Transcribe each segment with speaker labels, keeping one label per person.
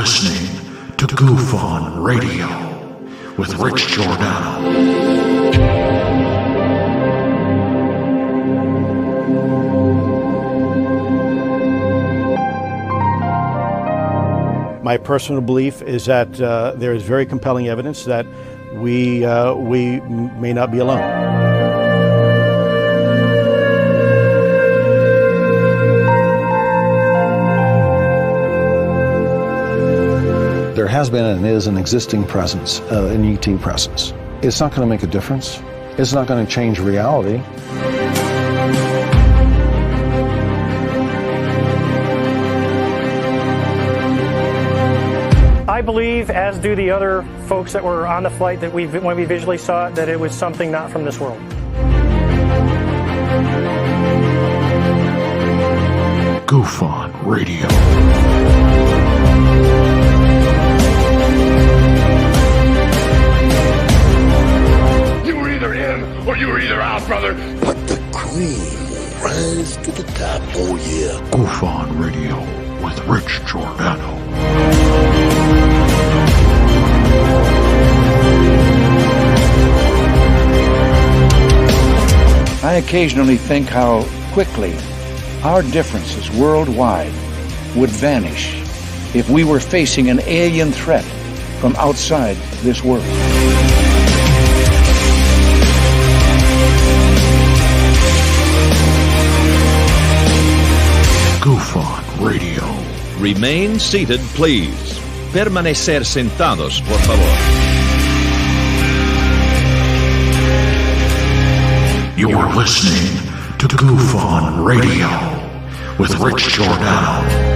Speaker 1: listening to Goof On Radio with Rich Giordano.
Speaker 2: My personal belief is that there is very compelling evidence that we may not be alone.
Speaker 3: There has been and is an existing presence, an ET presence. It's not going to make a difference. It's not going to change reality.
Speaker 4: I believe, as do the other folks that were on the flight, that when we visually saw it, that it was something not from this world.
Speaker 1: Goof On Radio.
Speaker 5: You were either in or you were either out, brother.
Speaker 6: But the cream will rise to the top, oh yeah.
Speaker 1: Goof On Radio with Rich Giordano.
Speaker 7: I occasionally think how quickly our differences worldwide would vanish if we were facing an alien threat from outside this world.
Speaker 1: Goof On Radio.
Speaker 8: Remain seated, please. Permanecer sentados, por favor.
Speaker 1: You're listening to Goof On Radio with Rich Giordano.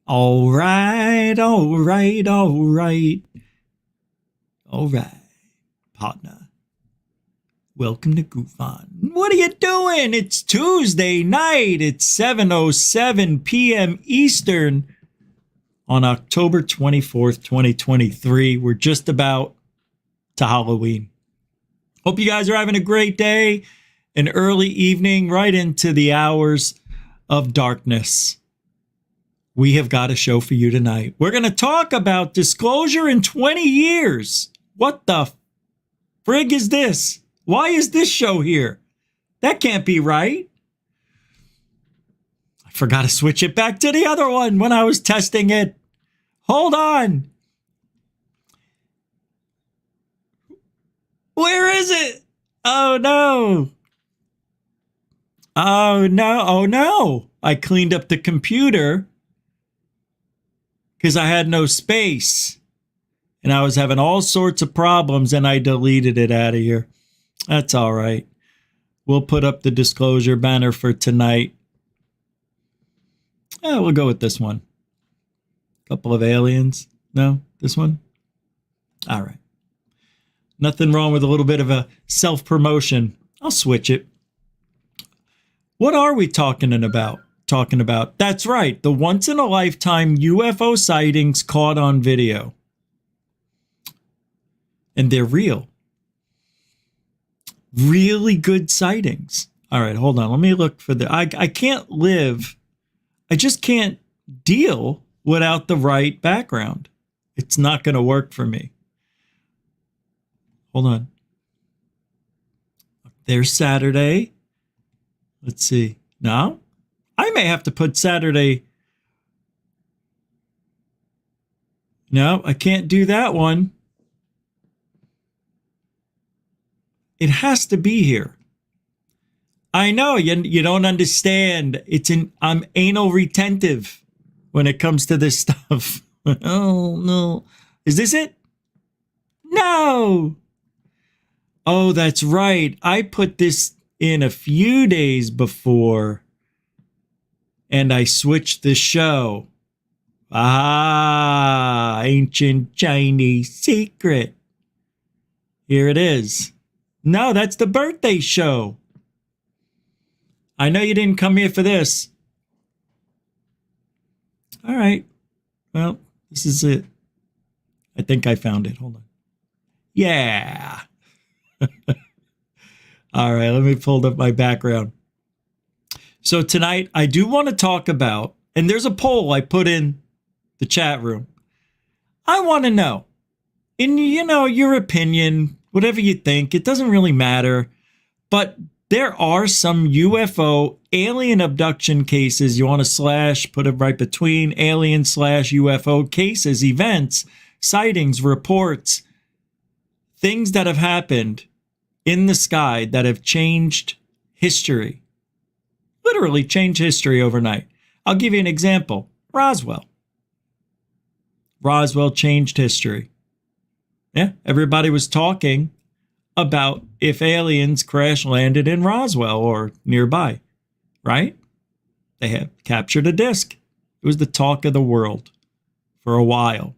Speaker 9: All right, all right, all right. All right, partner. Welcome to Goof On. What are you doing? It's Tuesday night. It's 7:07 p.m. Eastern on October 24th, 2023. We're just about to Halloween. Hope you guys are having a great day, an early evening, right into the hours of darkness. We have got a show for you tonight. We're going to talk about disclosure in 20 years. What the frig is this? Why is this show here? That can't be right. I forgot to switch it back to the other one when I was testing it. Hold on. Where is it? Oh, no. Oh, no. Oh, no. I cleaned up the computer because I had no space. And I was having all sorts of problems, and I deleted it out of here. That's all right. We'll put up the disclosure banner for tonight. We'll go with this one. Couple of aliens. No, this one? All right. Nothing wrong with a little bit of a self-promotion. I'll switch it. What are we talking about? That's right. The once-in-a-lifetime UFO sightings caught on video. And they're real. Really good sightings. All right, hold on. Let me look for the... I can't live. I just can't deal without the right background. It's not going to work for me. Hold on. There's Saturday. Let's see. No? I may have to put Saturday. No, I can't do that one. It has to be here. I know you don't understand. I'm anal retentive when it comes to this stuff. Oh, no. Is this it? No. Oh, that's right. I put this in a few days before, and I switched the show. Ah, ancient Chinese secret. Here it is. No, that's the birthday show. I know you didn't come here for this. All right. Well, this is it. I think I found it. Hold on. Yeah. All right. Let me pull up my background. So tonight, I do want to talk about, and there's a poll I put in the chat room. I want to know, in your opinion, whatever you think, it doesn't really matter. But there are some UFO alien abduction cases. You want to slash, put it right between alien / UFO cases, events, sightings, reports, things that have happened in the sky that have changed history. Literally changed history overnight. I'll give you an example. Roswell. Roswell changed history. Yeah, everybody was talking about if aliens crash landed in Roswell or nearby, right? They have captured a disc. It was the talk of the world for a while.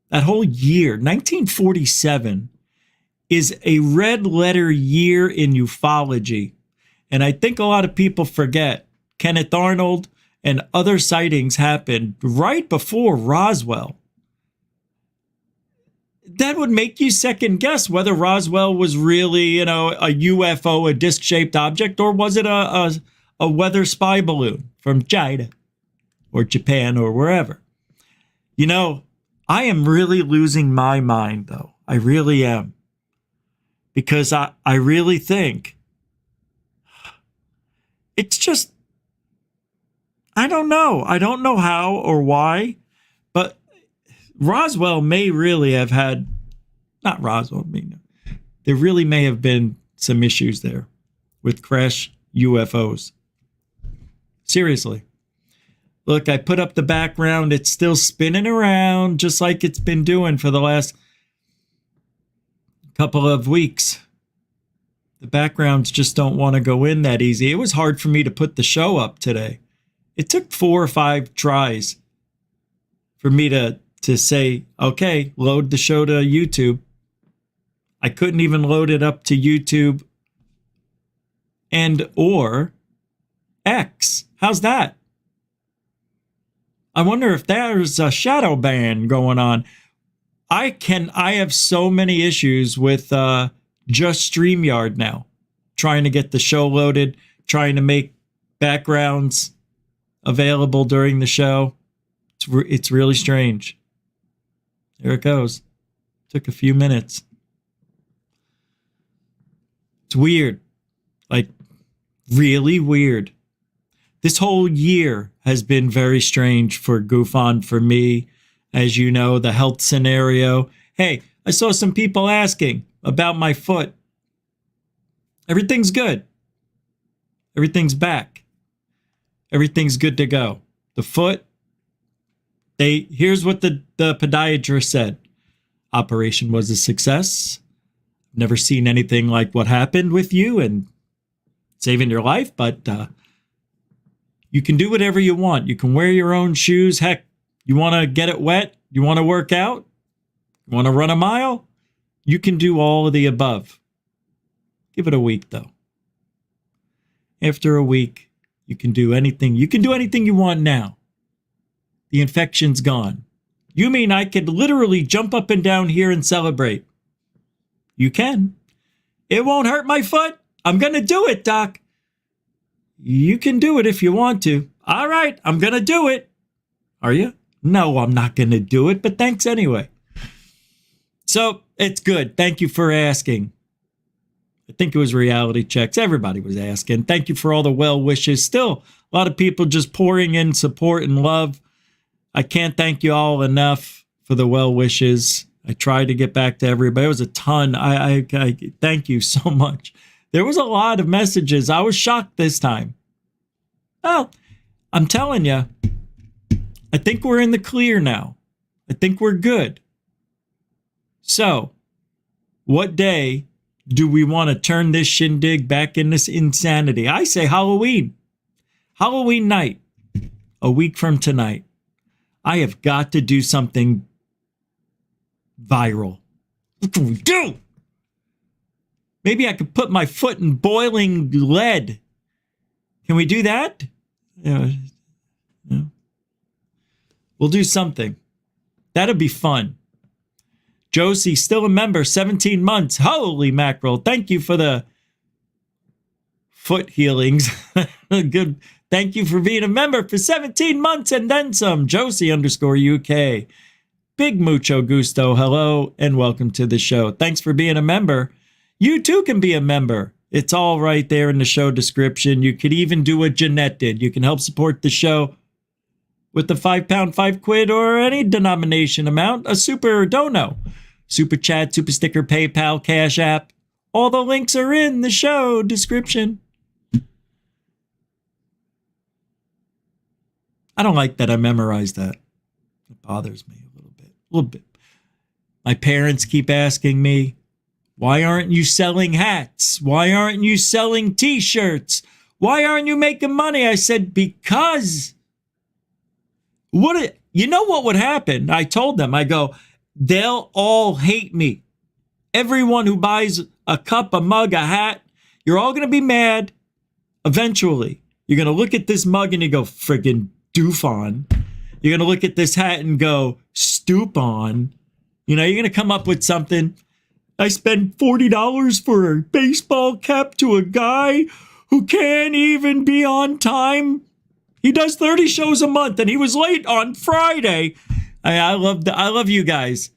Speaker 9: That whole year, 1947, is a red letter year in ufology. And I think a lot of people forget Kenneth Arnold and other sightings happened right before Roswell. That would make you second guess whether Roswell was really, a UFO, a disc-shaped object, or was it a weather spy balloon from China or Japan or wherever. I am really losing my mind, though. I really am. Because I really think it's just, I don't know. I don't know how or why, but Roswell may really have had, not Roswell, there really may have been some issues there with crash UFOs. Seriously. Look, I put up the background. It's still spinning around just like it's been doing for the last couple of weeks. The backgrounds just don't want to go in that easy. It was hard for me to put the show up today. It took 4 or 5 tries for me to say, okay, load the show to YouTube. I couldn't even load it up to YouTube and or X. How's that? I wonder if there's a shadow ban going on. I have so many issues with just StreamYard now. Trying to get the show loaded, trying to make backgrounds available during the show. It's really strange. There it goes. Took a few minutes. It's weird. Like, really weird. This whole year has been very strange for GoofOn, for me. As you know, the health scenario. Hey, I saw some people asking about my foot. Everything's good. Everything's back. Everything's good to go. The foot, here's what the podiatrist said. Operation was a success. Never seen anything like what happened with you and saving your life, but you can do whatever you want. You can wear your own shoes. Heck, you want to get it wet? You want to work out? You want to run a mile? You can do all of the above. Give it a week, though. After a week, you can do anything. You can do anything you want now. The infection's gone. You mean I could literally jump up and down here and celebrate? You can. It won't hurt my foot. I'm going to do it, Doc. You can do it if you want to. All right, I'm going to do it. Are you? No, I'm not going to do it, but thanks anyway. So it's good. Thank you for asking. I think it was reality checks. Everybody was asking. Thank you for all the well wishes. Still, a lot of people just pouring in support and love. I can't thank you all enough for the well wishes. I tried to get back to everybody. It was a ton. I thank you so much. There was a lot of messages. I was shocked this time. Well, I'm telling you, I think we're in the clear now. I think we're good. So, what day do we want to turn this shindig back in this insanity? I say Halloween. Halloween night, a week from tonight. I have got to do something viral. What can we do? Maybe I could put my foot in boiling lead. Can we do that? Yeah. We'll do something. That'd be fun. Josie, still a member, 17 months. Holy mackerel. Thank you for the foot healings. Good. Thank you for being a member for 17 months and then some. Josie_UK. Big mucho gusto. Hello and welcome to the show. Thanks for being a member. You too can be a member. It's all right there in the show description. You could even do what Jeanette did. You can help support the show with the £5, £5, or any denomination amount, a super dono. Super chat, super sticker, PayPal, Cash App. All the links are in the show description. I don't like that I memorized that. It bothers me a little bit. My parents keep asking me, why aren't you selling hats? Why aren't you selling t-shirts? Why aren't you making money? I said, because you know what would happen? I told them, I go, they'll all hate me. Everyone who buys a cup, a mug, a hat, you're all going to be mad. Eventually, you're going to look at this mug and you go, friggin' doof on. You're going to look at this hat and go, stoop on. You know, you're going to come up with something. I spent $40 for a baseball cap to a guy who can't even be on time. He does 30 shows a month and he was late on Friday. I love you guys.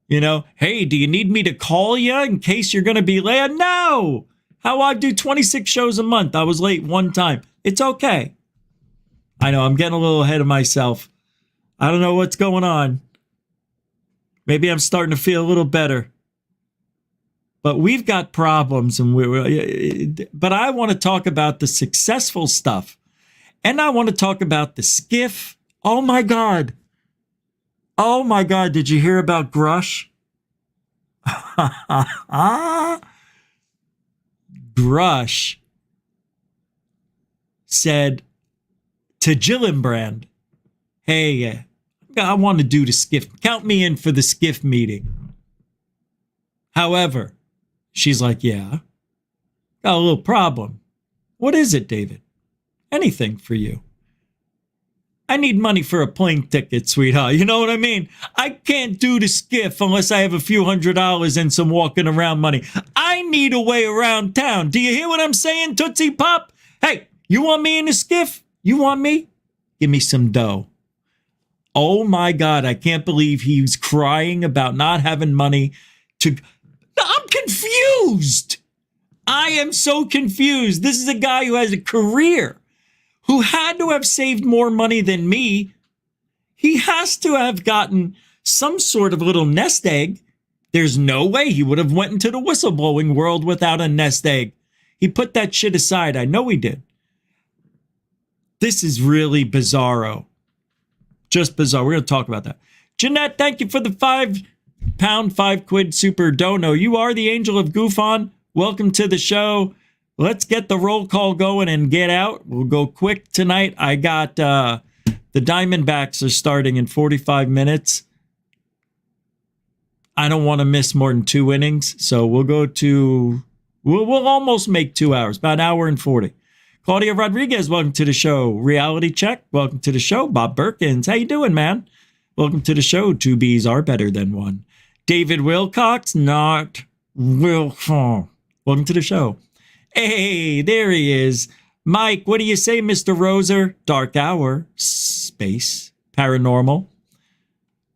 Speaker 9: You know, hey, do you need me to call you in case you're going to be late? No. How I do 26 shows a month. I was late one time. It's okay. I know I'm getting a little ahead of myself. I don't know what's going on. Maybe I'm starting to feel a little better. But we've got problems, but I want to talk about the successful stuff. And I want to talk about the skiff. Oh my God. Oh my God. Did you hear about Grush? Grush said to Gillibrand, hey, I want to do the skiff. Count me in for the skiff meeting. However, she's like, yeah, got a little problem. What is it, David? Anything for you. I need money for a plane ticket, sweetheart. You know what I mean? I can't do the skiff unless I have a few $100s and some walking around money. I need a way around town. Do you hear what I'm saying, Tootsie Pop? Hey, you want me in the skiff? You want me? Give me some dough. Oh my God, I can't believe he's crying about not having money to... I'm confused. I am so confused. This is a guy who has a career, who had to have saved more money than me. He has to have gotten some sort of little nest egg. There's no way he would have went into the whistleblowing world without a nest egg. He put that shit aside. I know he did. This is really bizarro. Just bizarre. We're going to talk about that. Jeanette, thank you for the £5, £5 super dono. You are the angel of Goofon. Welcome to the show. Let's get the roll call going and get out. We'll go quick tonight. I got the Diamondbacks are starting in 45 minutes. I don't want to miss more than 2 innings, so we'll go to we'll almost make 2 hours, about an hour and 40. Claudia Rodriguez, welcome to the show. Reality Check, welcome to the show. Bob Perkins, how you doing, man? Welcome to the show. 2 B's are better than 1. David Wilcox, not Wilcox. Welcome to the show. Hey, there he is. Mike, what do you say, Mr. Roser? Dark Hour, Space, Paranormal.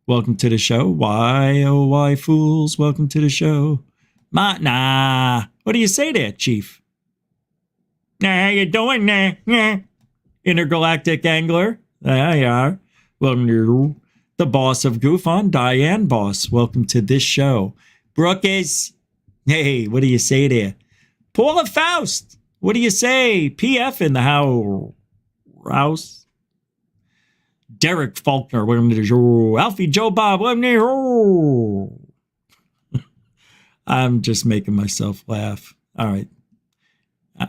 Speaker 9: Welcome to the show. Why, oh, why, fools? Welcome to the show. Nah. What do you say there, Chief? Nah, how you doing? Nah. Intergalactic Angler. There you are. Welcome to the boss of Goofon, Diane Boss. Welcome to this show. Brookes. Hey, what do you say there? Paula Faust. What do you say? PF in the house. Derek Faulkner. Welcome to the show. Alfie Joe Bob. Welcome to the show. I'm just making myself laugh. All right.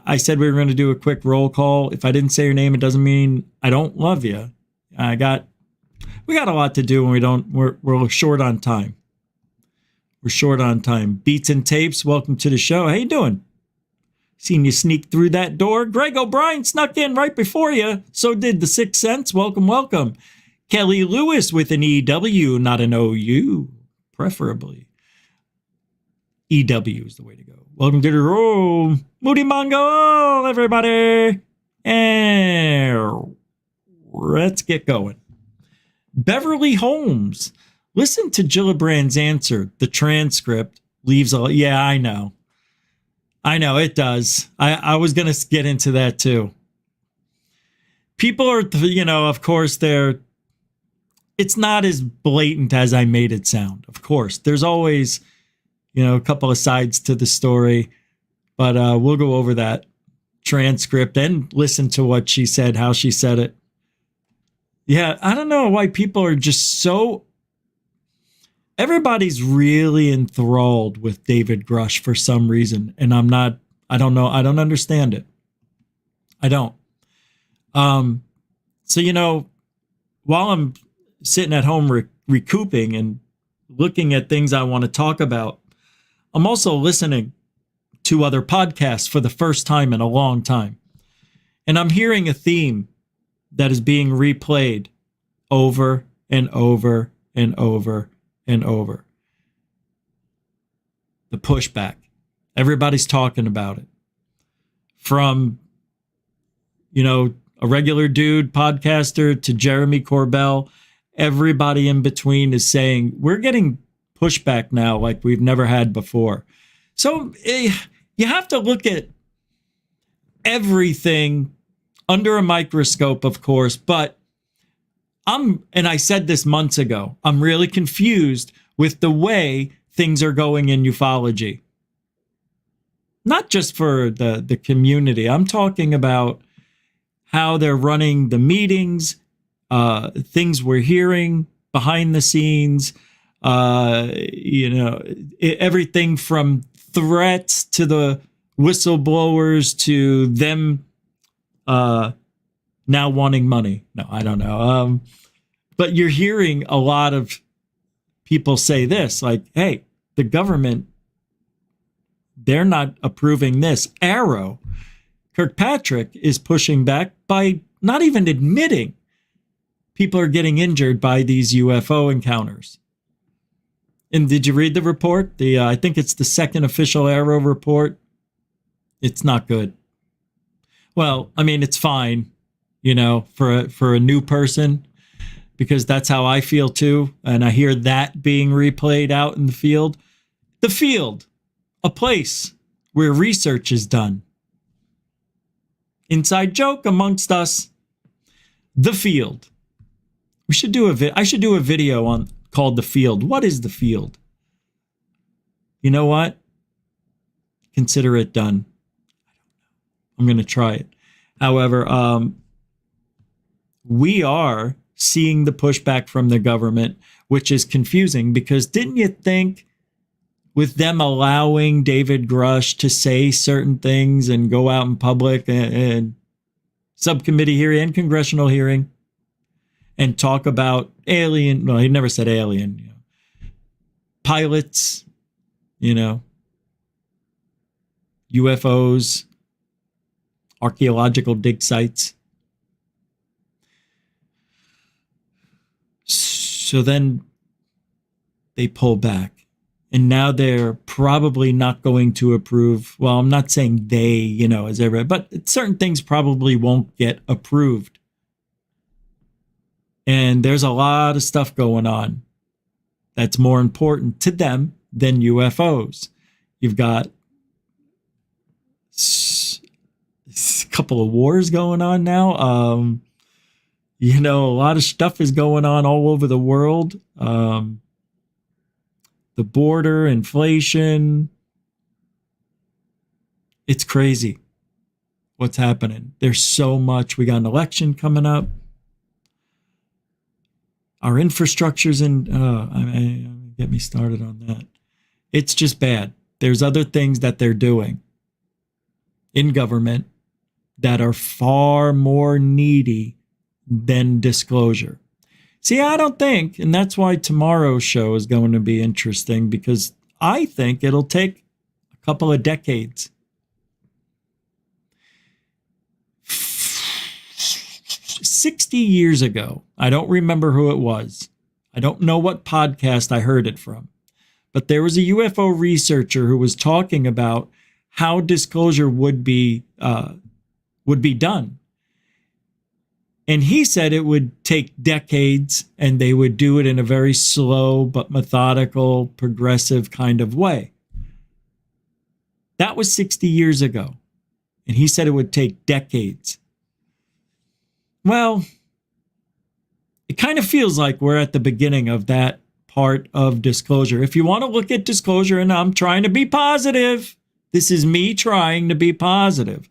Speaker 9: I said we were going to do a quick roll call. If I didn't say your name, it doesn't mean I don't love you. We got a lot to do and we're short on time. We're short on time. Beats and Tapes, welcome to the show. How you doing? Seen you sneak through that door. Greg O'Brien snuck in right before you. So did the Sixth Sense. Welcome. Kelly Lewis with an EW, not an OU, preferably. EW is the way to go. Welcome to the room. Moody Mongo, everybody. And let's get going. Beverly Holmes. Listen to Gillibrand's answer. The transcript leaves a... Yeah, I know. I know, it does. I was going to get into that too. People are, of course, it's not as blatant as I made it sound. Of course, there's always, a couple of sides to the story, but we'll go over that transcript and listen to what she said, how she said it. Yeah, I don't know why people are just so... Everybody's really enthralled with David Grush for some reason, and I don't know, I don't understand it. I don't. So, while I'm sitting at home recouping and looking at things I want to talk about, I'm also listening to other podcasts for the first time in a long time. And I'm hearing a theme that is being replayed over and over and over and over. The pushback. Everybody's talking about it. From, a regular dude podcaster to Jeremy Corbell, everybody in between is saying, we're getting pushback now like we've never had before. So you have to look at everything under a microscope, of course, but and I said this months ago, I'm really confused with the way things are going in ufology. Not just for the community. I'm talking about how they're running the meetings, things we're hearing behind the scenes, everything from threats to the whistleblowers to them now wanting money. No, I don't know. But you're hearing a lot of people say this, like, hey, the government, they're not approving this. Arrow, Kirkpatrick is pushing back by not even admitting people are getting injured by these UFO encounters. And did you read the report? I think it's the second official Arrow report. It's not good. Well, I mean, it's fine, for a new person, because that's how I feel too. And I hear that being replayed out in the field. The field, a place where research is done. Inside joke amongst us. The field. I should do a video called The Field. What is the field? You know what? Consider it done. I'm going to try it. However, we are seeing the pushback from the government, which is confusing because didn't you think with them allowing David Grush to say certain things and go out in public and subcommittee hearing and congressional hearing and talk about alien, well, he never said alien, pilots, UFOs, archaeological dig sites. So then they pull back. And now they're probably not going to approve. Well, I'm not saying they, as everybody, but certain things probably won't get approved. And there's a lot of stuff going on that's more important to them than UFOs. You've got a couple of wars going on now. A lot of stuff is going on all over the world. The border, inflation. It's crazy what's happening. There's so much. We got an election coming up. Our infrastructure's get me started on that. It's just bad. There's other things that they're doing in government that are far more needy than disclosure. See, I don't think, and that's why tomorrow's show is going to be interesting, because I think it'll take a couple of decades. 60 years ago. I don't remember who it was. I don't know what podcast I heard it from. But there was a UFO researcher who was talking about how disclosure would be done. And he said it would take decades and they would do it in a very slow but methodical, progressive kind of way. That was 60 years ago. And he said it would take decades. Well, it kind of feels like we're at the beginning of that part of disclosure. If you want to look at disclosure, and I'm trying to be positive, this is me trying to be positive.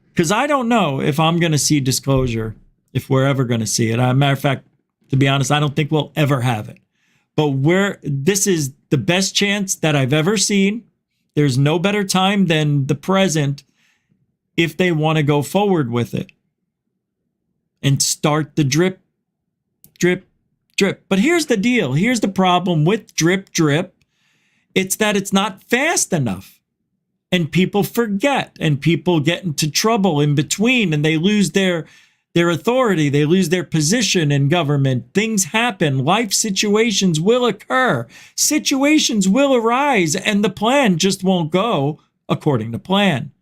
Speaker 9: Because I don't know if I'm going to see disclosure, if we're ever going to see it. As a matter of fact, to be honest, I don't think we'll ever have it. But this is the best chance that I've ever seen. There's no better time than the present if they want to go forward with it and start the drip, drip, drip. But here's the deal. Here's the problem with drip, drip. It's that it's not fast enough. And people forget, and people get into trouble in between, and they lose their authority. They lose their position in government. Things happen. Life situations will occur. Situations will arise, and the plan just won't go according to plan.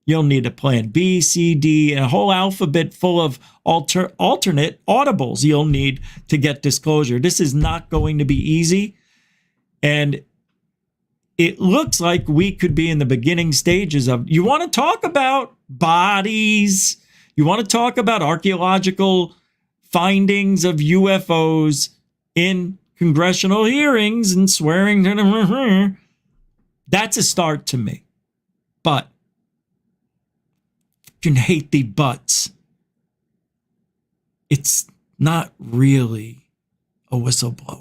Speaker 9: You'll need a plan B, C, D, and a whole alphabet full of alternate audibles you'll need to get disclosure. This is not going to be easy. And it looks like we could be in the beginning stages of, you want to talk about bodies, you want to talk about archaeological findings of UFOs in congressional hearings and swearing to them. That's a start to me. But you can hate the buts. It's not really a whistleblower.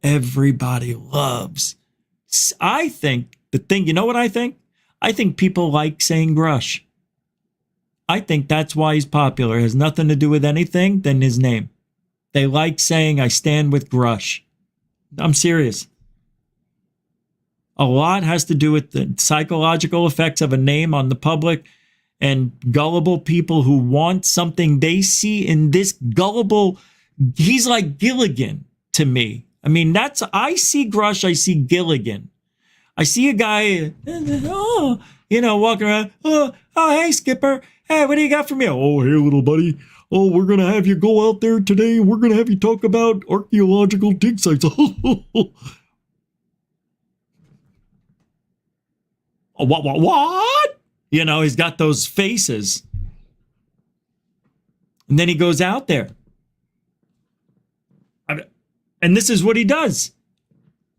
Speaker 9: Everybody loves. I think you know what I think? I think people like saying Grush. I think that's why he's popular. It has nothing to do with anything than his name. They like saying, I stand with Grush. I'm serious. A lot has to do with the psychological effects of a name on the public and gullible people who want something they see in this gullible. He's like Gilligan to me. I mean, I see Grush, I see Gilligan. I see a guy, walking around, oh, hey, Skipper. Hey, what do you got for me? Oh, hey, little buddy. Oh, we're going to have you go out there today. We're going to have you talk about archaeological dig sites. What? He's got those faces. And then he goes out there. And this is what he does.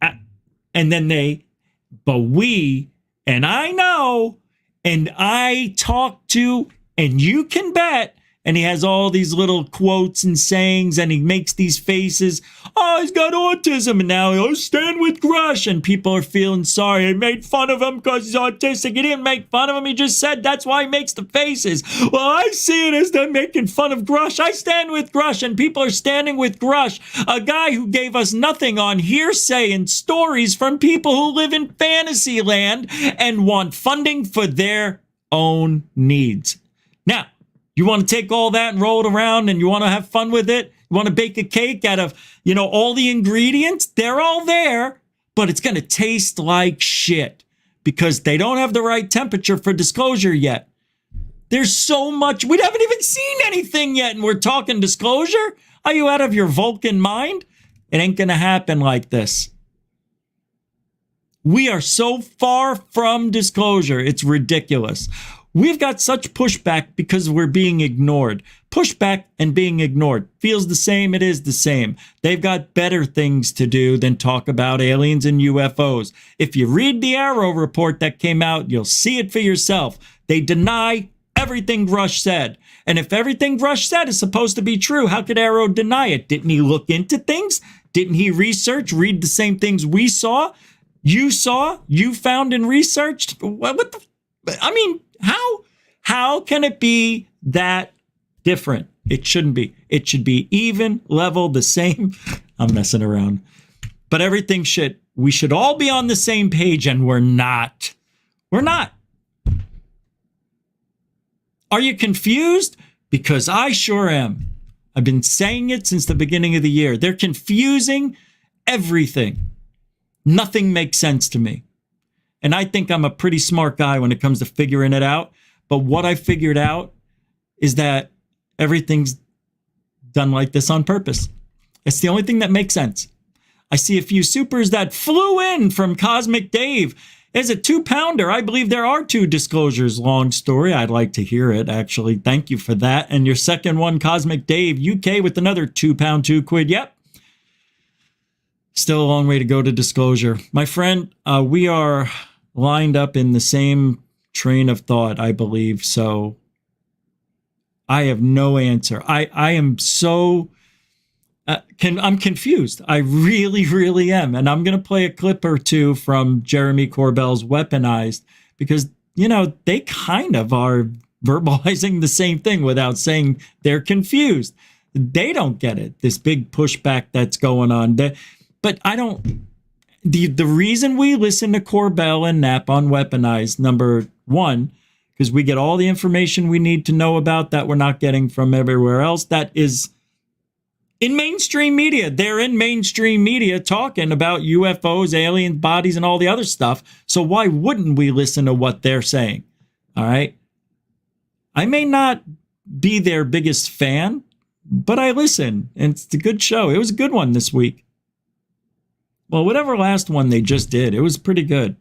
Speaker 9: And then and I know, and I talk to, and you can bet, and he has all these little quotes and sayings, and he makes these faces. Oh, he's got autism, and now he'll stand with Grush, and people are feeling sorry. He made fun of him because he's autistic. He didn't make fun of him. He just said that's why he makes the faces. Well, I see it as them making fun of Grush. I stand with Grush, and people are standing with Grush, a guy who gave us nothing on hearsay and stories from people who live in fantasy land and want funding for their own needs. Now, you want to take all that and roll it around and you want to have fun with it? You want to bake a cake out of, all the ingredients? They're all there, but it's going to taste like shit because they don't have the right temperature for disclosure yet. There's so much. We haven't even seen anything yet and we're talking disclosure? Are you out of your Vulcan mind? It ain't going to happen like this. We are so far from disclosure. It's ridiculous. We've got such pushback because we're being ignored. Pushback and being ignored. Feels the same, it is the same. They've got better things to do than talk about aliens and UFOs. If you read the Arrow report that came out, you'll see it for yourself. They deny everything Grush said. And if everything Grush said is supposed to be true, how could Arrow deny it? Didn't he look into things? Didn't he research, read the same things we saw? You found and researched? How can it be that different? It shouldn't be. It should be even, level, the same. I'm messing around. But we should all be on the same page, and we're not. We're not. Are you confused? Because I sure am. I've been saying it since the beginning of the year. They're confusing everything. Nothing makes sense to me. And I think I'm a pretty smart guy when it comes to figuring it out. But what I figured out is that everything's done like this on purpose. It's the only thing that makes sense. I see a few supers that flew in from Cosmic Dave. As a 2-pounder, I believe there are 2 disclosures. Long story. I'd like to hear it, actually. Thank you for that. And your second one, Cosmic Dave, UK, with another 2-pound, 2 quid. Yep. Still a long way to go to disclosure. My friend, we are lined up in the same train of thought, I believe. So I have no answer. I am so... I'm confused. I really, really am. And I'm going to play a clip or two from Jeremy Corbell's Weaponized because, they kind of are verbalizing the same thing without saying they're confused. They don't get it, this big pushback that's going on. But I don't... The reason we listen to Corbell and Knapp on Weaponized, number one, because we get all the information we need to know about that we're not getting from everywhere else. That is... in mainstream media. They're in mainstream media talking about UFOs, alien bodies, and all the other stuff. So why wouldn't we listen to what they're saying? All right. I may not be their biggest fan, but I listen. And it's a good show. It was a good one this week. Well, whatever last one they just did, it was pretty good.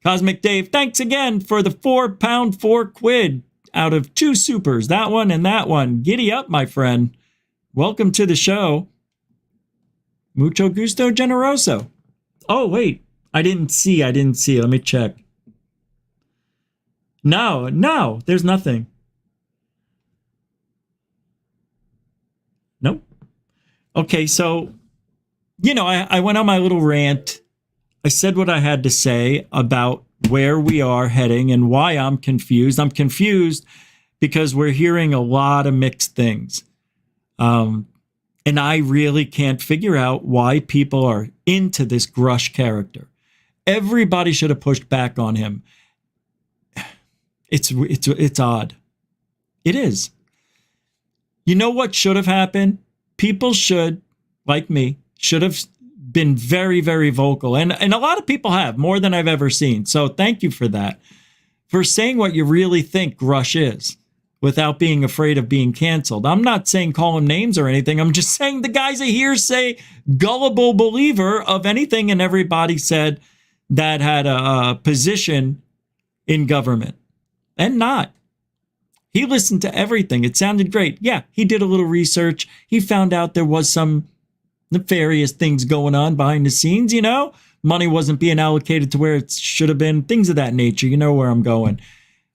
Speaker 9: Cosmic Dave, thanks again for the 4-pound, 4 quid out of 2 supers. That one and that one. Giddy up, my friend. Welcome to the show. Mucho gusto generoso. Oh, wait. I didn't see. Let me check. No, there's nothing. Nope. Okay, so, I went on my little rant. I said what I had to say about where we are heading and why I'm confused. I'm confused because we're hearing a lot of mixed things. And I really can't figure out why people are into this Grush character. Everybody should have pushed back on him. It's odd. It is. You know what should have happened? People should, like me, should have been very, very vocal. And a lot of people have, more than I've ever seen. So thank you for that. For saying what you really think Grush is, without being afraid of being canceled. I'm not saying call him names or anything. I'm just saying the guy's a hearsay, gullible believer of anything and everybody said that had a position in government. And not. He listened to everything. It sounded great. Yeah, he did a little research. He found out there was some nefarious things going on behind the scenes, Money wasn't being allocated to where it should have been. Things of that nature. You know where I'm going.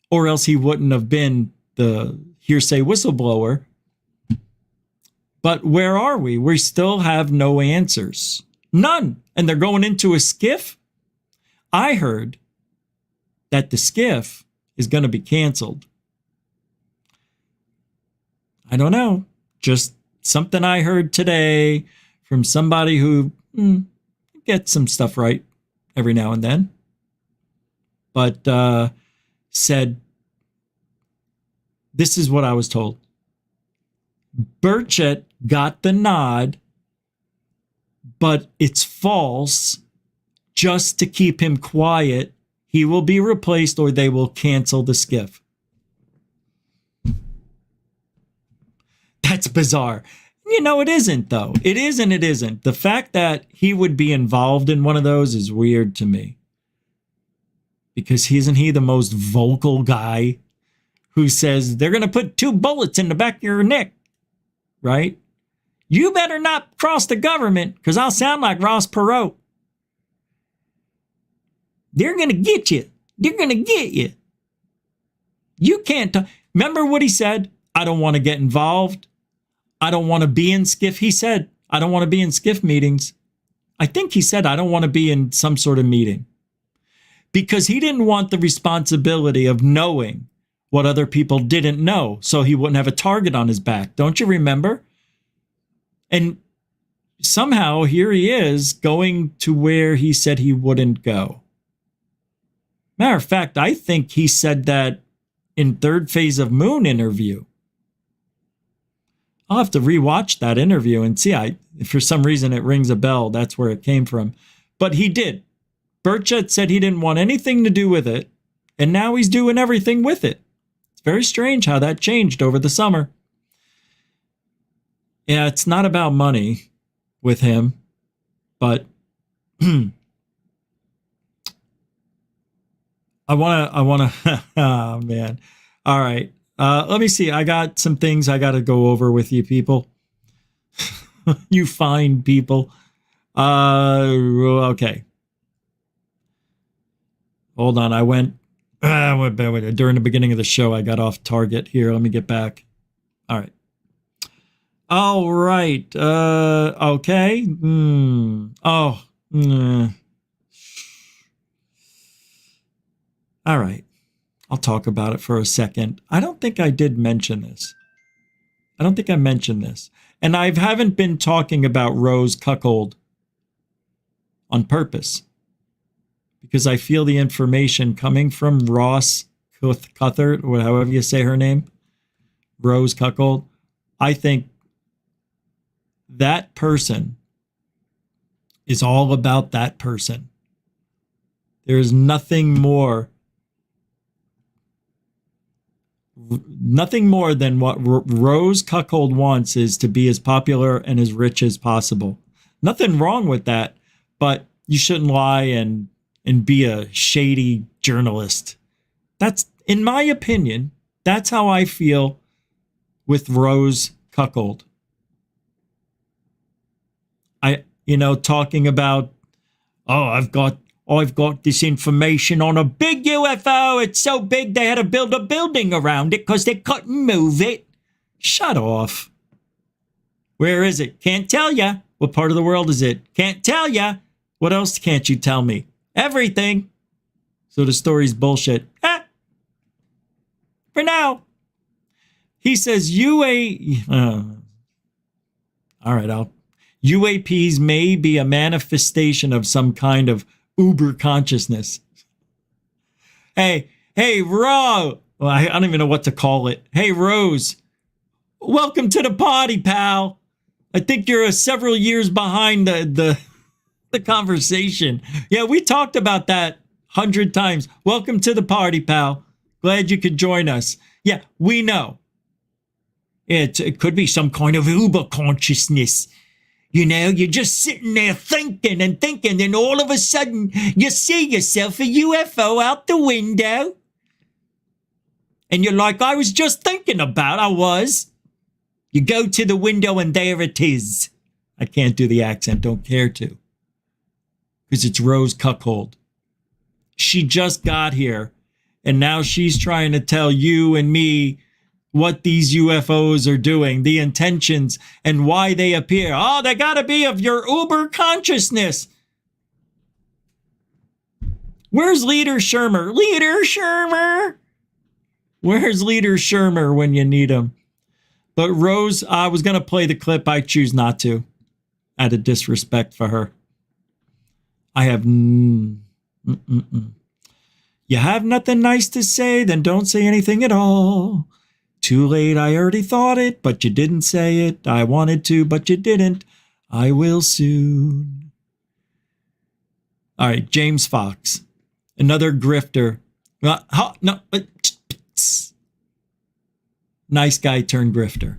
Speaker 9: Or else he wouldn't have been the hearsay whistleblower. But where are we? We still have no answers. None. And they're going into a skiff? I heard that the skiff is going to be canceled. I don't know. Just something I heard today from somebody who gets some stuff right every now and then. But said, this is what I was told. Burchett got the nod, but it's false. Just to keep him quiet, he will be replaced or they will cancel the skiff. That's bizarre. It isn't, though. It is and it isn't. The fact that he would be involved in one of those is weird to me. Because isn't he the most vocal guy who says they're going to put 2 bullets in the back of your neck, right? You better not cross the government because I'll sound like Ross Perot. They're going to get you. They're going to get you. You can't. Remember what he said? I don't want to get involved. I don't want to be in skiff. He said, I don't want to be in skiff meetings. I think he said, I don't want to be in some sort of meeting. Because he didn't want the responsibility of knowing what other people didn't know, so he wouldn't have a target on his back. Don't you remember? And somehow here he is going to where he said he wouldn't go. Matter of fact, I think he said that in Third Phase of Moon interview. I'll have to rewatch that interview and see. For some reason it rings a bell. That's where it came from. But he did. Burchett said he didn't want anything to do with it, and now he's doing everything with it. It's very strange how that changed over the summer. Yeah, it's not about money with him, but I want to, oh man. All right. Let me see. I got some things I got to go over with you people. You fine people. Okay. Hold on. I went during the beginning of the show. I got off target here. Let me get back. All right. All right. Okay. All right. I'll talk about it for a second. I don't think I did mention this. I don't think I mentioned this. And I haven't been talking about Rose Cuckold on purpose, because I feel the information coming from Ross Cuthert, or however you say her name, Rose Cuckold. I think that person is all about that person. There is nothing more than what Rose Cuckold wants is to be as popular and as rich as possible. Nothing wrong with that, but you shouldn't lie and be a shady journalist. That's, in my opinion, that's how I feel with Rose Cuckold. Talking about, I've got this information on a big UFO. It's so big they had to build a building around it because they couldn't move it. Shut off. Where is it? Can't tell ya. What part of the world is it? Can't tell ya. What else can't you tell me? Everything. So the story's bullshit. For now. He says UAPs may be a manifestation of some kind of uber consciousness. Hey, Ro. Well, I don't even know what to call it. Hey, Rose. Welcome to the party, pal. I think you're several years behind the conversation. Yeah, we talked about that 100 times. Welcome to the party, pal. Glad you could join us. Yeah, we know. It could be some kind of uber consciousness. You're just sitting there thinking, and all of a sudden you see yourself a UFO out the window. And you're like, I was just thinking about, I was. You go to the window and there it is. I can't do the accent, don't care to. Because it's Rose Cuckold. She just got here, and now she's trying to tell you and me what these UFOs are doing, the intentions, and why they appear. Oh, they gotta be of your uber consciousness. Where's Leader Shermer? Leader Shermer! Where's Leader Shermer when you need him? But Rose, I was gonna play the clip. I choose not to, out of disrespect for her. I have... You have nothing nice to say, then don't say anything at all. Too late, I already thought it, but you didn't say it. I wanted to, but you didn't. I will soon. All right, James Fox, another grifter. Nice guy turned grifter.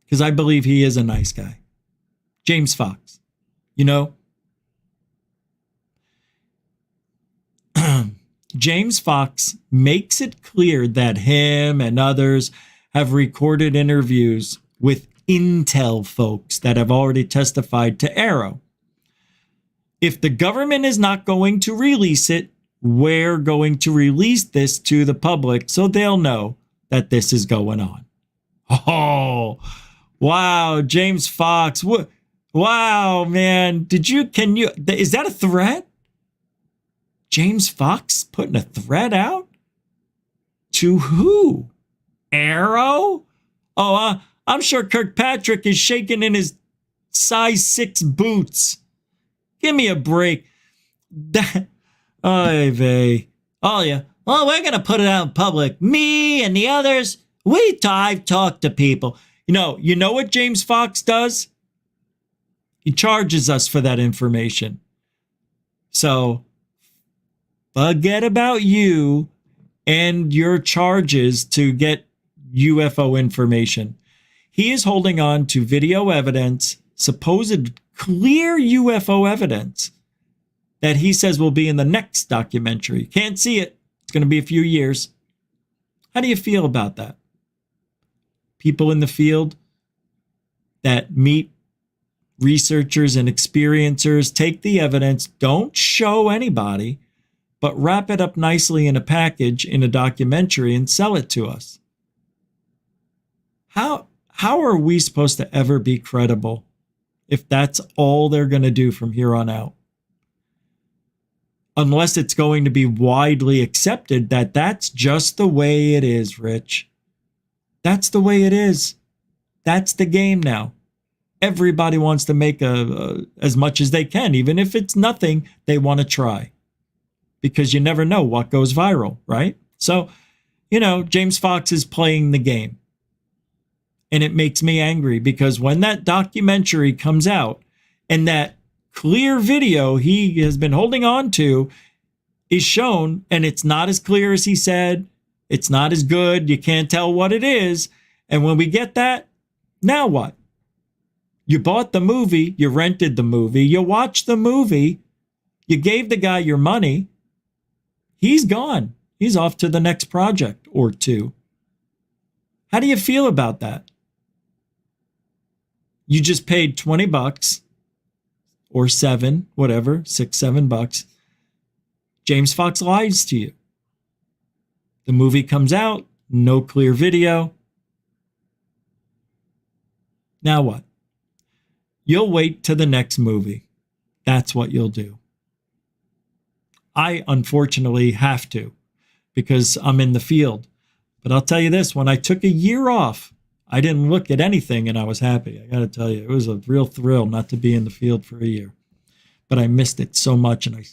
Speaker 9: Because I believe he is a nice guy. James Fox, James Fox makes it clear that him and others have recorded interviews with intel folks that have already testified to Arrow. If the government is not going to release it, we're going to release this to the public so they'll know that this is going on. Oh, wow, James Fox. Wow, man. Is that a threat? James Fox putting a threat out? To who? Arrow? Oh, I'm sure Kirkpatrick is shaking in his size 6 boots. Give me a break. Oy vey. Oh, yeah. Well, we're going to put it out in public. Me and the others, I've talked to people. You know what James Fox does? He charges us for that information. So forget about you and your charges to get UFO information. He is holding on to video evidence, supposed clear UFO evidence that he says will be in the next documentary. Can't see it. It's going to be a few years. How do you feel about that? People in the field that meet researchers and experiencers, take the evidence, don't show anybody, but wrap it up nicely in a package in a documentary and sell it to us. How are we supposed to ever be credible if that's all they're going to do from here on out? Unless it's going to be widely accepted that that's just the way it is, Rich. That's the way it is. That's the game now. Everybody wants to make as much as they can. Even if it's nothing, they want to try. Because you never know what goes viral, right? So, James Fox is playing the game. And it makes me angry because when that documentary comes out and that clear video he has been holding on to is shown and it's not as clear as he said, it's not as good, you can't tell what it is. And when we get that, now what? You bought the movie, you rented the movie, you watched the movie, you gave the guy your money. He's gone. He's off to the next project or two. How do you feel about that? You just paid $20 or $7, whatever, $6, $7. James Fox lies to you. The movie comes out, no clear video. Now what? You'll wait to the next movie. That's what you'll do. I unfortunately have to because I'm in the field. But I'll tell you this, when I took a year off, I didn't look at anything and I was happy. I got to tell you, it was a real thrill not to be in the field for a year. But I missed it so much and I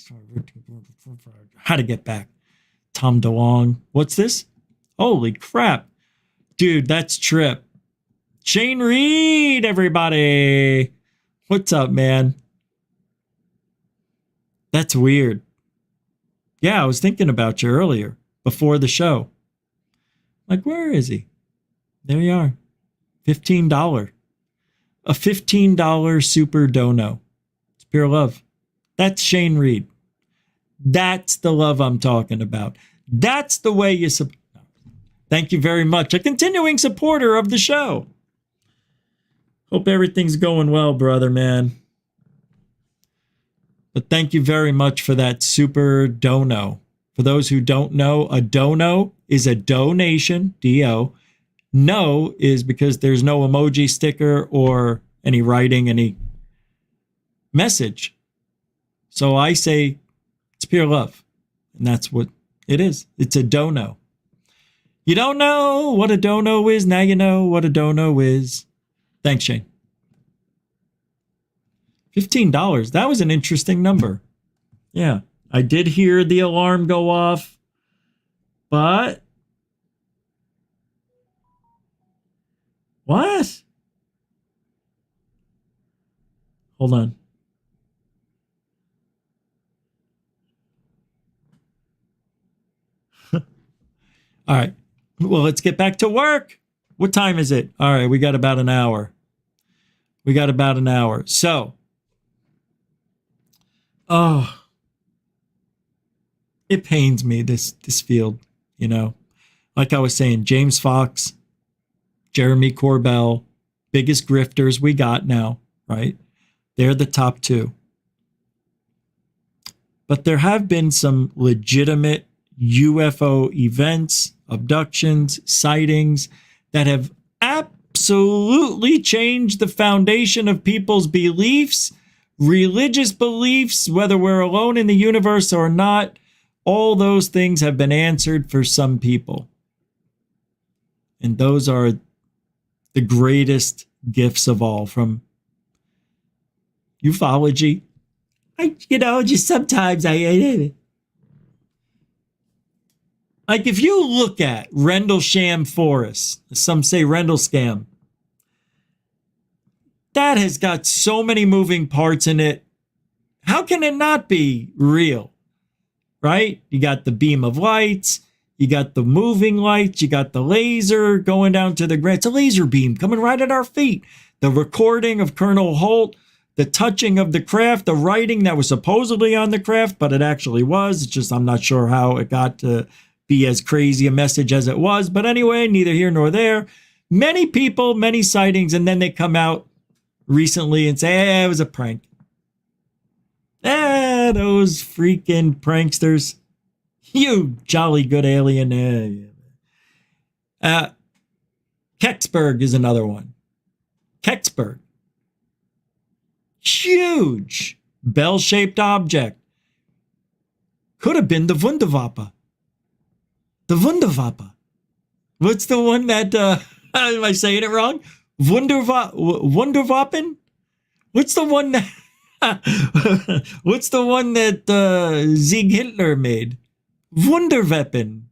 Speaker 9: had to get back. Tom DeLonge. What's this? Holy crap. Dude, that's Trip. Shane Reed, everybody. What's up, man? That's weird. Yeah, I was thinking about you earlier, before the show. Like, where is he? There you are. $15. A $15 super dono. It's pure love. That's Shane Reed. That's the love I'm talking about. That's the way you support. Thank you very much. A continuing supporter of the show. Hope everything's going well, brother, man. But thank you very much for that super dono. For those who don't know, a dono is a donation, D-O. No is because there's no emoji sticker or any writing, any message. So I say it's pure love. And that's what it is. It's a dono. You don't know what a dono is. Now you know what a dono is. Thanks, Shane. $15. That was an interesting number. Yeah, I did hear the alarm go off, but what? Hold on. All right. Well, let's get back to work. What time is it? All right, we got about an hour. So, it pains me, this field, Like I was saying, James Fox, Jeremy Corbell, biggest grifters we got now, right? They're the top two. But there have been some legitimate UFO events, abductions, sightings that have absolutely changed the foundation of people's beliefs, religious beliefs, whether we're alone in the universe or not. All those things have been answered for some people. And those are the greatest gifts of all, from ufology. Just sometimes like if you look at Rendlesham Forest, some say Rendlesham, that has got so many moving parts in it. How can it not be real? Right? You got the beam of lights, you got the moving lights, you got the laser going down to the ground. It's a laser beam coming right at our feet. The recording of Colonel Holt, the touching of the craft, the writing that was supposedly on the craft, but it actually was. It's just I'm not sure how it got to be as crazy a message as it was. But anyway, neither here nor there. Many people, many sightings, and then they come out recently and say, it was a prank. Those freaking pranksters. You jolly good alien. Kecksburg is another one. Kecksburg. Huge bell-shaped object. Could have been the Wunderwaffe. The Wunderwaffe. What's the one that, am I saying it wrong? Wunderwaffen? What's the one that, Sieg Hitler made? Wunderweapon.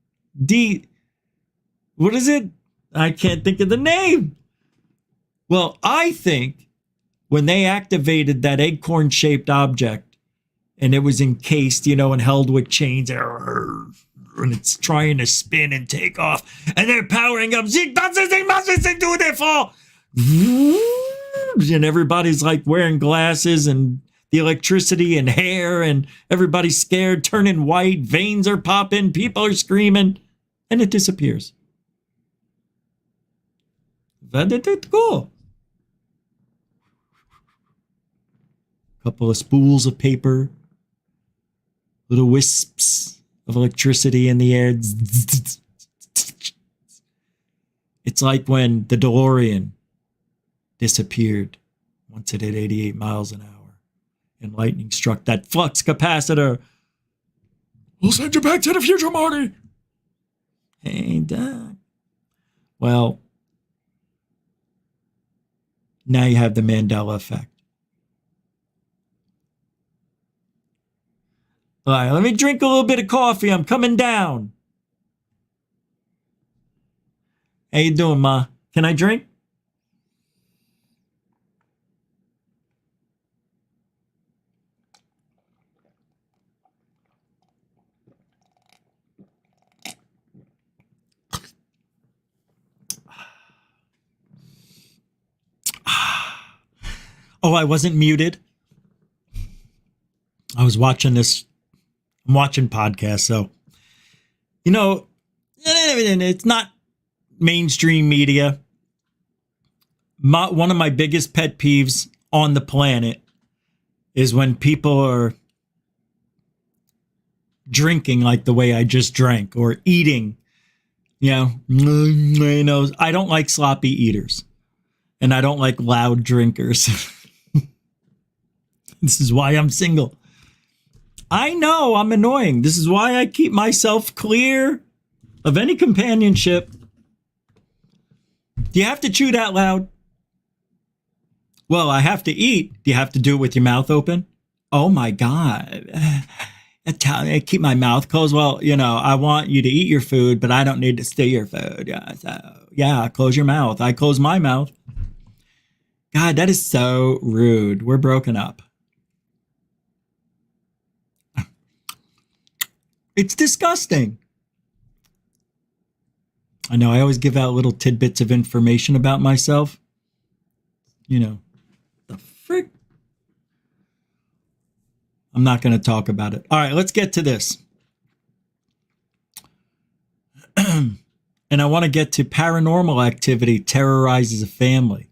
Speaker 9: What is it? I can't think of the name. Well, I think when they activated that acorn-shaped object and it was encased, and held with chains, and it's trying to spin and take off, and they're powering up. And everybody's like wearing glasses and the electricity and hair, and everybody's scared, turning white, veins are popping, people are screaming, and it disappears. That's cool. Couple of spools of paper, little wisps of electricity in the air. It's like when the DeLorean disappeared once it hit 88 miles an hour and lightning struck that flux capacitor. We'll send you back to the future, Marty. Hey, Doc. Well, now you have the Mandela effect. All right, let me drink a little bit of coffee. I'm coming down. How you doing, Ma? Can I drink? Oh, I wasn't muted. I was watching this. I'm watching podcasts, so, it's not mainstream media. One of my biggest pet peeves on the planet is when people are drinking like the way I just drank, or eating, I don't like sloppy eaters, and I don't like loud drinkers. This is why I'm single. I know I'm annoying. This is why I keep myself clear of any companionship. Do you have to chew that loud? Well, I have to eat. Do you have to do it with your mouth open? Oh my God. I keep my mouth closed. Well, I want you to eat your food, but I don't need to steal your food. Yeah, close your mouth. I close my mouth. God, that is so rude. We're broken up. It's disgusting. I know I always give out little tidbits of information about myself. The frick. I'm not going to talk about it. All right, let's get to this. And I want to get to paranormal activity terrorizes a family.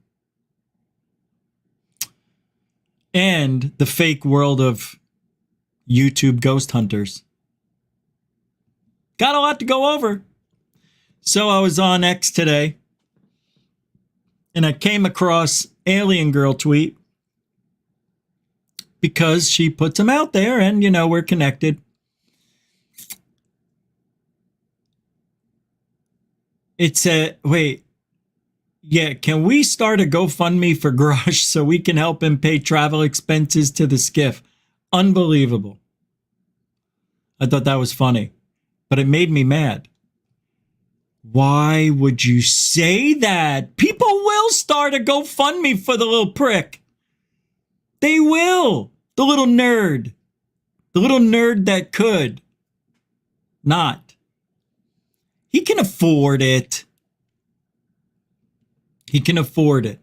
Speaker 9: And the fake world of YouTube ghost hunters. Got a lot to go over. So I was on X today, and I came across Alien Girl tweet because she puts them out there, and we're connected. It said, wait, Yeah, can we start a GoFundMe for Grush so we can help him pay travel expenses to the skiff? Unbelievable. I thought that was funny, but it made me mad. Why would you say that? People will start a GoFundMe for the little prick. They will. The little nerd. The little nerd that could. Not. He can afford it. He can afford it.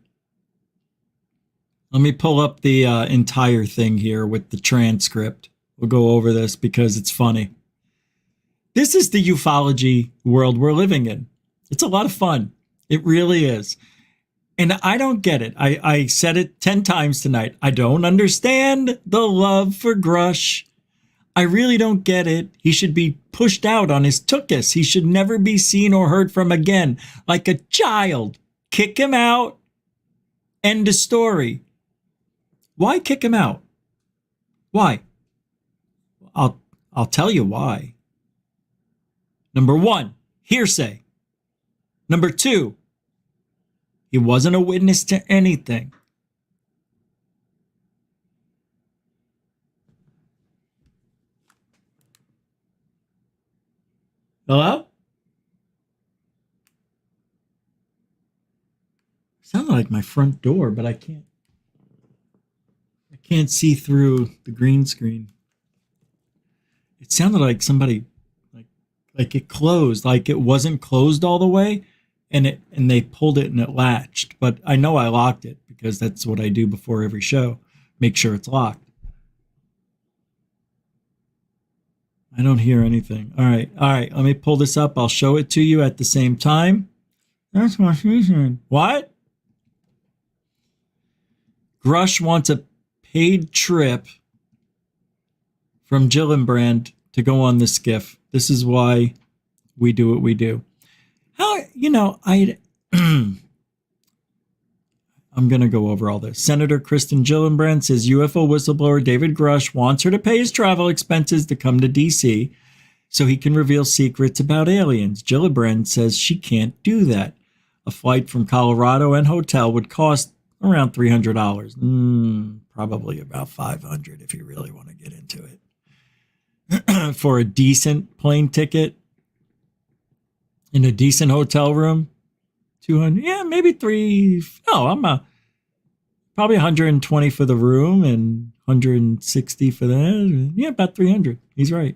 Speaker 9: Let me pull up the entire thing here with the transcript. We'll go over this because it's funny. This is the ufology world we're living in. It's a lot of fun. It really is. And I don't get it. I said it 10 times tonight. I don't understand the love for Grush. I really don't get it. He should be pushed out on his tuchus. He should never be seen or heard from again. Like a child. Kick him out. End of story. Why kick him out? Why? I'll tell you why. Number 1, hearsay. Number 2, he wasn't a witness to anything. Hello? Sounded like my front door, but I can't see through the green screen. It sounded like somebody like it closed, like it wasn't closed all the way, and they pulled it and it latched. But I know I locked it because that's what I do before every show. Make sure it's locked. I don't hear anything. All right. Let me pull this up. I'll show it to you at the same time. That's what she said. What? Grush wants a paid trip from Gillibrand to go on the skiff. This is why we do what we do. I'm going to go over all this. Senator Kristen Gillibrand says UFO whistleblower David Grush wants her to pay his travel expenses to come to D.C. so he can reveal secrets about aliens. Gillibrand says she can't do that. A flight from Colorado and hotel would cost around $300. Probably about $500 if you really want to get into it. For a decent plane ticket in a decent hotel room, 200, yeah, maybe three. No, I'm probably 120 for the room and 160 for that. Yeah, about 300. He's right.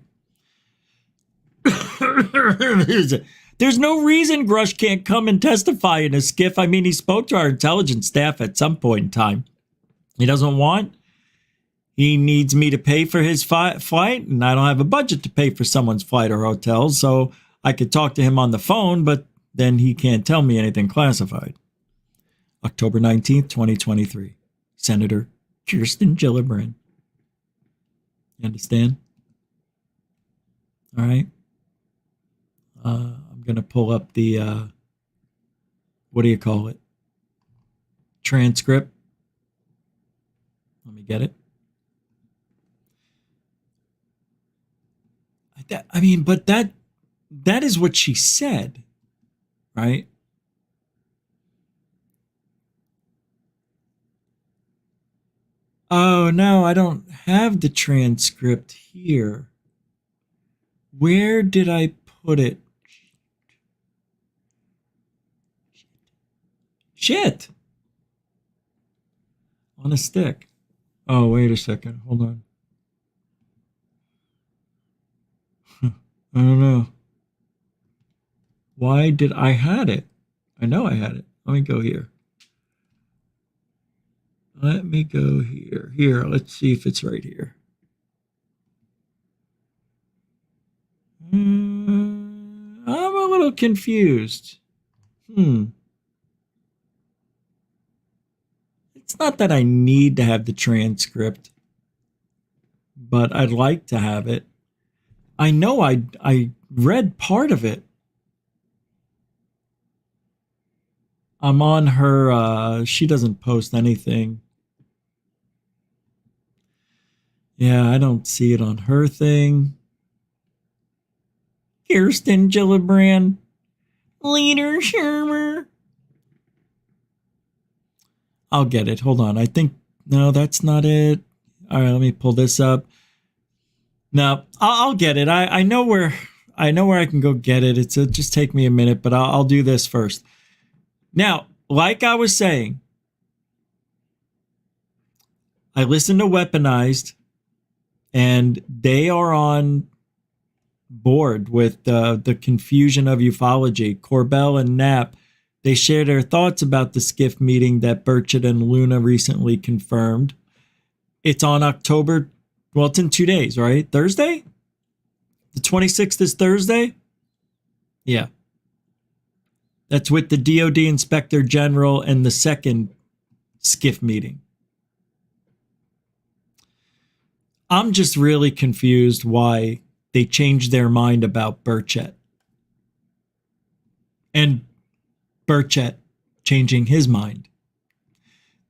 Speaker 9: There's no reason Grush can't come and testify in a skiff. I mean, he spoke to our intelligence staff at some point in time. He doesn't want. He needs me to pay for his flight, and I don't have a budget to pay for someone's flight or hotel, so I could talk to him on the phone, but then he can't tell me anything classified. October 19th, 2023. Senator Kirsten Gillibrand. You understand? All right. I'm going to pull up the, what do you call it? Transcript. Let me get it. But that is what she said, right? Oh, no, I don't have the transcript here. Where did I put it? Shit. On a stick. Oh, wait a second. Hold on. I don't know. Why did I had it? I know I had it. Let me go here. Let me go here. Here, let's see if it's right here. I'm a little confused. It's not that I need to have the transcript, but I'd like to have it. I know I read part of it. I'm on her, she doesn't post anything. Yeah, I don't see it on her thing. Kirsten Gillibrand. Leader Shermer. I'll get it. Hold on. I think, no, that's not it. All right, let me pull this up. No, I'll get it. I know where I can go get it. It'll just take me a minute, but I'll do this first. Now, like I was saying, I listened to Weaponized, and they are on board with the confusion of ufology. Corbell and Knapp, they share their thoughts about the skiff meeting that Burchett and Luna recently confirmed. It's on October, well, it's in 2 days, right? Thursday? The 26th is Thursday? Yeah. That's with the DOD Inspector General and the second skiff meeting. I'm just really confused why they changed their mind about Burchett. And Burchett changing his mind.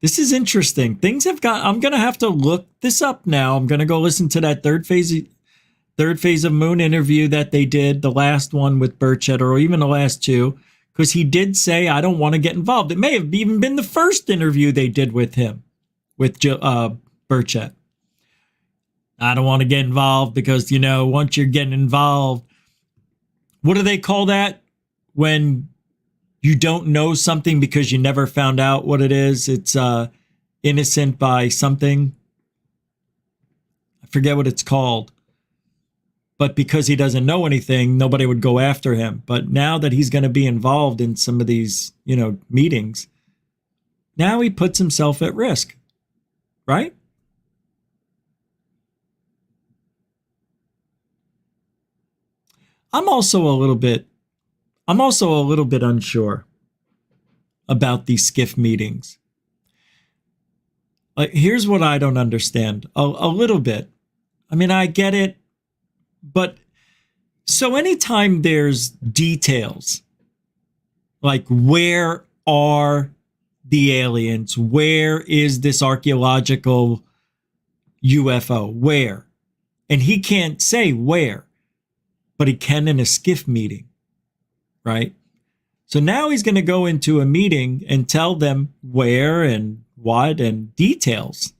Speaker 9: This is interesting. Things have got, I'm going to have to look this up now. I'm going to go listen to that third phase of Moon interview that they did, the last one with Burchett, or even the last two, because he did say, I don't want to get involved. It may have even been the first interview they did with him, with Burchett. I don't want to get involved because, you know, once you're getting involved, what do they call that? When you don't know something because you never found out what it is. It's innocent by something. I forget what it's called. But because he doesn't know anything, nobody would go after him. But now that he's going to be involved in some of these, you know, meetings, now he puts himself at risk, right? I'm also a little bit unsure about these skiff meetings. Here's what I don't understand a little bit. I mean, I get it, but so anytime there's details, like where are the aliens? Where is this archaeological UFO? Where? And he can't say where, but he can in a skiff meeting, right? So now he's going to go into a meeting and tell them where and what and details.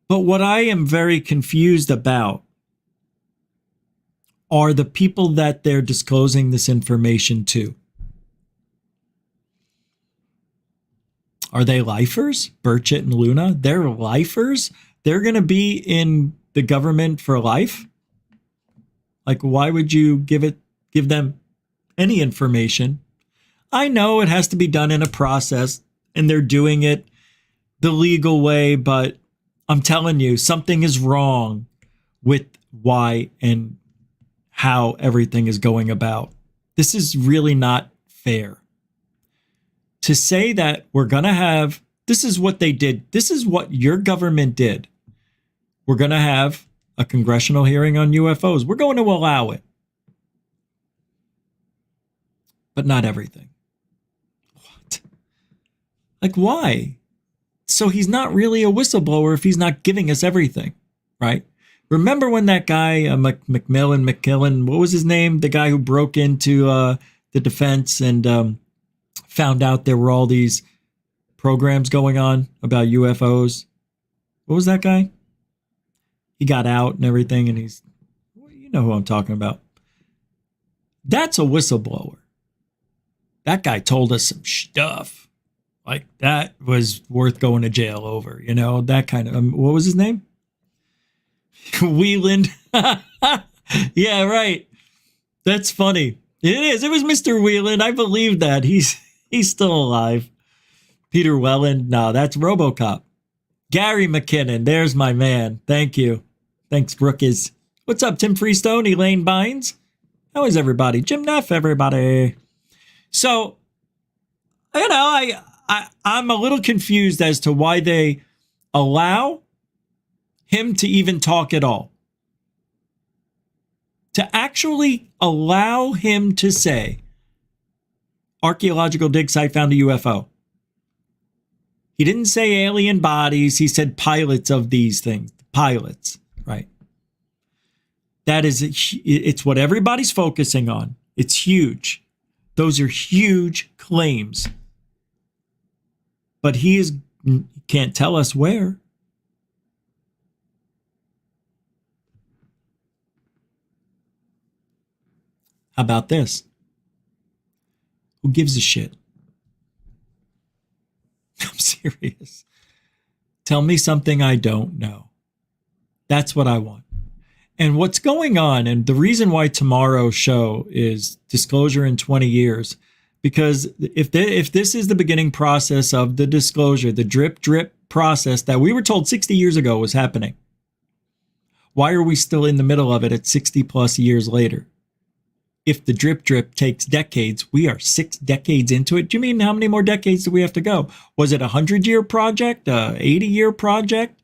Speaker 9: But what I am very confused about are the people that they're disclosing this information to. Are they lifers? Burchett and Luna? They're lifers? They're going to be in the government for life? Like, why would you give them any information? I know it has to be done in a process and they're doing it the legal way, but I'm telling you, something is wrong with why and how everything is going about. This is really not fair. To say that we're going to have, this is what they did. This is what your government did. We're going to have a congressional hearing on UFOs. We're going to allow it. But not everything. What? Like, why? So he's not really a whistleblower if he's not giving us everything, right? Remember when that guy, McMillan, what was his name? The guy who broke into the defense and found out there were all these programs going on about UFOs. What was that guy? He got out and everything, and he's, well, you know who I'm talking about. That's a whistleblower. That guy told us some stuff. Like, that was worth going to jail over, you know, that kind of, what was his name? Wheeland. Yeah, right. That's funny. It is. It was Mr. Wheeland. I believe that. He's still alive. Peter Welland. No, that's RoboCop. Gary McKinnon. There's my man. Thank you. Thanks, Brookies. What's up, Tim Freestone? Elaine Bynes? How is everybody? Jim Neff, everybody. So, you know, I'm a little confused as to why they allow him to even talk at all. To actually allow him to say, archaeological dig site found a UFO. He didn't say alien bodies. He said pilots of these things. Pilots, right? That is, it's what everybody's focusing on. It's huge. Those are huge claims. but he can't tell us where. How about this? Who gives a shit? I'm serious. Tell me something I don't know. That's what I want. And what's going on, and the reason why tomorrow's show is Disclosure in 20 Years, because if this is the beginning process of the disclosure, the drip process that we were told 60 years ago was happening, why are we still in the middle of it at 60 plus years later? If the drip takes decades, we are 6 decades into it. Do you mean how many more decades do we have to go? Was it a 100-year project, a 80-year project,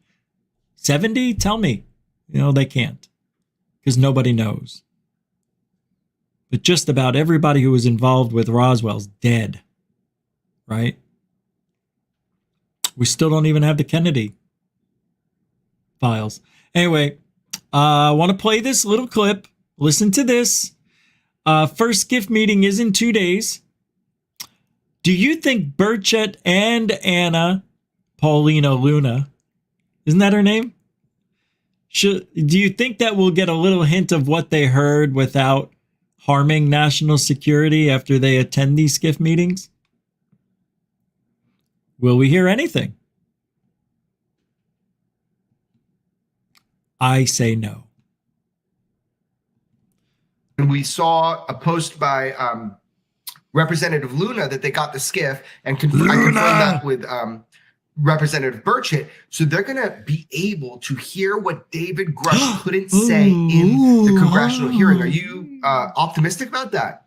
Speaker 9: 70? Tell me. They can't, because nobody knows. But just about everybody who was involved with Roswell's dead, right? We still don't even have the Kennedy files. Anyway, I want to play this little clip. Listen to this. First gift meeting is in 2 days. Do you think Burchett and Anna, Paulina Luna, isn't that her name? Do you think that we'll get a little hint of what they heard without harming national security after they attend these gift meetings? Will we hear anything? I say no.
Speaker 10: We saw a post by Representative Luna that they got the skiff, and I confirmed that with Representative Burchett. So they're going to be able to hear what David Grush couldn't say in the congressional hearing. Are you optimistic about that?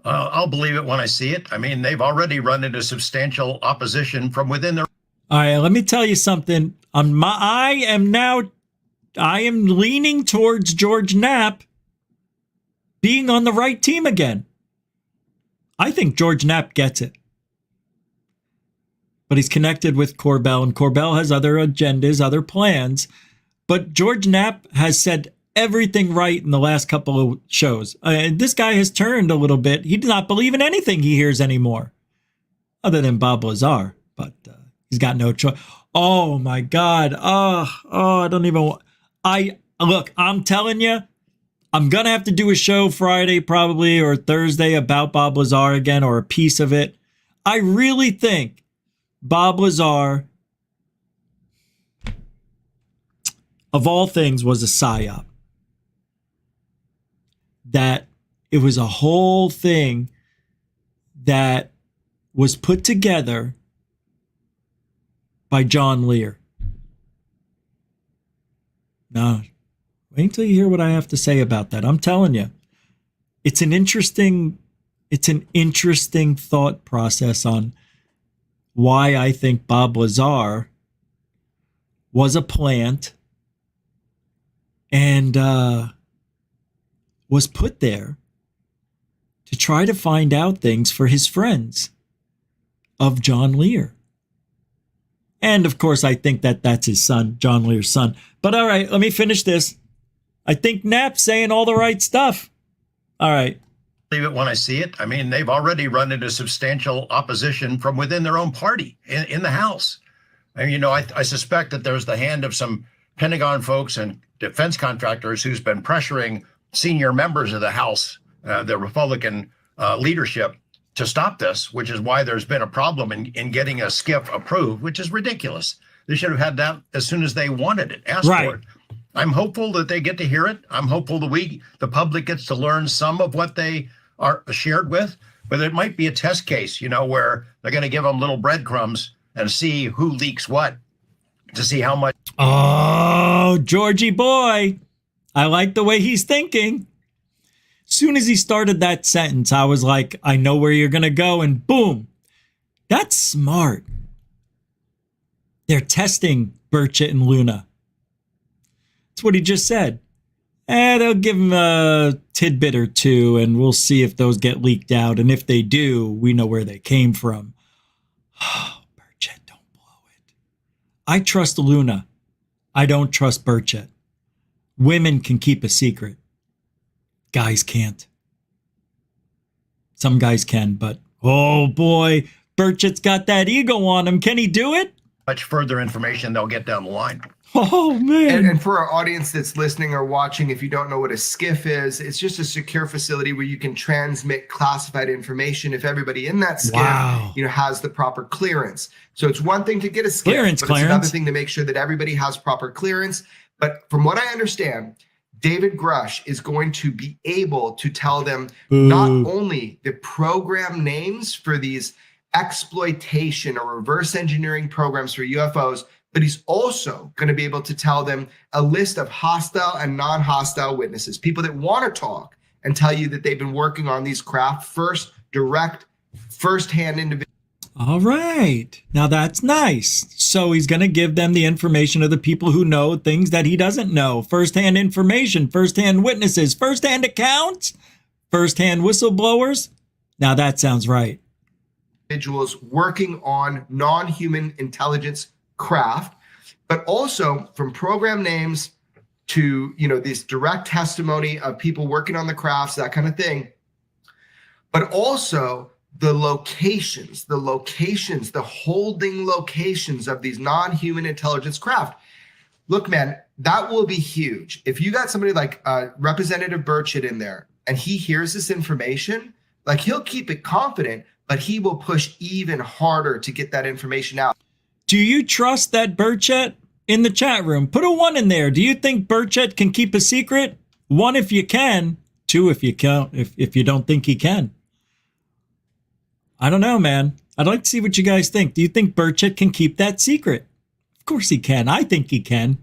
Speaker 11: I'll believe it when I see it. I mean, they've already run into substantial opposition from within their.
Speaker 9: All right, let me tell you something. I am leaning towards George Knapp being on the right team again. I think George Knapp gets it. But he's connected with Corbell, and Corbell has other agendas, other plans. But George Knapp has said everything right in the last couple of shows. This guy has turned a little bit. He does not believe in anything he hears anymore, other than Bob Lazar. But he's got no choice. Oh, my God. I don't even want... Look, I'm telling you, I'm going to have to do a show Friday probably or Thursday about Bob Lazar again, or a piece of it. I really think Bob Lazar, of all things, was a psyop. That it was a whole thing that was put together by John Lear. Now, wait until you hear what I have to say about that. I'm telling you, it's an interesting thought process on why I think Bob Lazar was a plant and was put there to try to find out things for his friends of John Lear. And of course, I think that that's his son, John Lear's son. But all right, let me finish this. I think Knapp's saying all the right stuff. All right.
Speaker 11: Believe it when I see it. I mean, they've already run into substantial opposition from within their own party in the House. And, I suspect that there's the hand of some Pentagon folks and defense contractors who's been pressuring senior members of the House, the Republican leadership, to stop this, which is why there's been a problem in getting a SCIF approved, which is ridiculous. They should have had that as soon as they wanted it, asked for it. I'm hopeful that they get to hear it. I'm hopeful that the public gets to learn some of what they are shared with, but it might be a test case, where they're going to give them little breadcrumbs and see who leaks what to see how much.
Speaker 9: Oh, Georgie boy. I like the way he's thinking. Soon as he started that sentence, I was like, I know where you're going to go. And boom, that's smart. They're testing Burchett and Luna. That's what he just said. They'll give him a tidbit or two, and we'll see if those get leaked out. And if they do, we know where they came from. Oh, Burchett, don't blow it. I trust Luna. I don't trust Burchett. Women can keep a secret. Guys can't. Some guys can, but oh boy, Burchett's got that ego on him. Can he do it?
Speaker 11: Much further information they'll get down the line.
Speaker 9: Oh, man.
Speaker 10: And for our audience that's listening or watching, if you don't know what a SCIF is, it's just a secure facility where you can transmit classified information if everybody in that SCIF, has the proper clearance. So it's one thing to get a SCIF, it's another thing to make sure that everybody has proper clearance. But from what I understand, David Grush is going to be able to tell them not only the program names for these exploitation or reverse engineering programs for UFOs, but he's also going to be able to tell them a list of hostile and non-hostile witnesses, people that want to talk and tell you that they've been working on these craft first-hand individuals.
Speaker 9: All right. Now that's nice. So he's going to give them the information of the people who know things that he doesn't know. First-hand information, first-hand witnesses, first-hand accounts, first-hand whistleblowers. Now that sounds right.
Speaker 10: Individuals working on non-human intelligence craft, but also from program names to, this direct testimony of people working on the crafts, that kind of thing. But also the locations, the holding locations of these non-human intelligence craft. Look, man, that will be huge. If you got somebody like Representative Burchett in there and he hears this information, like he'll keep it confident, but he will push even harder to get that information out.
Speaker 9: Do you trust that Burchett? In the chat room, put a 1 in there. Do you think Burchett can keep a secret? 1 if you can, 2 if you can't, if you don't think he can. I don't know, man. I'd like to see what you guys think. Do you think Burchett can keep that secret? Of course he can. I think he can.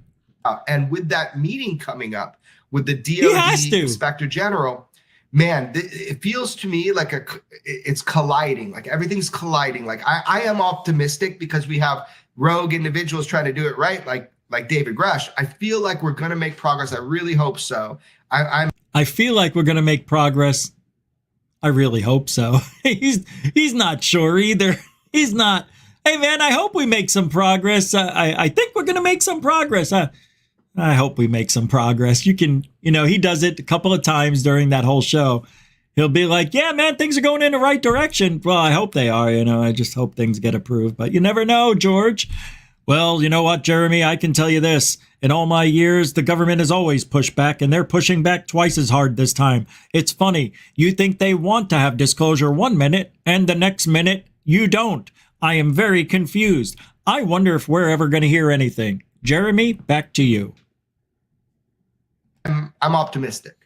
Speaker 10: And with that meeting coming up with the DOD Inspector General, man, it feels to me like it's colliding. Like everything's colliding. Like I am optimistic because we have rogue individuals trying to do it right, like David Grush. I feel like we're going to make progress. I really hope so.
Speaker 9: I feel like we're going to make progress. I really hope so. He's not sure either. He's not. Hey, man, I hope we make some progress. I think we're going to make some progress. I hope we make some progress. You can, he does it a couple of times during that whole show. He'll be like, yeah, man, things are going in the right direction. Well, I hope they are, I just hope things get approved, but you never know, George. Well, you know what, Jeremy, I can tell you this. In all my years, the government has always pushed back, and they're pushing back twice as hard this time. It's funny. You think they want to have disclosure 1 minute, and the next minute, you don't. I am very confused. I wonder if we're ever going to hear anything. Jeremy, back to you.
Speaker 10: I'm optimistic.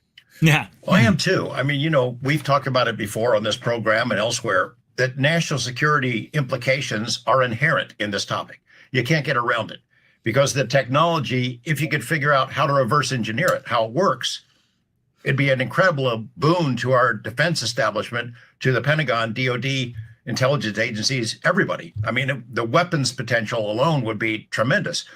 Speaker 9: Yeah.
Speaker 11: Well, I am too. I mean, we've talked about it before on this program and elsewhere, that national security implications are inherent in this topic. You can't get around it because the technology, if you could figure out how to reverse engineer it, how it works, it'd be an incredible boon to our defense establishment, to the Pentagon, DOD, intelligence agencies, everybody. I mean, the weapons potential alone would be tremendous.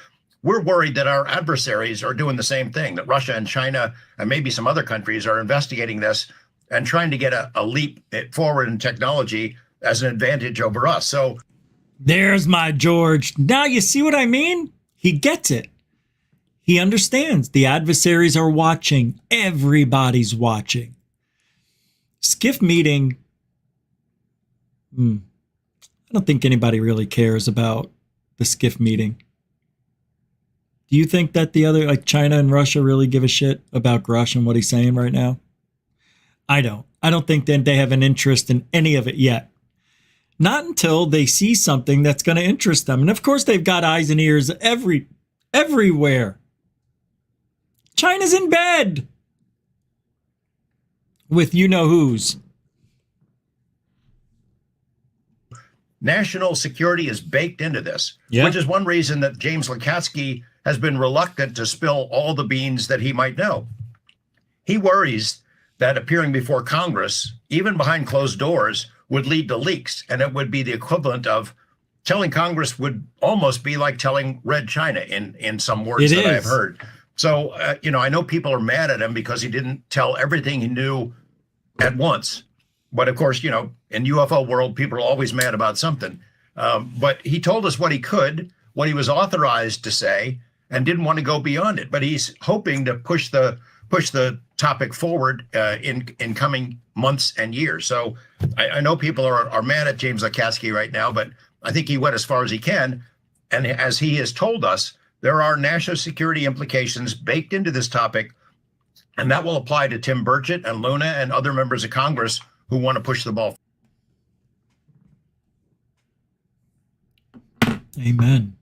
Speaker 11: We're worried that our adversaries are doing the same thing, that Russia and China and maybe some other countries are investigating this and trying to get a leap forward in technology as an advantage over us. So
Speaker 9: there's my George. Now you see what I mean? He gets it. He understands the adversaries are watching. Everybody's watching. SCIF meeting. I don't think anybody really cares about the SCIF meeting. Do you think that the other, like China and Russia, really give a shit about Grush and what he's saying right now? I don't. I don't think that they have an interest in any of it yet. Not until they see something that's going to interest them. And of course, they've got eyes and ears everywhere. China's in bed with you-know-whos.
Speaker 11: National security is baked into this, which is one reason that James Lukatsky has been reluctant to spill all the beans that he might know. He worries that appearing before Congress, even behind closed doors, would lead to leaks, and it would be the equivalent of telling Congress would almost be like telling Red China in some words that I've heard. So, I know people are mad at him because he didn't tell everything he knew at once. But of course, in UFO world, people are always mad about something. But he told us what he could, what he was authorized to say, and didn't want to go beyond it. But he's hoping to push the topic forward in coming months and years. So I know people are mad at James Lukatsky right now, but I think he went as far as he can. And as he has told us, there are national security implications baked into this topic, and that will apply to Tim Burchett and Luna and other members of Congress who want to push the ball.
Speaker 9: Amen.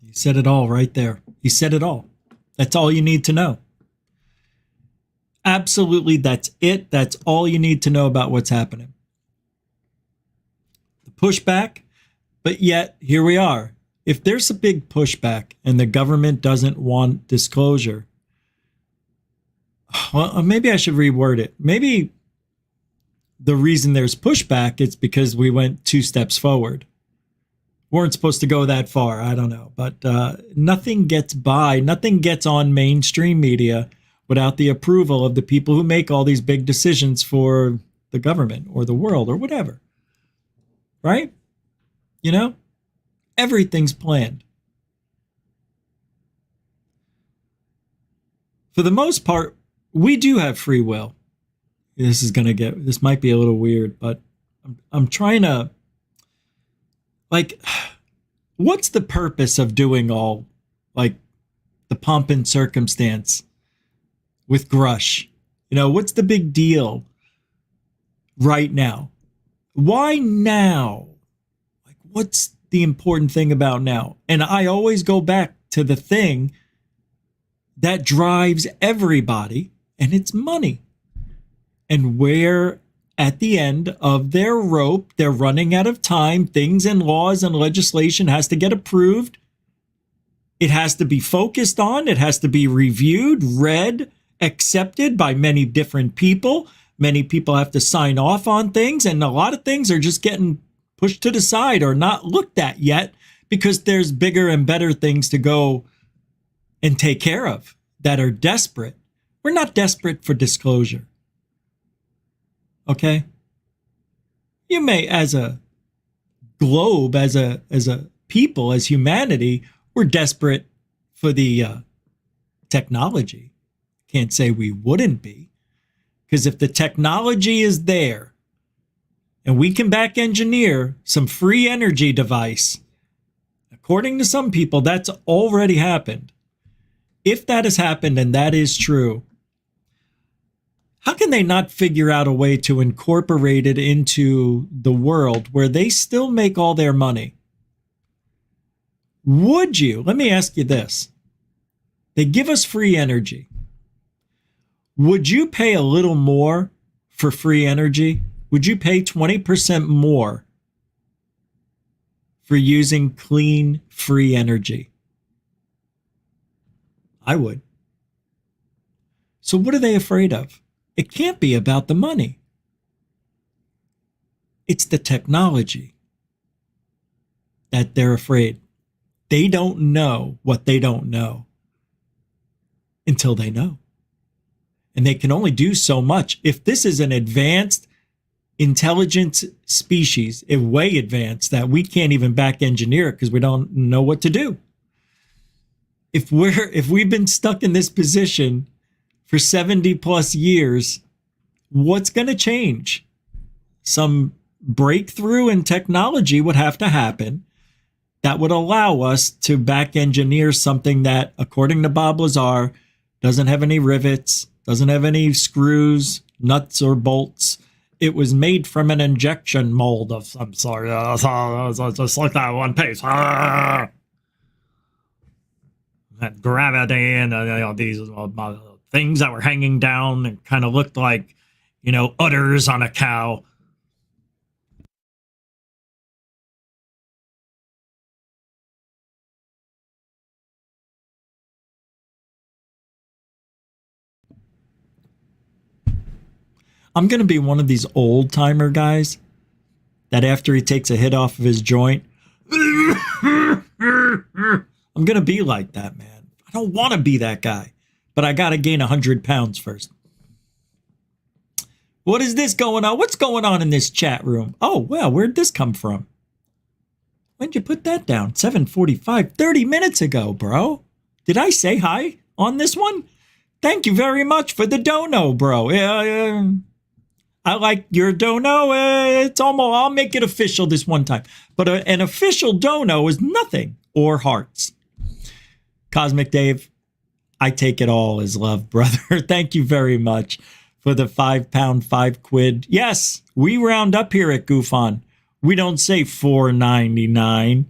Speaker 9: He said it all right there. He said it all. That's all you need to know. Absolutely, that's it. That's all you need to know about what's happening. The pushback, but yet here we are. If there's a big pushback and the government doesn't want disclosure, well, maybe I should reword it. Maybe the reason there's pushback is because we went 2 steps forward. Weren't supposed to go that far. I don't know. But nothing gets by, nothing gets on mainstream media without the approval of the people who make all these big decisions for the government or the world or whatever. Right? You know? Everything's planned. For the most part, we do have free will. This might be a little weird, but I'm trying to, like, what's the purpose of doing all, like, the pomp and circumstance with Grush? You know, what's the big deal right now? Why now? Like, what's the important thing about now? And I always go back to the thing that drives everybody, and it's money. And where at the end of their rope, they're running out of time, things and laws and legislation has to get approved. It has to be focused on. It has to be reviewed, read, accepted by many different people. Many people have to sign off on things, and a lot of things are just getting pushed to the side or not looked at yet because there's bigger and better things to go and take care of that are desperate. We're not desperate for disclosure. Okay? You may, as a globe, as a people, as humanity, we're desperate for the technology. Can't say we wouldn't be. Because if the technology is there, and we can back engineer some free energy device, according to some people, that's already happened. If that has happened and that is true, how can they not figure out a way to incorporate it into the world where they still make all their money? Would you, let me ask you this. They give us free energy. Would you pay a little more for free energy? Would you pay 20% more for using clean, free energy? I would. So what are they afraid of? It can't be about the money. It's the technology that they're afraid. They don't know what they don't know until they know. And they can only do so much. If this is an advanced intelligent species, a way advanced that we can't even back engineer it because we don't know what to do. If we've been stuck in this position for 70 plus years, what's going to change? Some breakthrough in technology would have to happen that would allow us to back engineer something that, according to Bob Lazar, doesn't have any rivets, doesn't have any screws, nuts, or bolts. It was made from an injection mold of some sort. Just like that one piece. That gravity and these things that were hanging down and kind of looked like, udders on a cow. I'm going to be one of these old timer guys that after he takes a hit off of his joint, I'm going to be like that, man. I don't want to be that guy, but I got to gain 100 pounds first. What is this going on? What's going on in this chat room? Oh, well, where'd this come from? When'd you put that down? 7:45, 30 minutes ago, bro. Did I say hi on this one? Thank you very much for the dono, bro. I like your dono. It's almost, I'll make it official this one time. But an official dono is nothing or hearts. Cosmic Dave, I take it all as love, brother. Thank you very much for the £5, £5. Yes, we round up here at GoofOn. We don't say $4.99.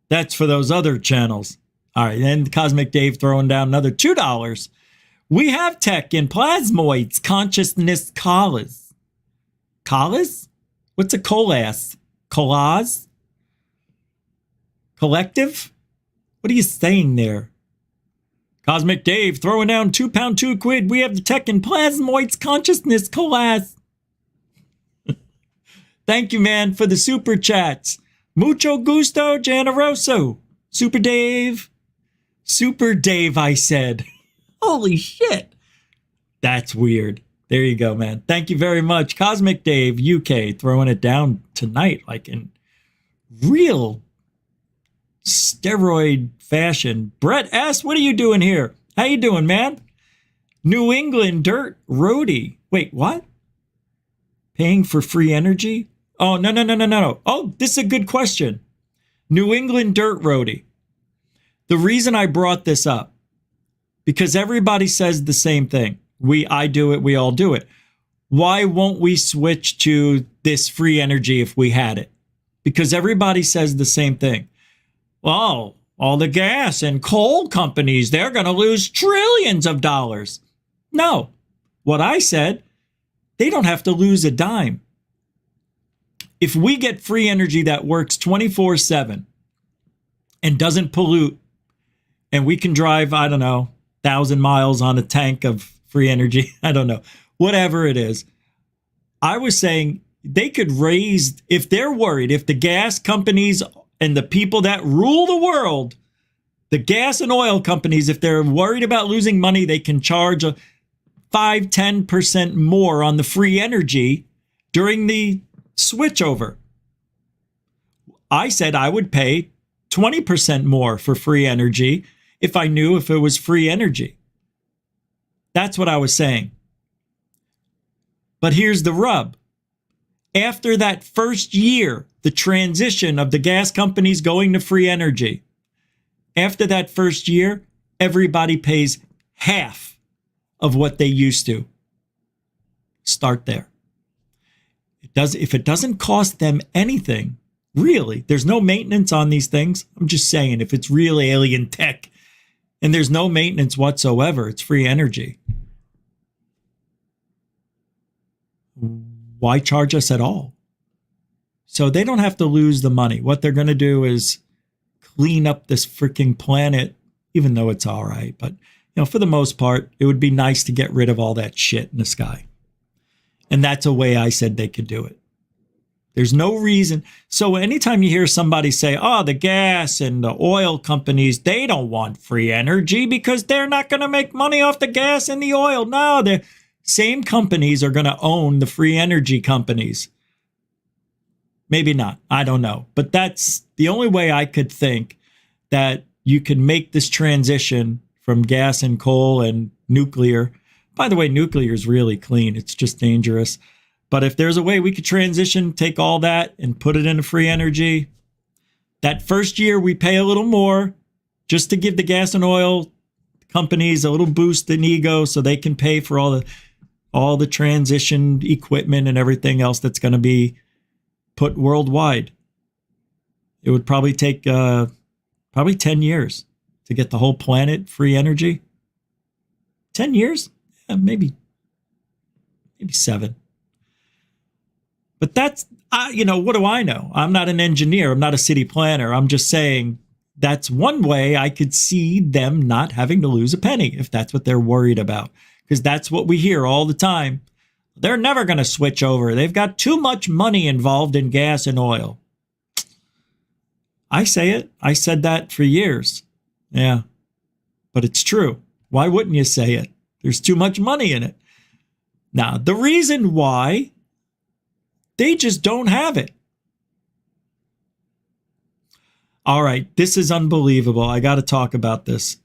Speaker 9: That's for those other channels. All right, and Cosmic Dave throwing down another $2. We have tech in plasmoids, consciousness collars. Collars? What's a colas? Collage? Collective? What are you saying there? Cosmic Dave throwing down £2, £2. We have the tech in plasmoids, consciousness collage. Thank you, man, for the super chats. Mucho gusto, Generoso. Super Dave. Super Dave, I said. Holy shit. That's weird. There you go, man. Thank you very much. Cosmic Dave, UK, throwing it down tonight like in real steroid fashion. Brett S., what are you doing here? How you doing, man? New England Dirt Roadie. Wait, what? Paying for free energy? Oh, no. Oh, this is a good question. New England Dirt Roadie. The reason I brought this up, because everybody says the same thing. I do it, we all do it. Why won't we switch to this free energy if we had it? Because everybody says the same thing. Well, all the gas and coal companies, they're going to lose trillions of dollars. No. What I said, they don't have to lose a dime. If we get free energy that works 24/7 and doesn't pollute, and we can drive, I don't know, 1,000 miles on a tank of free energy, I don't know, whatever it is. I was saying they could raise, if they're worried, if the gas companies and the people that rule the world, the gas and oil companies, if they're worried about losing money, they can charge 5-10% more on the free energy during the switchover. I said I would pay 20% more for free energy if I knew if it was free energy. That's what I was saying. But here's the rub. After that first year, the transition of the gas companies going to free energy, after that first year, everybody pays half of what they used to. Start there. If it doesn't cost them anything, really, there's no maintenance on these things. I'm just saying, if it's real alien tech and there's no maintenance whatsoever, it's free energy. Why charge us at all? So they don't have to lose the money. What they're going to do is clean up this freaking planet, even though it's all right. But, for the most part, it would be nice to get rid of all that shit in the sky. And that's a way I said they could do it. There's no reason. So anytime you hear somebody say, oh, the gas and the oil companies, they don't want free energy because they're not going to make money off the gas and the oil. No, the same companies are going to own the free energy companies. Maybe not. I don't know. But that's the only way I could think that you could make this transition from gas and coal and nuclear. By the way, nuclear is really clean. It's just dangerous. But if there's a way we could transition, take all that and put it into free energy, that first year we pay a little more just to give the gas and oil companies a little boost in ego so they can pay for all the transition equipment and everything else that's going to be put worldwide. It would probably take 10 years to get the whole planet free energy. 10 years? Maybe 7. But that's, what do I know? I'm not an engineer. I'm not a city planner. I'm just saying that's one way I could see them not having to lose a penny if that's what they're worried about. Because that's what we hear all the time. They're never going to switch over. They've got too much money involved in gas and oil. I say it. I said that for years. Yeah. But it's true. Why wouldn't you say it? There's too much money in it. Now, the reason why, they just don't have it. All right, this is unbelievable. I got to talk about this.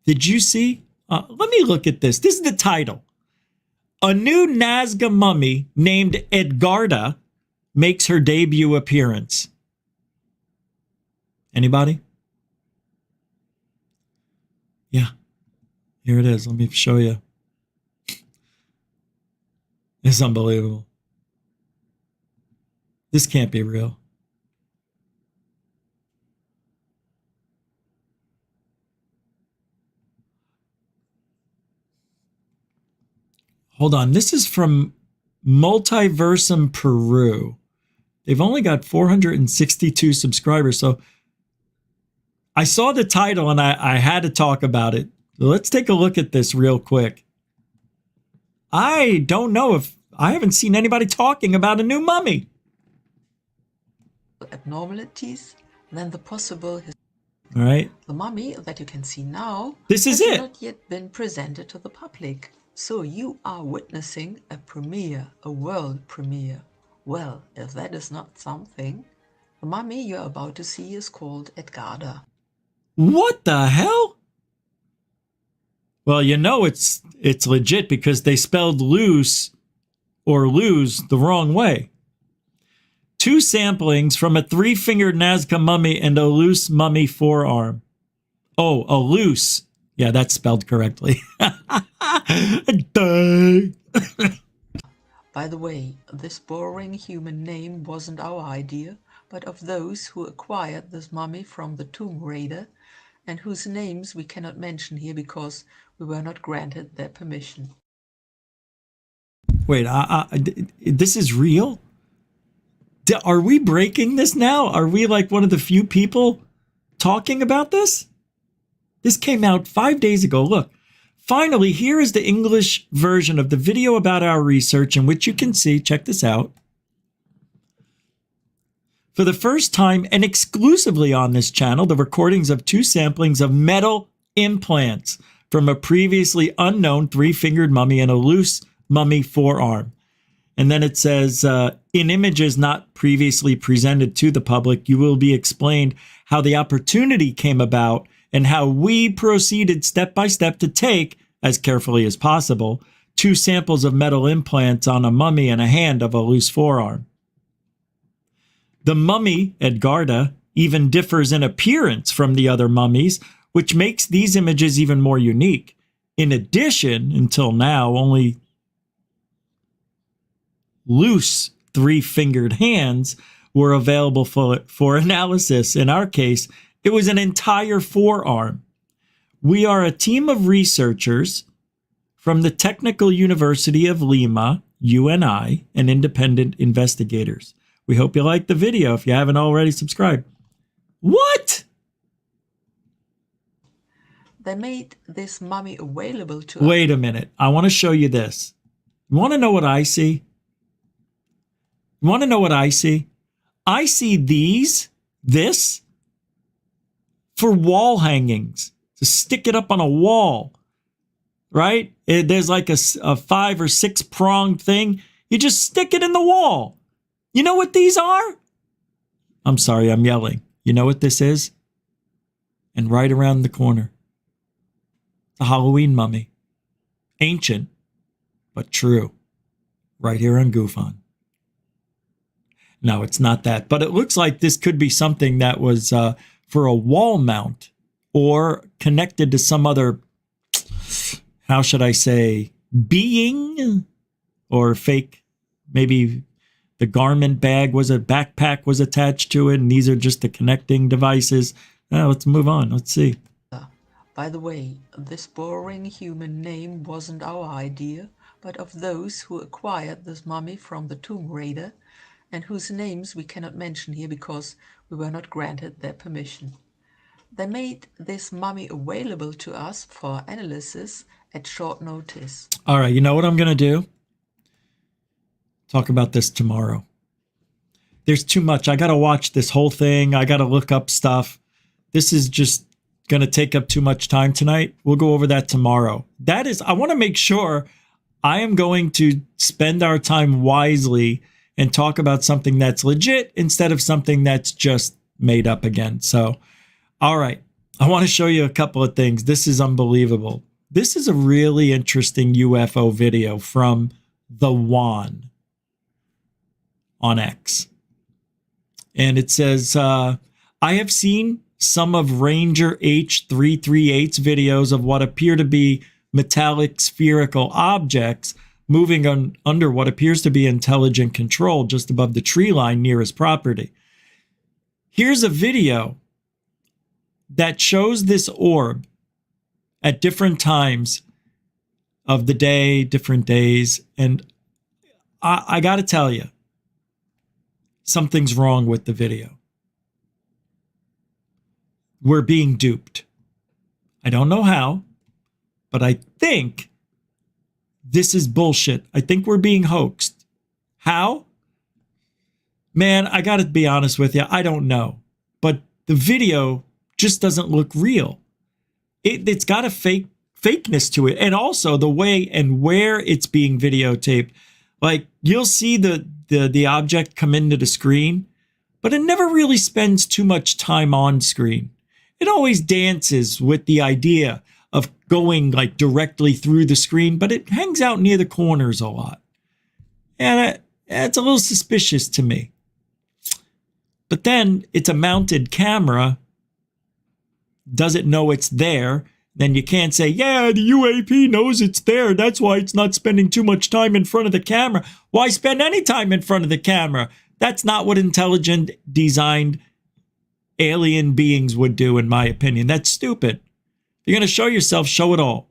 Speaker 9: Did you see? Let me look at this. This is the title. A new Nazca mummy named Edgarda makes her debut appearance. Anybody? Yeah. Here it is. Let me show you. It's unbelievable. This can't be real. Hold on. This is from Multiversum Peru. They've only got 462 subscribers. So I saw the title and I had to talk about it. Let's take a look at this real quick. I don't know if I haven't seen anybody talking about a new mummy.
Speaker 12: Abnormalities, then the possible.
Speaker 9: All right.
Speaker 12: The mummy that you can see now
Speaker 9: This is
Speaker 12: has
Speaker 9: it.
Speaker 12: not yet been presented to the public. So you are witnessing a premiere, a world premiere. Well, if that is not something, the mummy you're about to see is called Edgarda.
Speaker 9: What the hell? Well, you know it's legit because they spelled loose or lose the wrong way. 2 samplings from a 3-fingered Nazca mummy and a loose mummy forearm. Oh, a loose. Yeah, that's spelled correctly.
Speaker 12: By the way, this boring human name wasn't our idea, but of those who acquired this mummy from the tomb raider and whose names we cannot mention here because we were not granted their permission.
Speaker 9: Wait, this is real? Are we breaking this now? Are we like one of the few people talking about this? This came out 5 days ago. Look, finally, here is the English version of the video about our research in which you can see, check this out. For the first time and exclusively on this channel, the recordings of 2 samplings of metal implants from a previously unknown 3-fingered mummy and a loose mummy forearm. And then it says, in images not previously presented to the public, you will be explained how the opportunity came about and how we proceeded step by step to take, as carefully as possible, 2 samples of metal implants on a mummy and a hand of a loose forearm. The mummy, Edgarda, even differs in appearance from the other mummies, which makes these images even more unique. In addition, until now, only loose 3-fingered hands were available for analysis. In our case, it was an entire forearm. We are a team of researchers from the Technical University of Lima, UNI, and independent investigators. We hope you like the video if you haven't already subscribed. What?
Speaker 12: They made this mummy available to
Speaker 9: Wait a minute. I want to show you this. You want to know what I see? You want to know what I see? I see this, for wall hangings, to stick it up on a wall, right? There's like a 5 or 6 pronged thing. You just stick it in the wall. You know what these are? I'm sorry, I'm yelling. You know what this is? And right around the corner, the Halloween mummy. Ancient, but true. Right here on GoofOn. No, it's not that. But it looks like this could be something that was for a wall mount or connected to some other, how should I say, being or fake. Maybe the garment bag backpack was attached to it, and these are just the connecting devices. Now, let's move on. Let's see.
Speaker 12: By the way, this boring human name wasn't our idea, but of those who acquired this mummy from the tomb raider and whose names we cannot mention here because we were not granted their permission. They made this mummy available to us for analysis at short notice.
Speaker 9: All right, you know what I'm going to do? Talk about this tomorrow. There's too much. I got to watch this whole thing. I got to look up stuff. This is just going to take up too much time tonight. We'll go over that tomorrow. I want to make sure I am going to spend our time wisely and talk about something that's legit instead of something that's just made up again. So, all right. I want to show you a couple of things. This is unbelievable. This is a really interesting UFO video from the Juan on X. And it says, I have seen some of Ranger H338's videos of what appear to be metallic spherical objects moving under what appears to be intelligent control just above the tree line near his property. Here's a video that shows this orb at different times of the day, different days. And I got to tell you, something's wrong with the video. We're being duped. I don't know how, but I think this is bullshit. I think we're being hoaxed. How? Man, I got to be honest with you. I don't know. But the video just doesn't look real. It's got a fakeness to it. And also the way and where it's being videotaped. Like, you'll see the object come into the screen, but it never really spends too much time on screen. It always dances with the idea of going like directly through the screen, but it hangs out near the corners a lot. And it's a little suspicious to me. But then it's a mounted camera. Does it know it's there? Then you can't say, yeah, the UAP knows it's there. That's why it's not spending too much time in front of the camera. Why spend any time in front of the camera? That's not what intelligent, designed alien beings would do, in my opinion. That's stupid. If you're going to show yourself, show it all.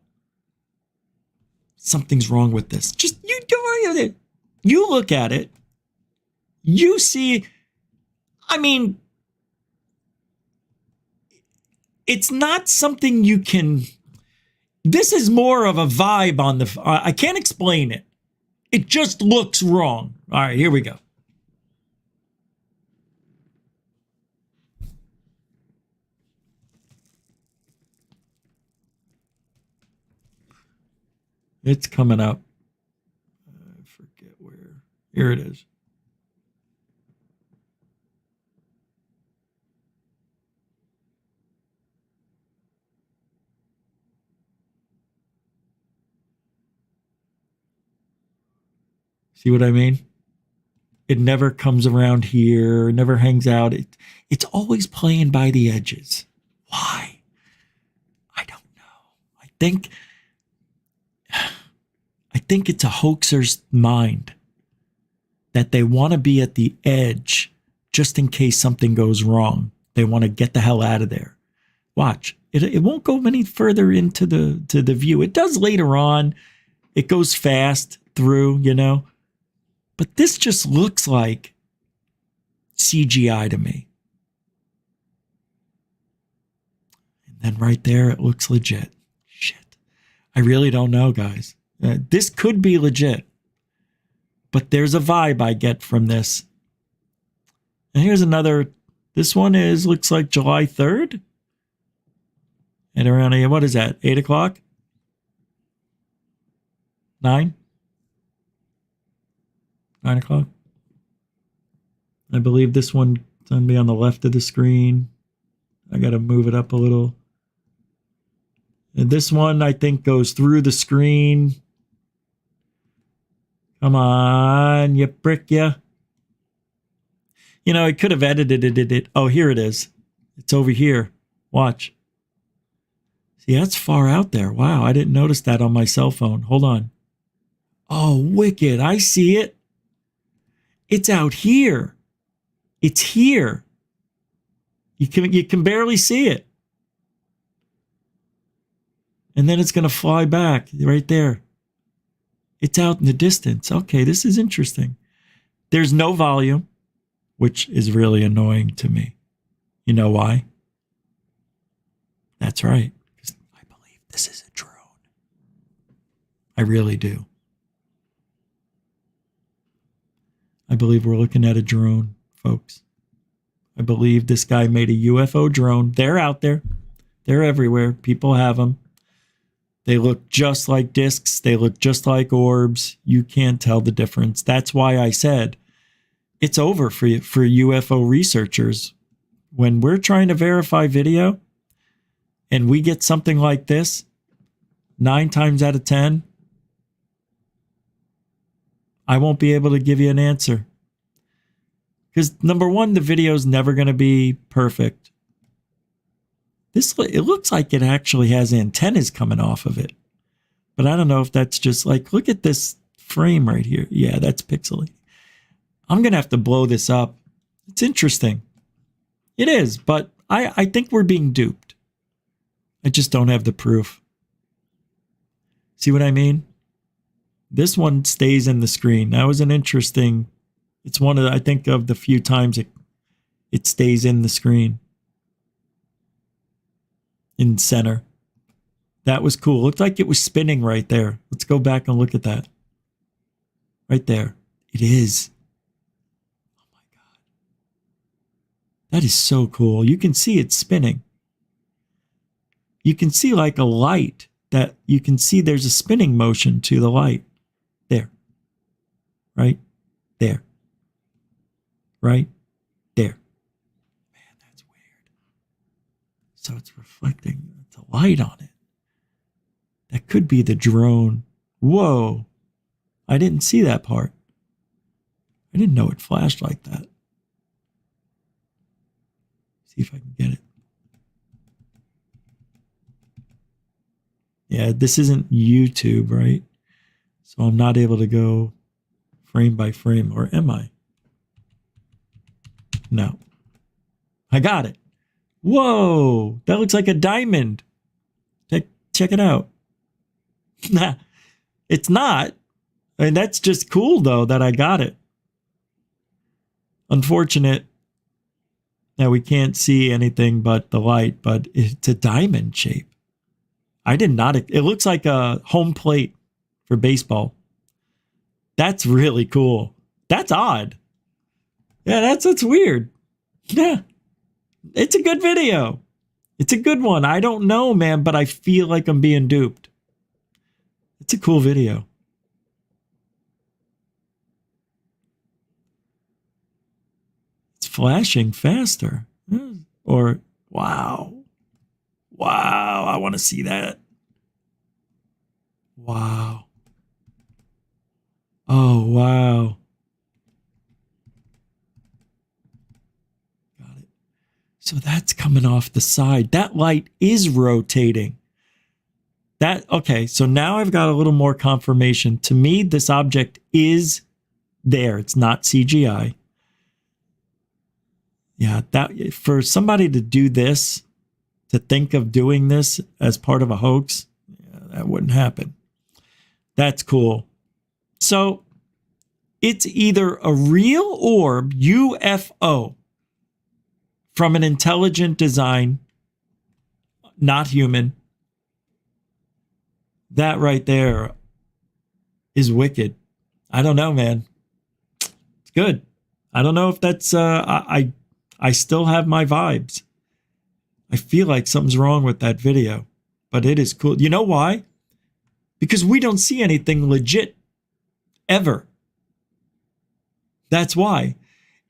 Speaker 9: Something's wrong with this. Just, you do it. You look at it. You see, I mean, it's not something you can, this is more of a vibe on the, I can't explain it. It just looks wrong. All right, here we go. It's coming up. I forget where. Here it is. See what I mean? It never comes around here, never hangs out. It's always playing by the edges. Why? I don't know. I think it's a hoaxer's mind that they want to be at the edge just in case something goes wrong. They want to get the hell out of there. Watch. It won't go any further into the view. It does later on. It goes fast through, you know. But this just looks like CGI to me. And then right there, it looks legit. Shit. I really don't know, guys. This could be legit. But there's a vibe I get from this. And here's another. This one looks like July 3rd. And around, what is that, 8 o'clock? 9? 9 o'clock. I believe this one's going to be on the left of the screen. I got to move it up a little. And this one, I think, goes through the screen. Come on, you prick, ya. You know, I could have edited it. Oh, here it is. It's over here. Watch. See, that's far out there. Wow, I didn't notice that on my cell phone. Hold on. Oh, wicked. I see it. It's out here. It's here. You can barely see it. And then it's going to fly back right there. It's out in the distance. Okay, this is interesting. There's no volume, which is really annoying to me. You know why? That's right. Because I believe this is a drone. I really do. I believe we're looking at a drone, folks. I believe this guy made a UFO drone. They're out there. They're everywhere. People have them. They look just like discs. They look just like orbs. You can't tell the difference. That's why I said it's over for UFO researchers. When we're trying to verify video, and we get something like this 9 times out of 10, I won't be able to give you an answer. Because number one, the video is never going to be perfect. It looks like it actually has antennas coming off of it. But I don't know if that's just like, look at this frame right here. Yeah, that's pixely. I'm going to have to blow this up. It's interesting. It is, but I think we're being duped. I just don't have the proof. See what I mean? This one stays in the screen. That was an interesting, it's one of the, I think of the few times it stays in the screen. In center. That was cool. Looked like it was spinning right there. Let's go back and look at that. Right there. It is. Oh my God. That is so cool. You can see it spinning. You can see like a light that you can see there's a spinning motion to the light. There. Right there. Right there. Man, that's weird. So it's reflecting the light on it. That could be the drone. Whoa. I didn't see that part. I didn't know it flashed like that. See if I can get it. Yeah, this isn't YouTube, right? So I'm not able to go frame by frame, or am I? No. I got it. Whoa, that looks like a diamond. Check it out. Nah, it's not. I mean, that's just cool, though, that I got it. Unfortunate that we can't see anything but the light, but it's a diamond shape. I did not. It looks like a home plate for baseball. That's really cool. That's odd. Yeah, that's weird. Yeah, it's a good video. It's a good one. I don't know, man, but I feel like I'm being duped. It's a cool video. It's flashing faster. Or, wow. Wow, I want to see that. Wow. Oh, wow. Got it. So that's coming off the side. That light is rotating. Okay, so now I've got a little more confirmation. To me, this object is there. It's not CGI. Yeah, that for somebody to do this, to think of doing this as part of a hoax, yeah, that wouldn't happen. That's cool. So it's either a real orb, UFO, from an intelligent design, not human. That right there is wicked. I don't know, man. It's good. I don't know if that's, I still have my vibes. I feel like something's wrong with that video, but it is cool. You know why? Because we don't see anything legit ever. That's why.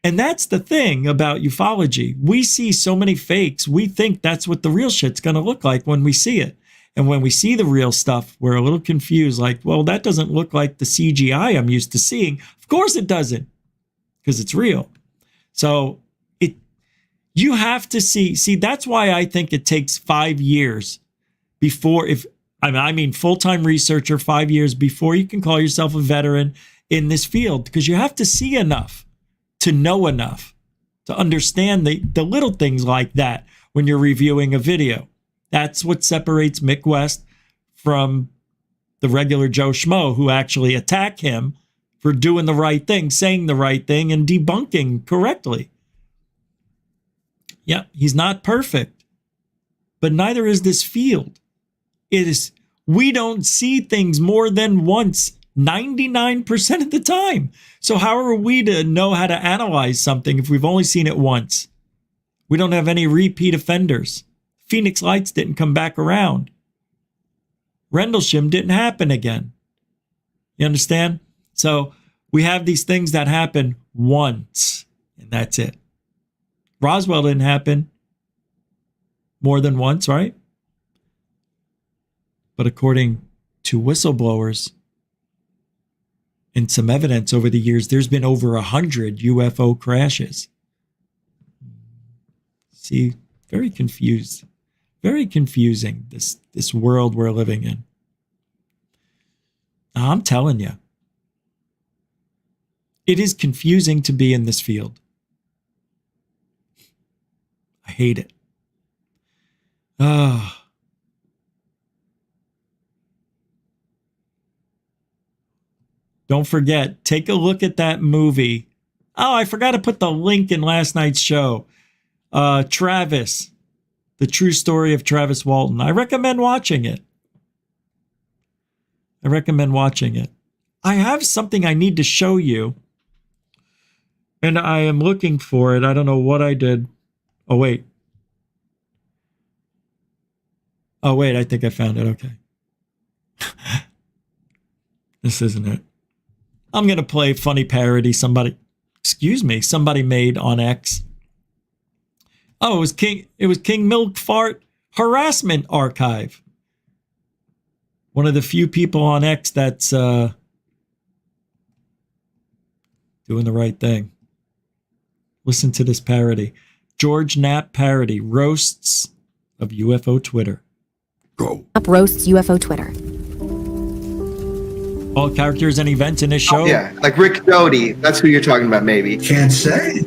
Speaker 9: And that's the thing about ufology. We see so many fakes. We think that's what the real shit's going to look like when we see it. And when we see the real stuff, we're a little confused. Like, well, that doesn't look like the CGI I'm used to seeing. Of course it doesn't, because it's real. So you have to see, that's why I think it takes 5 years before, I mean, full-time researcher, 5 years before you can call yourself a veteran in this field, because you have to see enough to know enough to understand the little things like that when you're reviewing a video. That's what separates Mick West from the regular Joe Schmo who actually attack him for doing the right thing, saying the right thing, and debunking correctly. Yeah, he's not perfect, but neither is this field. We don't see things more than once 99% of the time. So how are we to know how to analyze something if we've only seen it once? We don't have any repeat offenders. Phoenix Lights didn't come back around. Rendlesham didn't happen again. You understand? So we have these things that happen once, and that's it. Roswell didn't happen more than once, right? But according to whistleblowers and some evidence over the years, there's been over 100 UFO crashes. See, very confused. Very confusing, this world we're living in. I'm telling you. It is confusing to be in this field. I hate it. Don't forget, take a look at that movie. Oh, I forgot to put the link in last night's show. Travis, the true story of Travis Walton. I recommend watching it. I have something I need to show you. And I am looking for it. I don't know what I did. Oh, wait. I think I found it. Okay. This isn't it. I'm going to play funny parody somebody made on X. Oh, it was King Milk Fart Harassment Archive. One of the few people on X that's doing the right thing. Listen to this parody. George Knapp parody, roasts of UFO Twitter. Go.
Speaker 13: Up roasts UFO Twitter.
Speaker 9: All characters and events in this show?
Speaker 10: Yeah, like Rick Doty. That's who you're talking about, maybe.
Speaker 14: Can't say.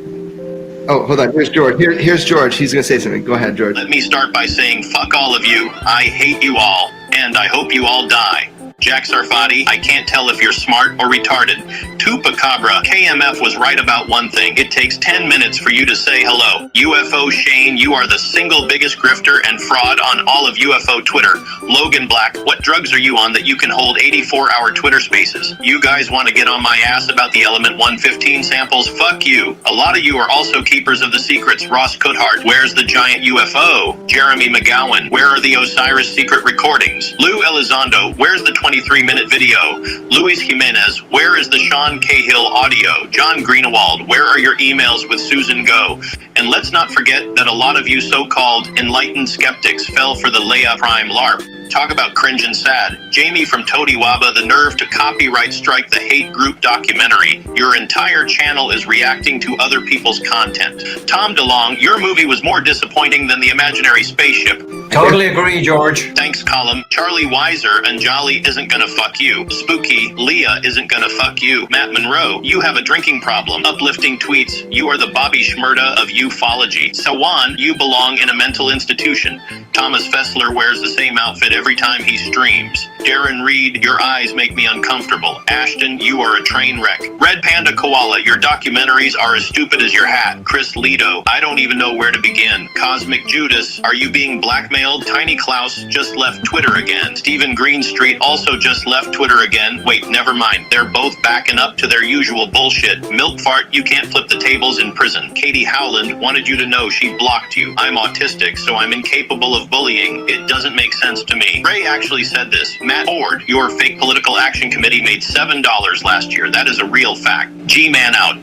Speaker 10: Oh, hold on. Here's George. Here's George. He's going to say something. Go ahead, George.
Speaker 15: Let me start by saying fuck all of you. I hate you all, and I hope you all die. Jack Sarfati, I can't tell if you're smart or retarded. Tupacabra, KMF was right about one thing. It takes 10 minutes for you to say hello. UFO Shane, you are the single biggest grifter and fraud on all of UFO Twitter. Logan Black, what drugs are you on that you can hold 84-hour Twitter spaces? You guys want to get on my ass about the Element 115 samples? Fuck you. A lot of you are also keepers of the secrets. Ross Coulthard, where's the giant UFO? Jeremy McGowan, where are the Osiris secret recordings? Lou Elizondo, where's the 23-minute video? Luis Jimenez, where is the Sean Cahill audio? John Greenewald, where are your emails with Susan Go? And let's not forget that a lot of you so-called enlightened skeptics fell for the Leia Prime LARP. Talk about cringe and sad. Jamie from Todiwaba, the nerve to copyright strike the hate group documentary. Your entire channel is reacting to other people's content. Tom DeLong, your movie was more disappointing than the imaginary spaceship.
Speaker 14: Totally agree, George.
Speaker 15: Thanks, Column. Charlie Weiser and Jolly isn't gonna fuck you. Spooky, Leah isn't gonna fuck you. Matt Monroe, you have a drinking problem. Uplifting tweets, you are the Bobby Shmurda of ufology. Sawan, you belong in a mental institution. Thomas Fessler wears the same outfit every time he streams. Darren Reed, your eyes make me uncomfortable. Ashton, you are a train wreck. Red Panda Koala, your documentaries are as stupid as your hat. Chris Lido, I don't even know where to begin. Cosmic Judas, are you being blackmailed? Tiny Klaus just left Twitter again. Stephen Greenstreet also just left Twitter again. Wait, never mind. They're both backing up to their usual bullshit. Milk Fart, you can't flip the tables in prison. Katie Howland wanted you to know she blocked you. I'm autistic, so I'm incapable of bullying. It doesn't make sense to me. Ray actually said this. Matt Ford, your fake political action committee made $7 last year. That is a real fact. G-Man out.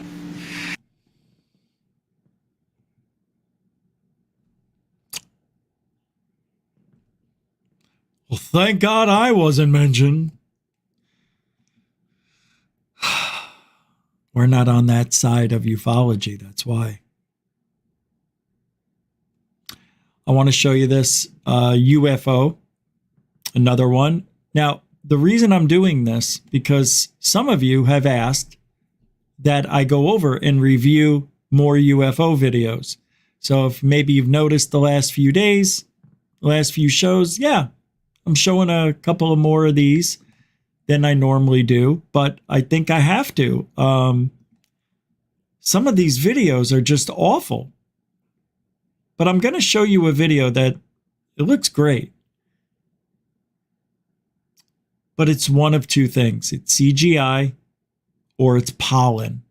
Speaker 9: Well, thank God I wasn't mentioned. We're not on that side of ufology, that's why. I want to show you this UFO, another one. Now, the reason I'm doing this, because some of you have asked that I go over and review more UFO videos. So if maybe you've noticed the last few days, the last few shows, yeah, I'm showing a couple of more of these than I normally do, but I think I have to. Some of these videos are just awful. But I'm going to show you a video that it looks great. But it's one of two things. It's CGI or it's pollen.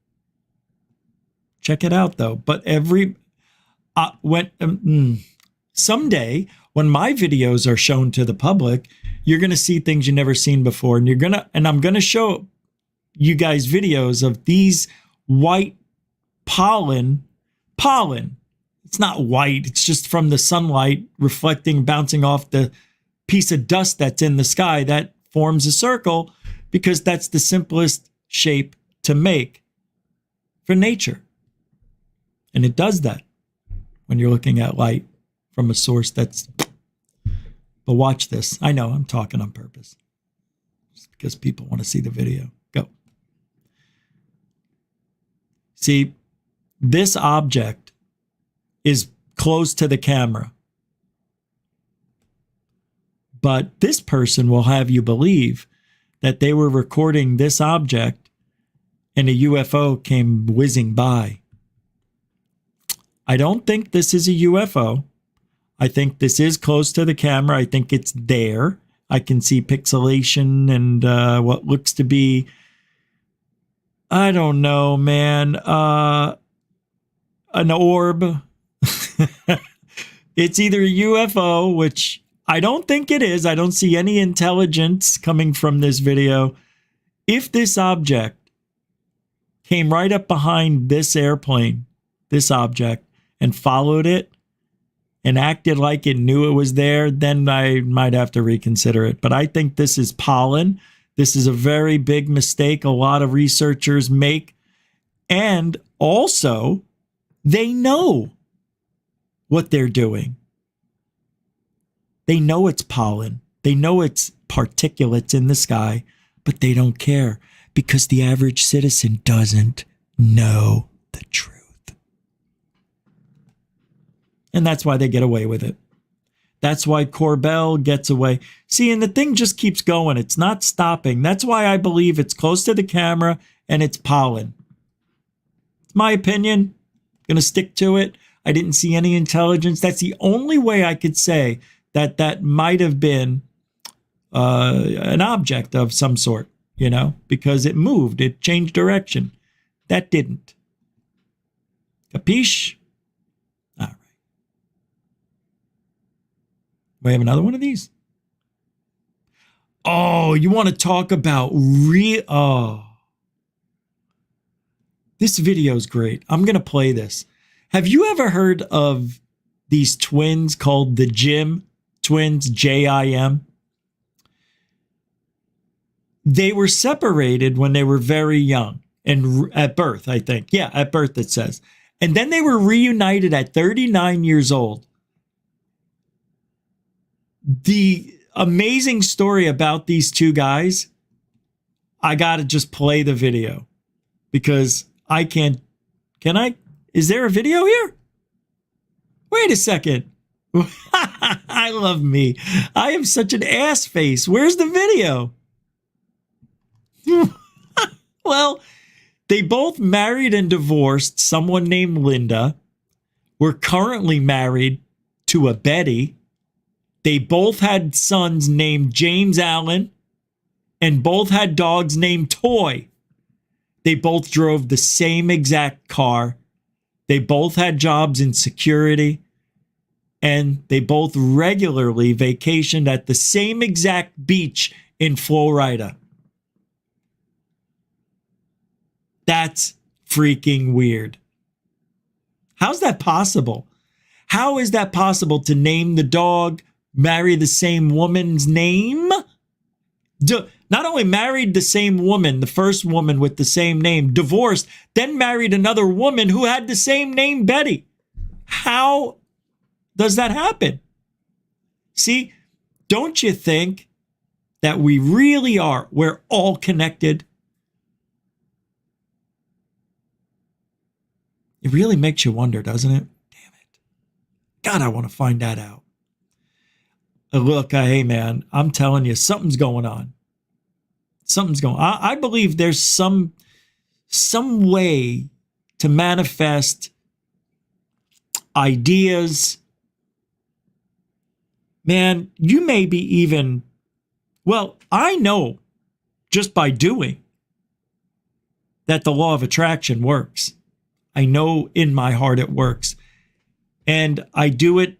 Speaker 9: Check it out, though. But someday, when my videos are shown to the public, you're going to see things you've never seen before. And I'm going to show you guys videos of these white pollen. It's not white. It's just from the sunlight reflecting, bouncing off the piece of dust that's in the sky that forms a circle because that's the simplest shape to make for nature. And it does that when you're looking at light from a source that's... But watch this. I know I'm talking on purpose. Just because people want to see the video. Go. See, this object is close to the camera. But this person will have you believe that they were recording this object and a UFO came whizzing by. I don't think this is a UFO. I think this is close to the camera. I think it's there. I can see pixelation and what looks to be, I don't know, man, an orb. It's either a UFO, which I don't think it is. I don't see any intelligence coming from this video. If this object came right up behind this airplane, this object, and followed it and acted like it knew it was there, then I might have to reconsider it. But I think this is pollen. This is a very big mistake a lot of researchers make. And also, they know what they're doing. They know it's pollen. They know it's particulates in the sky, but they don't care because the average citizen doesn't know the truth. And that's why they get away with it. That's why Corbell gets away. See, and the thing just keeps going. It's not stopping. That's why I believe it's close to the camera and it's pollen. It's my opinion. I'm going to stick to it. I didn't see any intelligence. That's the only way I could say that that might have been an object of some sort, you know, because it moved. It changed direction. That didn't. Capiche? All right. We have another one of these? Oh, you want to talk about oh. This video is great. I'm going to play this. Have you ever heard of these twins called the Jim twins, J-I-M? They were separated when they were very young and at birth, I think. Yeah, at birth it says. And then they were reunited at 39 years old. The amazing story about these two guys, I got to just play the video because I can't. Can I? Is there a video here? Wait a second. I love me. I am such an ass face. Where's the video? Well, they both married and divorced someone named Linda. We're currently married to a Betty. They both had sons named James Allen and both had dogs named Toy. They both drove the same exact car. They both had jobs in security. And they both regularly vacationed at the same exact beach in Florida. That's freaking weird. How's that possible? How is that possible to name the dog, marry the same woman's name? Not only married the same woman, the first woman with the same name, divorced, then married another woman who had the same name, Betty. How does that happen? See, don't you think that we really are, we're all connected? It really makes you wonder, doesn't it? Damn it. God, I want to find that out. Look, hey man, I'm telling you, something's going on. Something's going on. I believe there's some way to manifest ideas. Man, you may be even, well, I know just by doing that the law of attraction works. I know in my heart it works. And I do it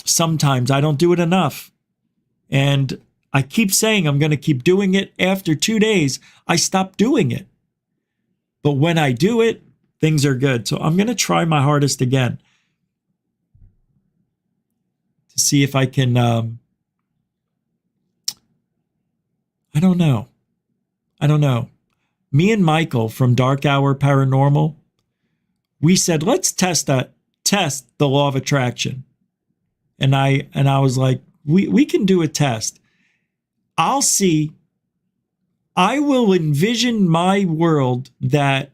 Speaker 9: sometimes. I don't do it enough. And I keep saying I'm going to keep doing it. After 2 days, I stop doing it. But when I do it, things are good. So I'm going to try my hardest again to see if I can I don't know. Me and Michael from Dark Hour Paranormal, we said, let's test the law of attraction. And I was like, we can do a test. I'll see. I will envision my world that